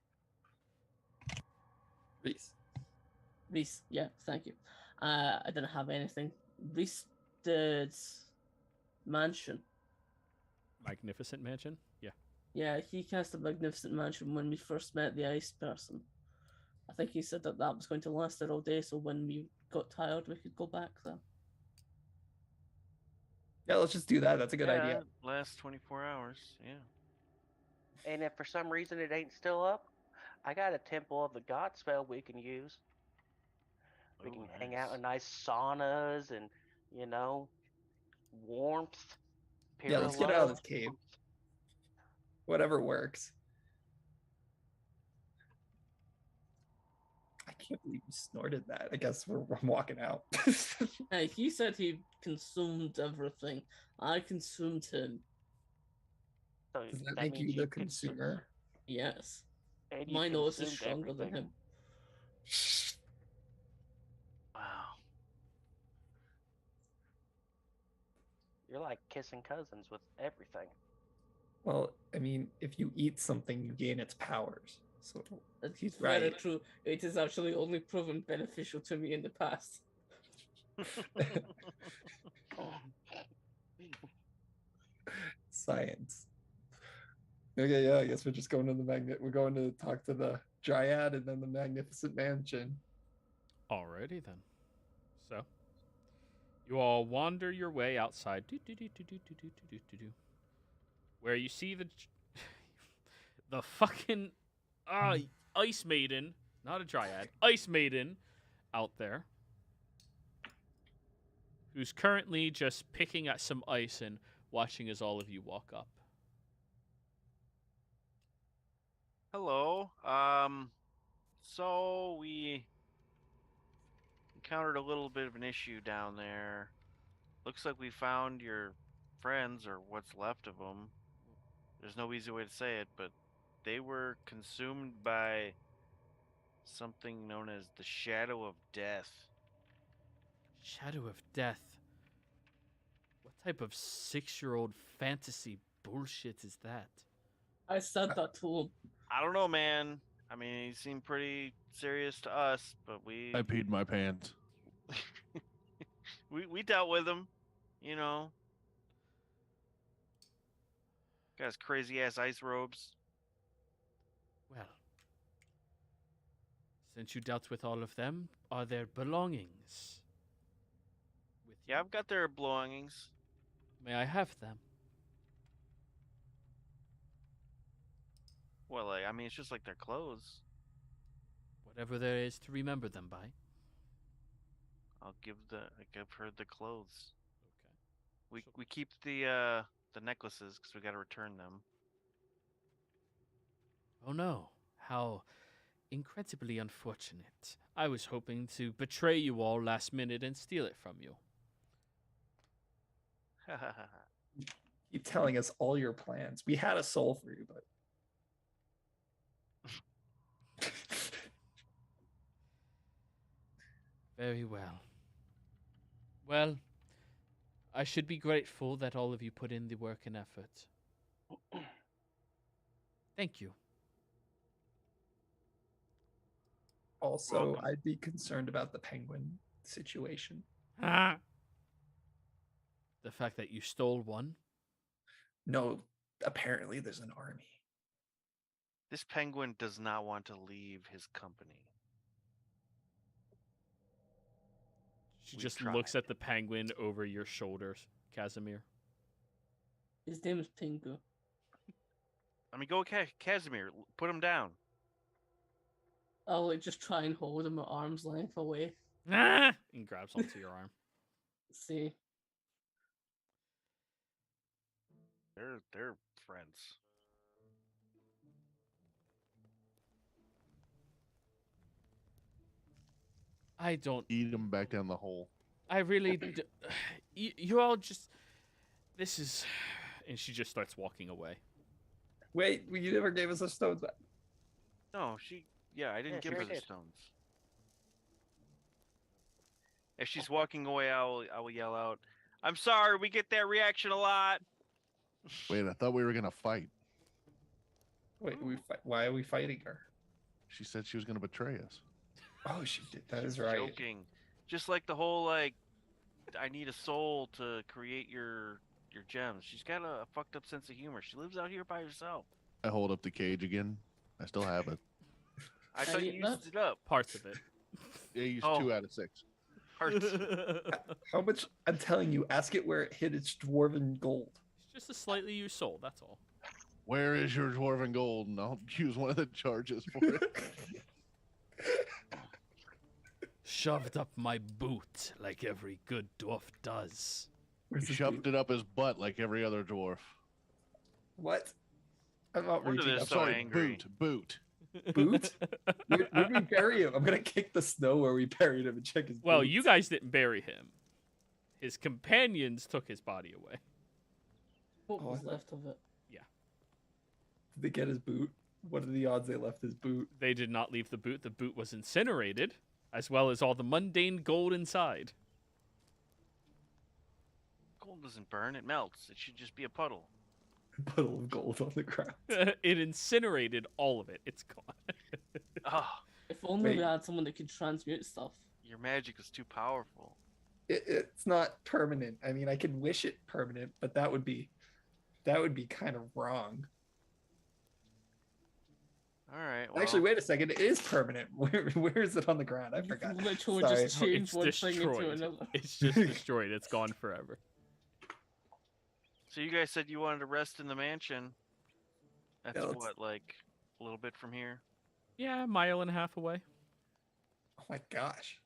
Reese. Reese, yeah, thank you. I didn't have anything. Reese did mansion. Magnificent mansion. Yeah. Yeah, he cast a magnificent mansion when we first met the ice person. I think he said that was going to last there all day, so when we got tired, we could go back there. Yeah, let's just do that. That's a good idea. Last 24 hours. Yeah. And if for some reason it ain't still up, I got a Temple of the God spell we can use. We Ooh, can hang out nice. in nice saunas and, warmth. Yeah, let's get out of this cave. Whatever works. I can't believe you snorted that. I guess I'm walking out. Hey, he said he consumed everything. I consumed him. So Does that make means you the consume- consumer? Yes. and you My nose is consumed stronger than everything. him. Wow. You're like kissing cousins with everything. Well, I mean, if you eat something, you gain its powers. So he's Very right. true. It is actually only proven beneficial to me in the past. Science. Okay, yeah, I guess we're just going to we're going to talk to the Dryad and then the Magnificent Mansion. Alrighty then. So, you all wander your way outside, where you see the fucking Ice Maiden, not a Dryad, Ice Maiden, out there, who's currently just picking at some ice and watching as all of you walk up. Hello. So we encountered a little bit of an issue down there. Looks like we found your friends, or what's left of them. There's no easy way to say it, but they were consumed by something known as the Shadow of Death. Shadow of Death. What type of 6-year-old fantasy bullshit is that? I said that to him. I don't know, man. I mean, he seemed pretty serious to us, but we I peed my pants. We dealt with him, you know. Got his crazy ass ice robes. Well, since you dealt with all of them, are there belongings with you? Yeah, I've got their belongings. May I have them? Well, like, I mean, it's just like their clothes. Whatever there is to remember them by. I give her the clothes. Okay. We keep the necklaces because we got to return them. Oh no, how incredibly unfortunate. I was hoping to betray you all last minute and steal it from you. Keep telling us all your plans. We had a soul for you, but Very well. Well, I should be grateful that all of you put in the work and effort. Thank you. also Welcome. I'd be concerned about the penguin situation. The fact that you stole one. No, apparently there's an army. This penguin does not want to leave his company. She We just tried. looks at the penguin over your shoulders, Casimir. His name is Pingu. I mean, go Casimir. Put him down. I'll like just try and hold him at arm's length away. And grabs onto your arm. See, They're friends. I don't. Eat him back down the hole. I really. You all just. This is. And she just starts walking away. Wait, you never gave us the stones back. No, yeah, I didn't Yeah, give she her the did. stones. If she's walking away, I will yell out, "I'm sorry, we get that reaction a lot." Wait, I thought we were gonna fight. Wait, why are we fighting her? She said she was gonna betray us. Oh, she did. That is She's right. Joking. Just like the whole like, I need a soul to create your gems. She's got a fucked up sense of humor. She lives out here by herself. I hold up the cage again. I still have it. I thought you eat that? used it up. Parts of it. Yeah, used Oh. 2 out of 6. Parts. How much? I'm telling you, ask it where it hit its dwarven gold. It's just a slightly used soul, that's all. Where is your dwarven gold? And I'll use one of the charges for it. Shoved up my boot like every good dwarf does. Where's He this shoved boot? it up his butt like every other dwarf. What? I'm not Wonder reaching this up. so Sorry, angry. boot. Boot? Where'd we bury him? I'm gonna kick the snow where we buried him and check his Well, boots. you guys didn't bury him. His companions took his body away. what Oh, was I thought- left of it? Did they get his boot? What are the odds they left his boot? They did not leave the boot. The boot was incinerated, as well as all the mundane gold inside. Gold doesn't burn; it melts. It should just be a puddle. A puddle of gold on the ground. It incinerated all of it. It's gone. Oh, If only we Wait. had someone that could transmute stuff. your magic is too powerful. It's not permanent. I mean, I can wish it permanent, but that would be kind of wrong. All right. Well, Actually, wait a second. It is permanent. Where is it on the ground? I You forgot. can literally Sorry. just change It's one thing into destroyed. another. It's just destroyed. It's gone forever. So you guys said you wanted to rest in the mansion. That's Yeah, let's- what, like, a little bit from here. Yeah, a mile and a half away. Oh my gosh.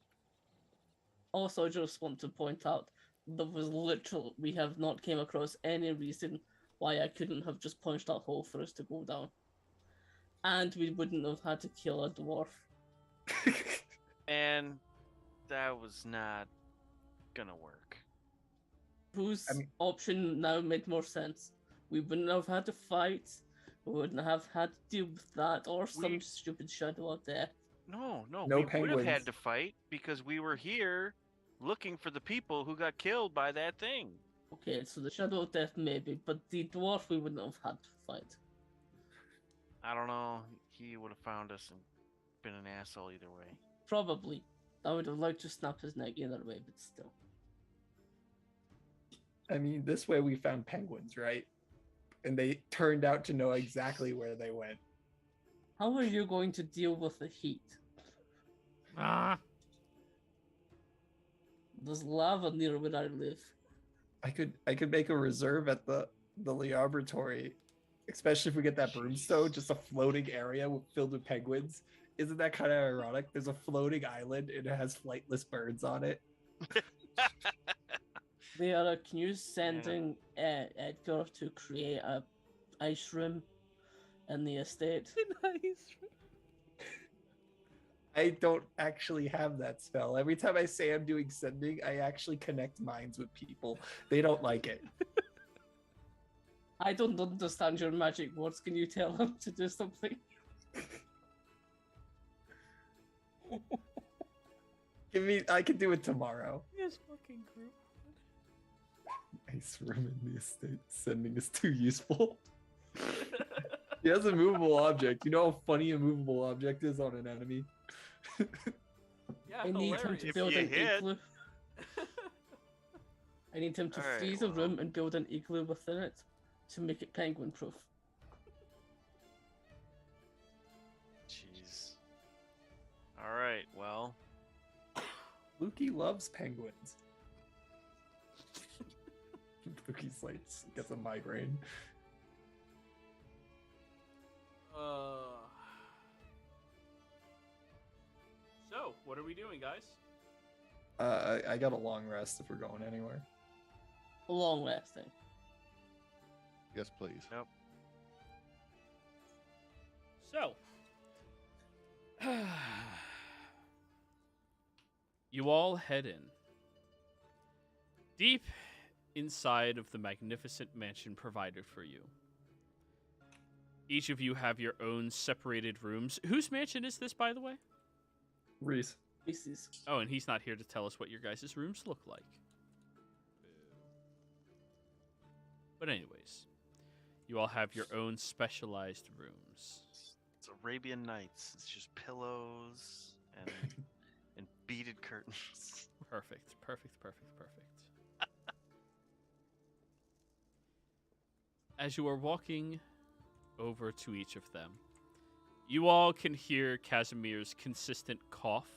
Also, I just want to point out there was literal. We have not came across any reason why I couldn't have just punched that hole for us to go down, and we wouldn't have had to kill a dwarf. And that was not gonna work. Whose I mean- option now made more sense? We wouldn't have had to fight. We wouldn't have had to deal with that or some We- stupid shadow of death. No, No we would have penguins. had to fight because we were here looking for the people who got killed by that thing. Okay, so the shadow of death maybe, but the dwarf we wouldn't have had to fight. I don't know. He would have found us and been an asshole either way. Probably. I would have liked to snap his neck either way, but still. I mean, this way we found penguins, right? And they turned out to know exactly where they went. How are you going to deal with the heat? Ah, There's lava near where I live. I could make a reserve at the laboratory, especially if we get that broomstone, just a floating area filled with penguins. Isn't that kind of ironic? There's a floating island and it has flightless birds on it. Liara, can you send in Edgar to create a ice room in the estate? nice. I don't actually have that spell. Every time I say I'm doing sending, I actually connect minds with people. They don't like it. I don't understand your magic words. Can you tell him to do something? I can do it tomorrow. Yes, fucking group. Ice room in the estate. Sending is too useful. He has a movable object. You know how funny a movable object is on an enemy? Yeah, I need him to build an igloo. I need him to freeze a room and build an igloo within it to make it penguin proof. Jeez. All right. Well, Lukey loves penguins. Lukey's like gets a migraine. So, what are we doing, guys? I got a long rest if we're going anywhere. Long resting. Yes, please. nope. So, you all head in. Deep inside of the magnificent mansion provided for you. Each of you have your own separated rooms. Whose mansion is this, by the way? Reese. Pieces. Oh, and he's not here to tell us what your guys' rooms look like. But anyways, you all have your own specialized rooms. It's Arabian Nights. It's just pillows and and beaded curtains. Perfect, perfect, perfect, perfect. As you are walking over to each of them, you all can hear Casimir's consistent cough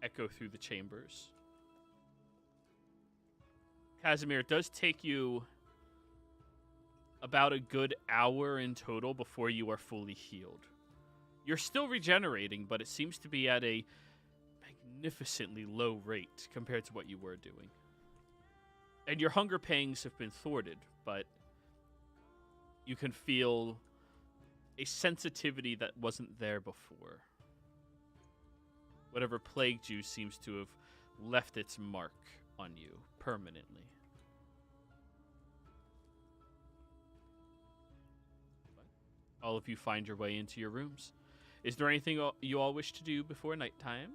echo through the chambers. Casimir, it does take you about a good hour in total before you are fully healed. You're still regenerating, but it seems to be at a magnificently low rate compared to what you were doing. And your hunger pangs have been thwarted, but you can feel a sensitivity that wasn't there before. Whatever plagued you seems to have left its mark on you permanently. All of you find your way into your rooms. Is there anything you all wish to do before nighttime?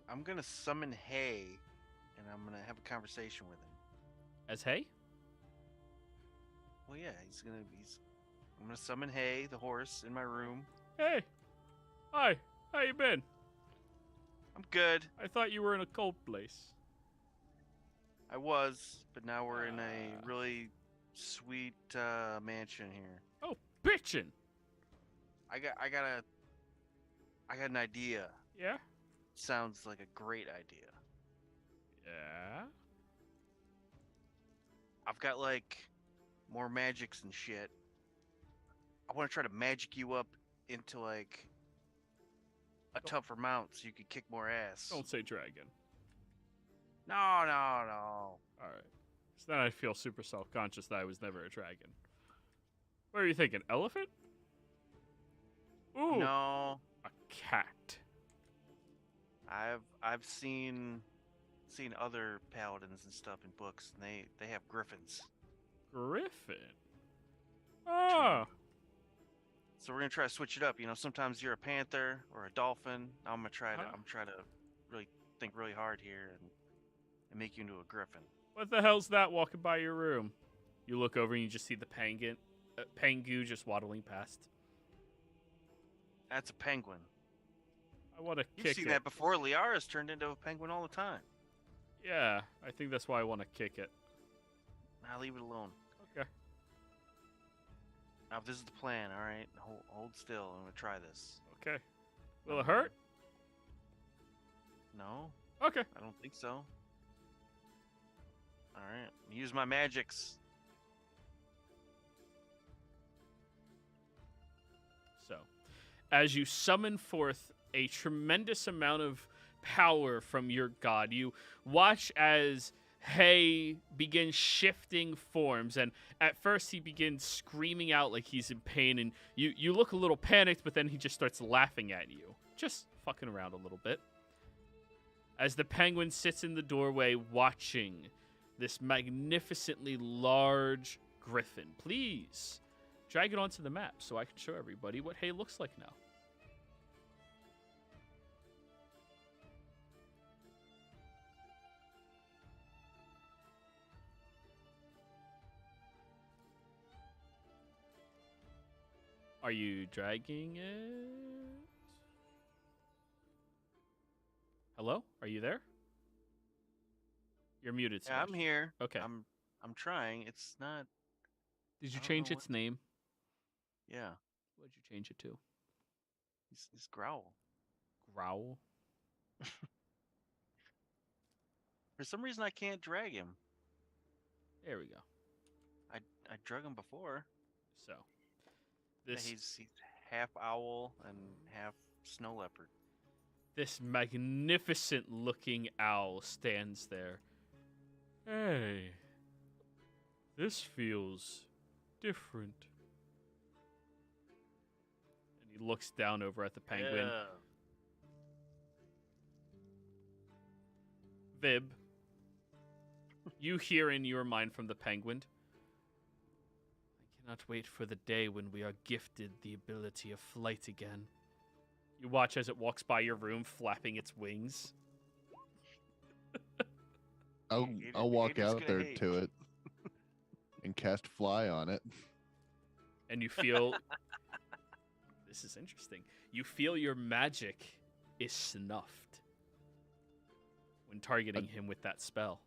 I'm gonna summon Hay, and I'm gonna have a conversation with him. As Hay? Well, yeah, I'm gonna summon Hay, the horse, in my room. Hey! Hi! How you been? I'm good. I thought you were in a cold place. I was, but now we're in a really sweet mansion here. Oh, bitchin'! I got an idea. Yeah? Sounds like a great idea. Yeah? I've got like more magics and shit. I want to try to magic you up into like a tougher mount so you could kick more ass. Don't say dragon. No. Alright. So then I feel super self-conscious that I was never a dragon. What are you thinking? Elephant? Ooh! No. A cat. I've seen other paladins and stuff in books, and they have griffins. Griffin? Ah! So we're gonna try to switch it up. You know, sometimes you're a panther or a dolphin. I'm gonna try to really think really hard here and make you into a griffin. What the hell's that walking by your room? You look over and you just see the Pangu just waddling past. That's a penguin. I want to You've kick seen it. that before. Liara's turned into a penguin all the time. Yeah, I think that's why I want to kick it. I'll leave it alone. Okay. Now, if this is the plan, all right, hold still. I'm gonna try this. Okay. Will it hurt? No, Okay. I don't think so. All right, use my magics. So, as you summon forth a tremendous amount of power from your god, you watch as Hay begins shifting forms, and at first he begins screaming out like he's in pain, and you look a little panicked, but then he just starts laughing at you, just fucking around a little bit. As the penguin sits in the doorway watching this magnificently large griffin. Please drag it onto the map so I can show everybody what Hay looks like now. Are you dragging it? Hello? Are you there? You're muted. Yeah, I'm Smash. here. Okay. I'm trying. It's not. Did you I don't change know its name? Yeah, What did you change it to? he's growl. Growl? For some reason, I can't drag him. There we go. I drug him before. So, Yeah, this he's half owl and half snow leopard. this magnificent looking owl stands there. Hey, this feels different. And he looks down over at the penguin. Yeah. Vib, you hear in your mind from the penguin, I cannot wait for the day when we are gifted the ability of flight again. You watch as it walks by your room, flapping its wings. I'll walk Haters out gonna there hate. to it and cast fly on it. And you feel... This is interesting. You feel your magic is snuffed when targeting him with that spell.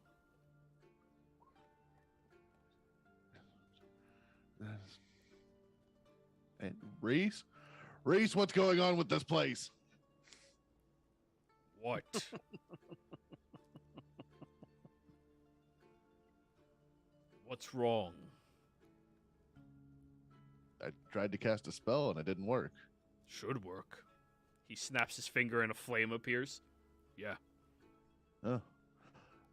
And Reese, what's going on with this place? What? What's wrong? I tried to cast a spell and it didn't work. Should work. He snaps his finger and a flame appears. Yeah, Oh,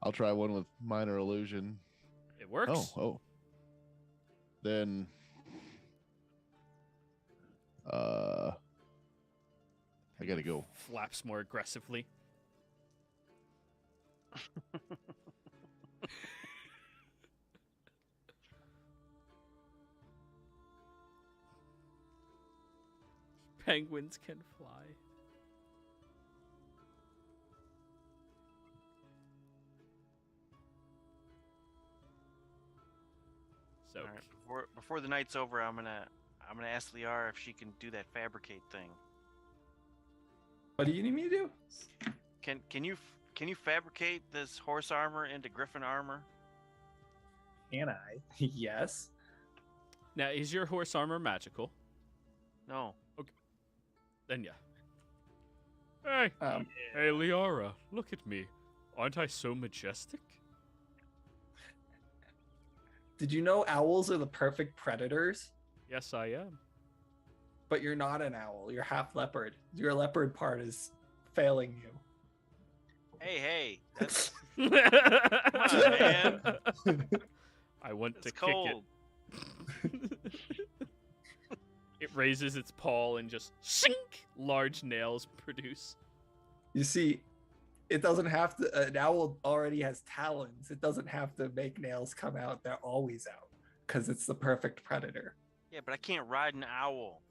I'll try one with minor illusion. it works. Oh. Then, I gotta go. Flaps more aggressively. Penguins can fly. So, All right, before the night's over, I'm gonna ask Liara if she can do that fabricate thing. What do you need me to do? Can you fabricate this horse armor into griffin armor? Can I? Yes. now is your horse armor magical? No. Then yeah. Hey, hey, Liara, look at me. Aren't I so majestic? Did you know owls are the perfect predators? Yes, I am. But you're not an owl. You're half leopard. Your leopard part is failing you. Hey, that's Come on, man. I want to it's kick cold. it. It raises its paw and just shink, large nails produce. You see, it doesn't have to. An owl already has talons. It doesn't have to make nails come out. They're always out because it's the perfect predator. Yeah, but I can't ride an owl.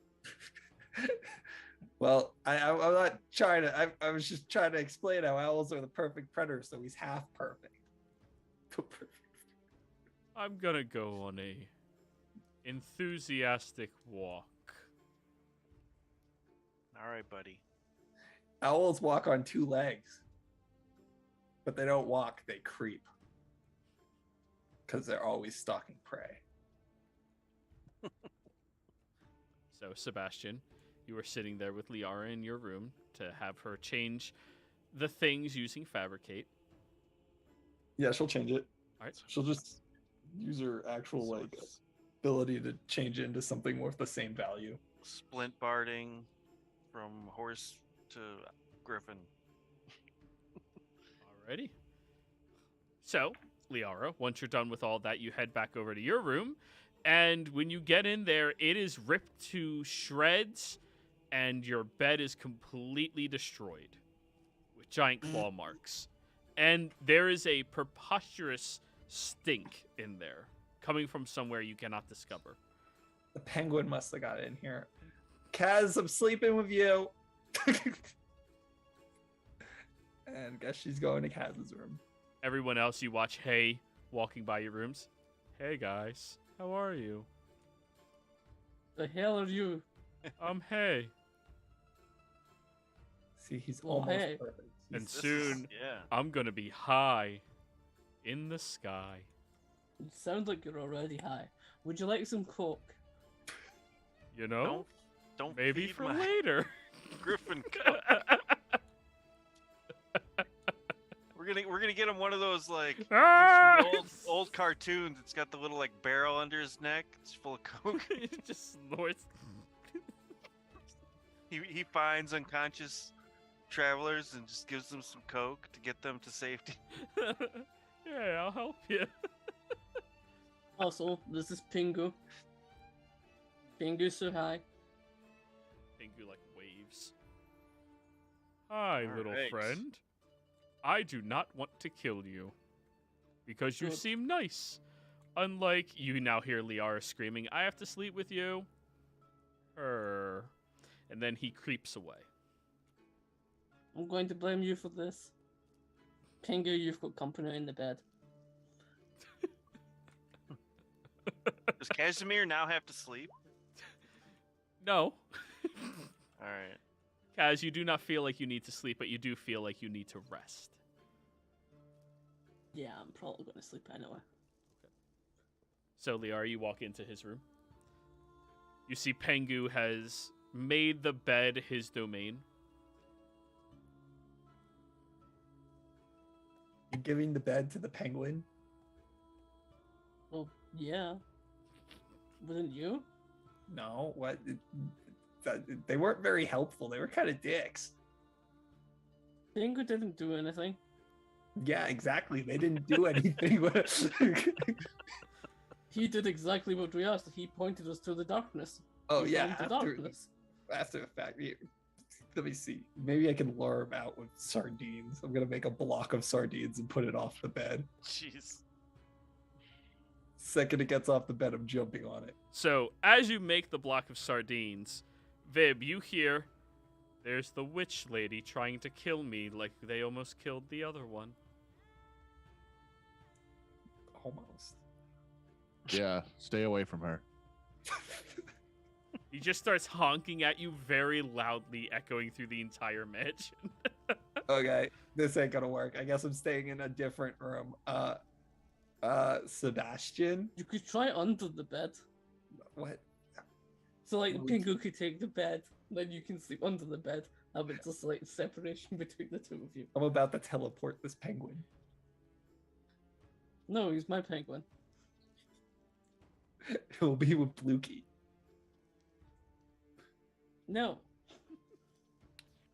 Well, I'm not trying to. I was just trying to explain how owls are the perfect predator. So he's half perfect. I'm gonna go on a enthusiastic walk. All right, buddy. Owls walk on two legs. But they don't walk, they creep. Because they're always stalking prey. So, Sebastian, you were sitting there with Liara in your room to have her change the things using Fabricate. Yeah, she'll change it. All right. She'll just use her actual like ability to change it into something worth the same value. Splint barding from horse to griffin. Alrighty. So, Liara, once you're done with all that, you head back over to your room. And when you get in there, it is ripped to shreds, and your bed is completely destroyed with giant claw marks. And there is a preposterous stink in there, coming from somewhere you cannot discover. The penguin must have got in here. Kaz, I'm sleeping with you. And guess she's going to Kaz's room. Everyone else, you watch Hay walking by your rooms. Hey, guys. How are you? The hell are you? I'm Hay. See, he's Well, almost hey. perfect. And He's- soon, Yeah. I'm gonna be high in the sky. You sound like you're already high. Would you like some coke? You know? Don't Maybe feed for my later. griffin. We're gonna get him one of those like Ah! old cartoons. It's got the little like barrel under his neck. It's full of coke. It just snorts. He finds unconscious travelers and just gives them some coke to get them to safety. Yeah, I'll help you. Also, this is Pingu. Pingu so high. Pingu like waves. Hi, All little right. friend. I do not want to kill you because you Good. seem nice. Unlike you now hear Liara screaming, I have to sleep with you. And then he creeps away. I'm going to blame you for this. Pingu, you've got company in the bed. Does Casimir now have to sleep? No. All right. Kaz, you do not feel like you need to sleep, but you do feel like you need to rest. Yeah, I'm probably going to sleep anyway. So, Liara, you walk into his room. You see Pengu has made the bed his domain. You're giving the bed to the penguin? Well, yeah. Wouldn't you? No, what? They weren't very helpful. They were kind of dicks. Pingu didn't do anything. Yeah, exactly. They didn't do anything. He did exactly what we asked. He pointed us to the darkness. Oh We yeah, found the darkness. after the fact. Let me see. Maybe I can lure him out with sardines. I'm gonna make a block of sardines and put it off the bed. Jeez. Second it gets off the bed, I'm jumping on it. So, as you make the block of sardines, Vib, you hear, there's the witch lady trying to kill me like they almost killed the other one. Almost. Yeah, stay away from her. He just starts honking at you very loudly, echoing through the entire mansion. Okay, this ain't gonna work. I guess I'm staying in a different room. Sebastian? You could try under the bed. What? So, like, Would- Pingu could take the bed, then you can sleep under the bed. Have it just, like, separation between the two of you. I'm about to teleport this penguin. No, he's my penguin. It will be with Blukey. No.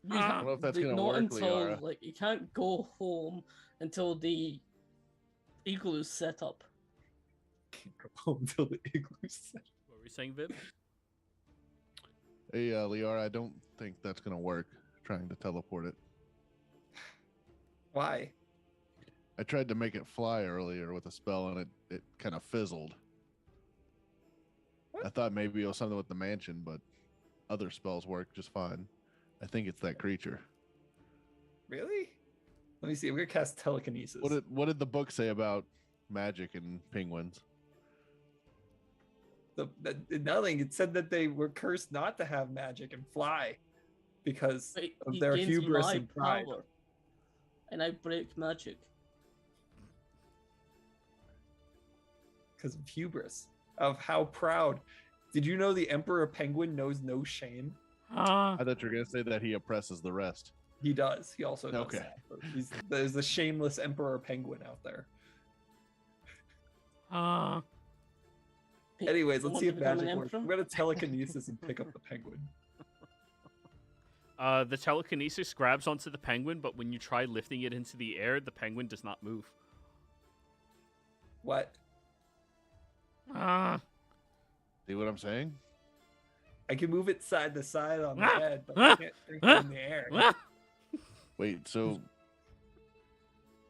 You I ha- don't know if that's like, gonna not work, until, Liara. like, you can't go home until the igloo's set up. Can't go home until the igloo's set. What were you saying, Vib? Hey, Liara, I don't think that's gonna work. Trying to teleport it. Why? I tried to make it fly earlier with a spell, and it kind of fizzled. What? I thought maybe it was something with the mansion, but other spells work just fine. I think it's that creature. Really? Let me see. I'm gonna cast telekinesis. What did the book say about magic and penguins? Nothing. It said that they were cursed not to have magic and fly because Wait, of he their gains hubris my and pride. power. and I break magic. Because of hubris, of how proud. Did you know the Emperor Penguin knows no shame? I thought you were gonna say that he oppresses the rest. He does. He also does Okay. that. But there's the shameless Emperor Penguin out there. Anyways, let's see if magic works. I'm gonna telekinesis and pick up the penguin. The telekinesis grabs onto the penguin, but when you try lifting it into the air, the penguin does not move. What? See what I'm saying? I can move it side to side on the bed, but I can't bring it in the air. Wait, so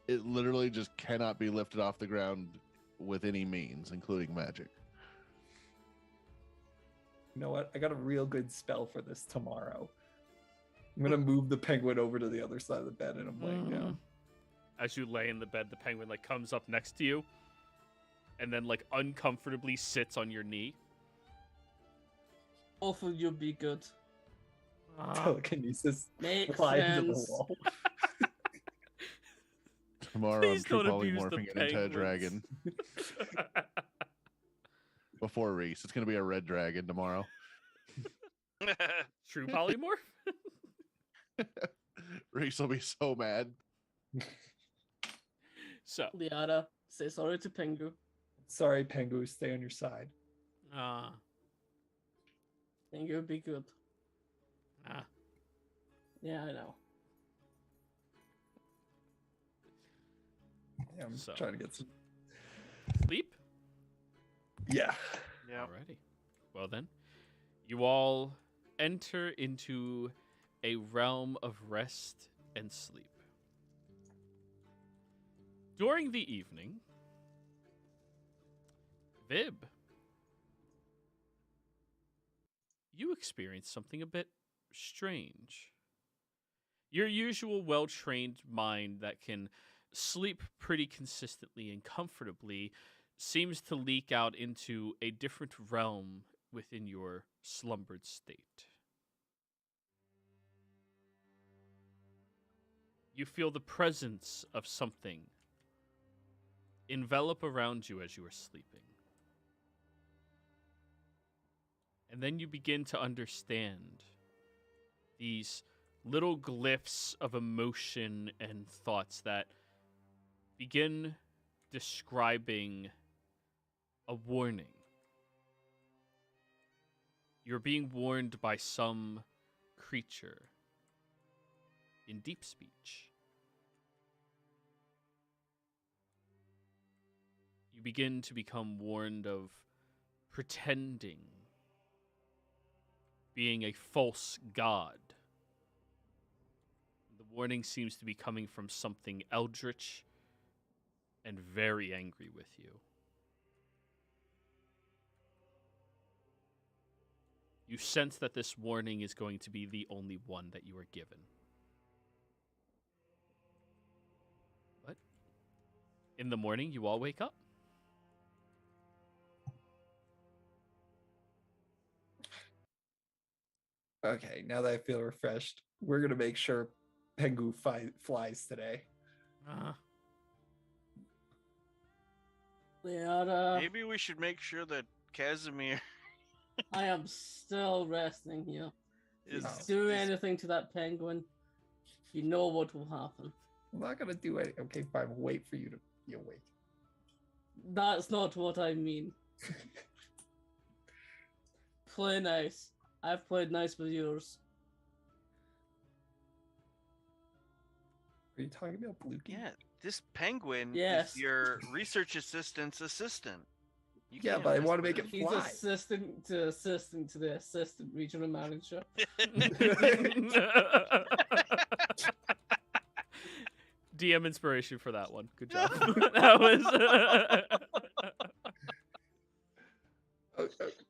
it literally just cannot be lifted off the ground with any means, including magic. You know what? I got a real good spell for this tomorrow. I'm gonna move the penguin over to the other side of the bed, and I'm laying down. As you lay in the bed, the penguin like comes up next to you, and then like uncomfortably sits on your knee. Both of you be good. Telekinesis Makes flies into the sense. wall. Tomorrow Please I'm true don't abuse the polymorphing it into a penguins. dragon. Before Reese, it's gonna be a red dragon tomorrow. True polymorph? Reese will be so mad. So, Liara, say sorry to Pengu. Sorry, Pengu, stay on your side. Pengu, be good. Ah. Yeah, I know. Yeah, I'm So. trying to get some. Sleep? Yeah. Yeah. Alrighty. Well then, you all enter into a realm of rest and sleep. During the evening, Vib, you experience something a bit strange. Your usual well-trained mind that can sleep pretty consistently and comfortably seems to leak out into a different realm within your slumbered state. You feel the presence of something envelop around you as you are sleeping. And then you begin to understand these little glyphs of emotion and thoughts that begin describing a warning. You're being warned by some creature in deep speech. You begin to become warned of pretending, being a false god. The warning seems to be coming from something eldritch and very angry with you. You sense that this warning is going to be the only one that you are given. But in the morning, you all wake up. Okay, now that I feel refreshed, we're gonna make sure Pengu flies today. Liara, Maybe we should make sure that Casimir I am still resting here. is. Do is- anything to that penguin, you know what will happen. I'm not gonna do it. Okay, fine. We'll wait for you to be awake. That's not what I mean. Play nice. I've played nice with yours. Are you talking about Bluey? Yeah, this penguin Yes. is your research assistant's assistant. You Yeah, can't but I mess wanna with make it He's Fly. assistant to the assistant regional manager. DM inspiration for that one. Good job. That was.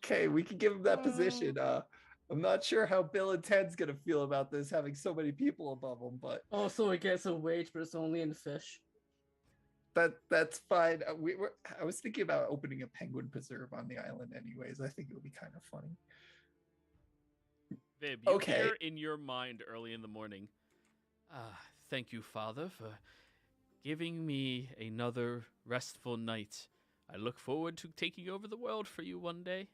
Okay, we can give him that position. I'm not sure how Bill and Ted's gonna feel about this, having so many people above him, but Also, he gets a wage, but it's only in fish. that's fine. I was thinking about opening a penguin preserve on the island, anyways. I think it would be kind of funny. Vib, you Okay. hear in your mind early in the morning, thank you, Father, for giving me another restful night. I look forward to taking over the world for you one day.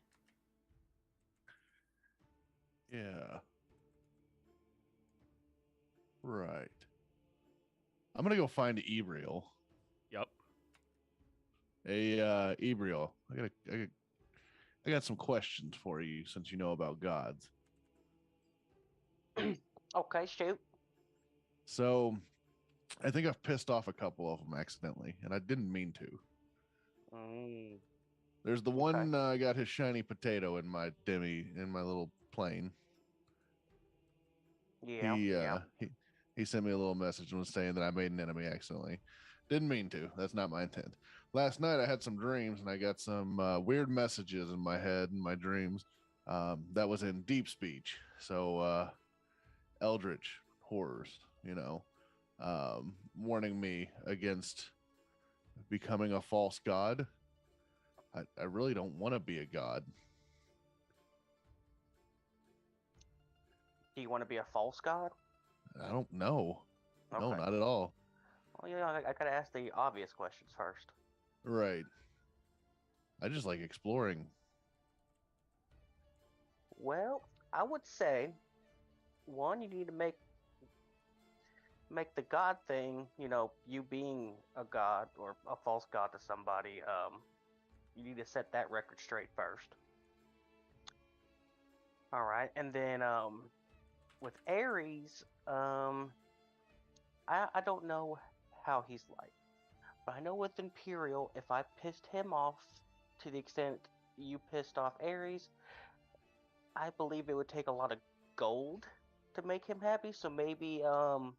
Yeah. Right. I'm gonna go find Ebriel. Yep. Hey, Ebriel, I got some questions for you since you know about gods. Okay, shoot. So, I think I've pissed off a couple of them accidentally, and I didn't mean to. Mm, There's the okay. one got his shiny potato in my little plane. Yeah, yeah. He sent me a little message and was saying that I made an enemy accidentally. Didn't mean to. That's not my intent. Last night I had some dreams and I got some weird messages in my head and my dreams. That was in deep speech. So eldritch horrors, warning me against becoming a false god. I really don't want to be a god. Do you want to be a false god? I don't know. No, Okay. not at all. Well, I gotta ask the obvious questions first. Right. I just like exploring. Well, I would say, one, you need to make the god thing, you being a god or a false god to somebody, you need to set that record straight first. All right, and then with Ares, I don't know how he's like, but I know with Imperial, if I pissed him off to the extent you pissed off Ares, I believe it would take a lot of gold to make him happy. So maybe you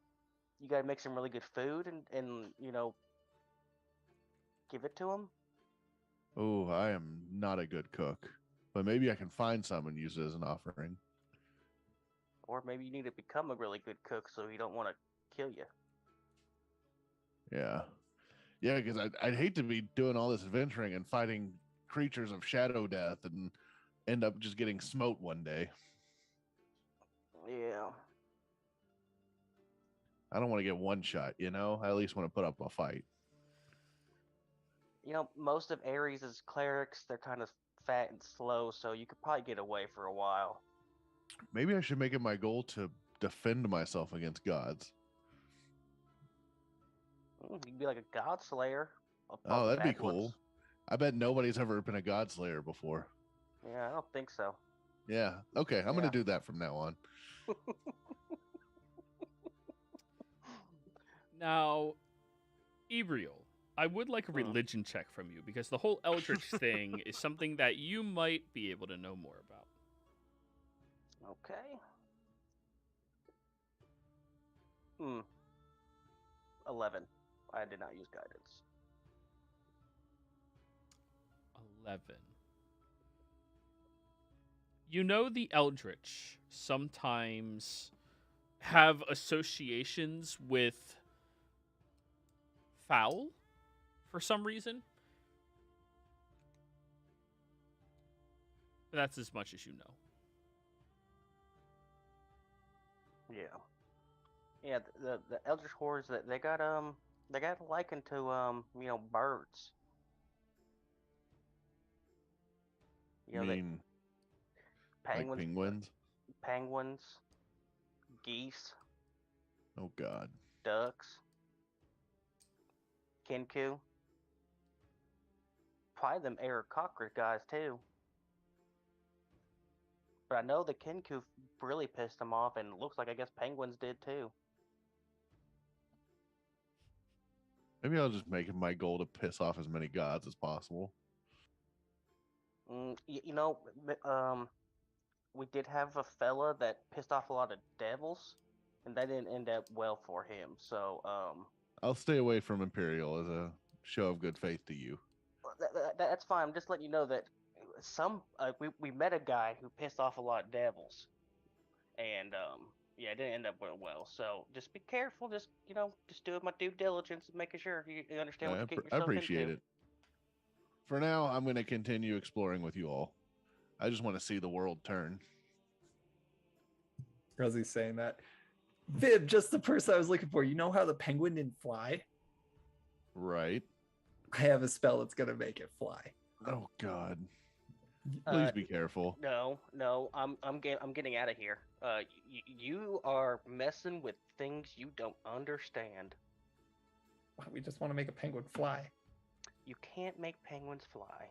gotta make some really good food and give it to him. Oh, I am not a good cook, but maybe I can find some and use it as an offering. Or maybe you need to become a really good cook so he don't want to kill you. Yeah. Yeah, because I'd hate to be doing all this adventuring and fighting creatures of shadow death and end up just getting smote one day. Yeah. I don't want to get one shot, I at least want to put up a fight. Most of Ares' clerics, they're kind of fat and slow, so you could probably get away for a while. Maybe I should make it my goal to defend myself against gods. You could be like a god slayer. Oh, that'd be cool. I bet nobody's ever been a god slayer before. Yeah, I don't think so. Yeah. Okay, I'm going to do that from now on. Now, Ebriel, I would like a religion check from you because the whole Eldritch thing is something that you might be able to know more about. Okay. 11. I did not use guidance. 11. You know the Eldritch sometimes have associations with foul for some reason. But that's as much as you know. Yeah. Yeah, the Eldritch hordes that they got a liken to birds. Mean Penguins, like penguins, geese. Oh God. Ducks. Kenku. Probably them Aarakocra guys too. But I know the Kenku really pissed them off, and it looks like I guess penguins did too. Maybe I'll just make it my goal to piss off as many gods as possible. We did have a fella that pissed off a lot of devils, and that didn't end up well for him. So, I'll stay away from Imperial as a show of good faith to you. That's fine. I'm just letting you know that we met a guy who pissed off a lot of devils, and it didn't end up well. So just be careful. Just doing my due diligence and making sure you understand what you're getting yourself I appreciate into. it. For now, I'm going to continue exploring with you all. I just want to see the world turn. As he's saying that, Vib, just the person I was looking for. You know how the penguin didn't fly? Right. I have a spell that's gonna make it fly. Oh God. Please be careful. No, I'm getting out of here. You are messing with things you don't understand. We just want to make a penguin fly. You can't make penguins fly.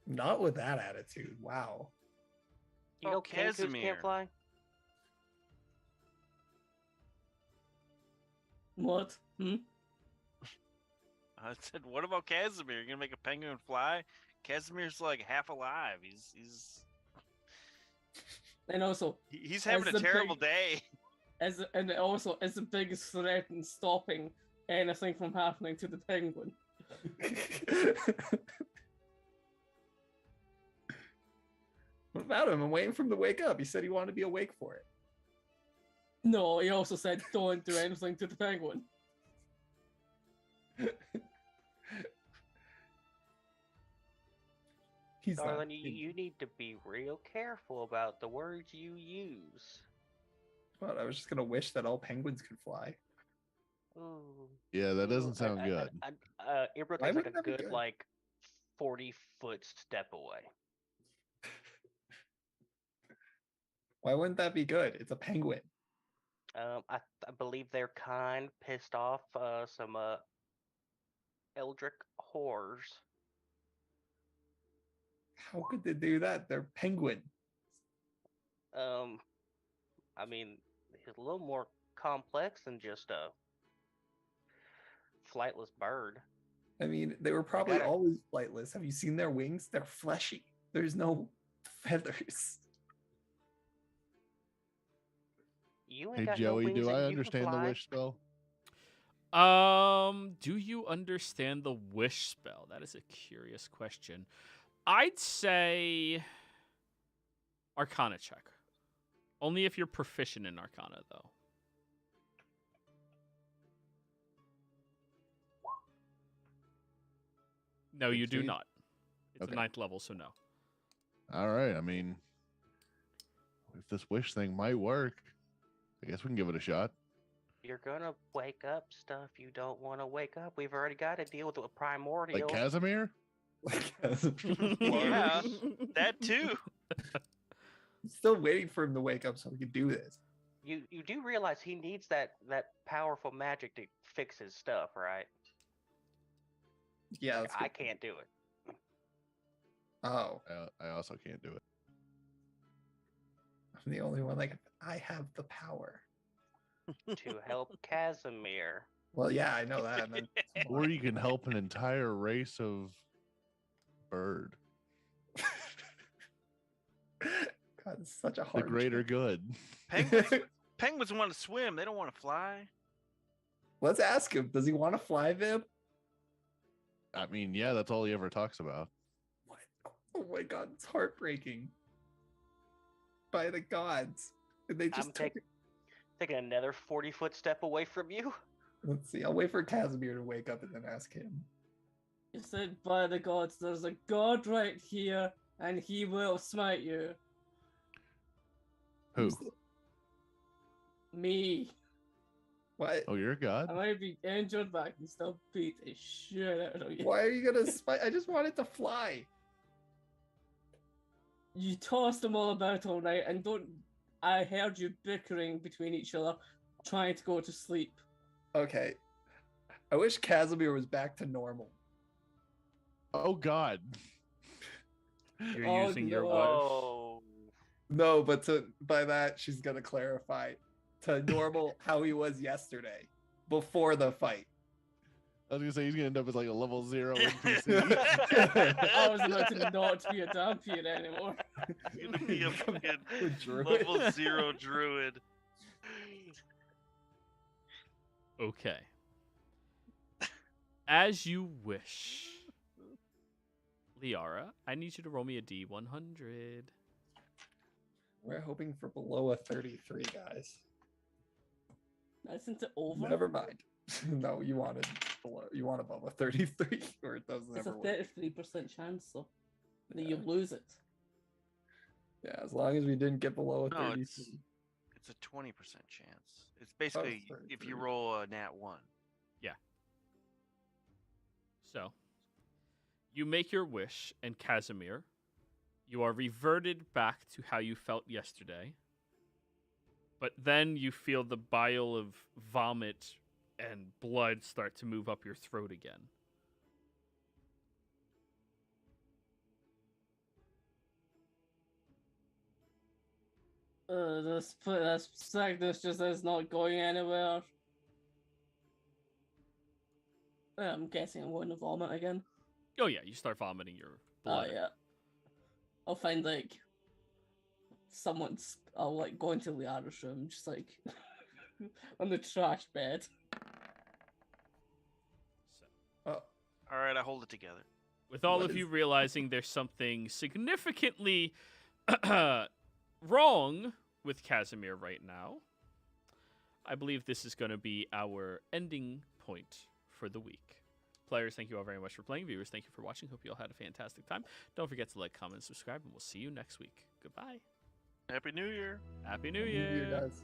Not with that attitude. Wow. You know Kangaskoos Casimir. can't fly? What? I said, what about Casimir? You're gonna make a penguin fly? Casimir's like half alive. He's And also, he's having As a the terrible big- day. and also is the biggest threat in stopping anything from happening to the penguin. What about him? I'm waiting for him to wake up. He said he wanted to be awake for it. No, he also said don't do anything to the penguin. He's not Darling, thinking. you need to be real careful about the words you use. What? I was just gonna wish that all penguins could fly. Ooh. Yeah, that doesn't sound good. Ibra Why takes like wouldn't a that be good good? like 40-foot step away. Why wouldn't that be good? It's a penguin. I believe they're kind pissed off some eldritch whores. How could they do that? They're penguin. I mean, it's a little more complex than just a flightless bird. I mean, they were probably gotta- always flightless. Have you seen their wings? They're fleshy. There's no feathers. You ain't Hey got Joey, no wings do and I you can understand the fly. wish spell? Do you understand the wish spell? That is a curious question. I'd say Arcana check. Only if you're proficient in Arcana, though. No, you do 16? not. It's Okay. a 9th level, so no. All right. I mean, if this wish thing might work, I guess we can give it a shot. You're gonna wake up stuff you don't want to wake up. We've already got to deal with a primordial. Like Casimir? Like, as a Yeah. That too. I'm still waiting for him to wake up so we can do this. You do realize he needs that powerful magic to fix his stuff, right? Yeah, Like, that's I good. can't do it. Oh, I also can't do it. I'm the only one. Like, I have the power. To help Casimir. Well, yeah, I know that. And then Or you can help an entire race of bird. God, it's such a The hard. greater choice. good. Penguins want to swim. They don't want to fly. Let's ask him. Does he want to fly, Vib? I mean, yeah, that's all he ever talks about. What? Oh my God, it's heartbreaking. By the gods, and they just took it. Taking another 40-foot step away from you. Let's see. I'll wait for Casimir to wake up and then ask him. He said, by the gods, there's a god right here, and he will smite you. Who? Who's the- Me. What? Oh, you're a god? I might be injured, but I can still beat the shit out of you. Why are you gonna spite? I just want it to fly. You tossed them all about all night, and don't. I heard you bickering between each other, trying to go to sleep. Okay. I wish Casimir was back to normal. Oh, God. You're Oh, using your no. wish. Oh. No, but by that she's gonna clarify to normal how he was yesterday before the fight. I was gonna say he's gonna end up as like a level 0 NPC. I was about to not be a Dampier anymore. He's gonna be a fucking The druid. level 0 druid. Okay. As you wish. Liara, I need you to roll me a D100. We're hoping for below a 33, guys. Isn't it over? Never mind. No, you wanted below. You want above a 33, or it doesn't It's a ever work. 33% chance, though, that Yeah. you lose it. Yeah, as long as we didn't get below a No, 33. it's It's a 20% chance. It's basically if you 33. roll a nat 1. So, you make your wish, and Casimir, you are reverted back to how you felt yesterday. But then you feel the bile of vomit and blood start to move up your throat again. This sickness just is not going anywhere. I'm guessing I'm going to vomit again. Oh yeah, you start vomiting your blood. Oh yeah. I'll find like I'll like go into Liara's room, just like on the trash bed. So, Oh, All right, I hold it together. with all What of you is- realizing there's something significantly wrong with Casimir right now, I believe this is going to be our ending point for the week. Players, thank you all very much for playing. Viewers, thank you for watching. Hope you all had a fantastic time. Don't forget to like, comment, and subscribe, and we'll see you next week. Goodbye. Happy New Year. Happy New New Year. Year, guys.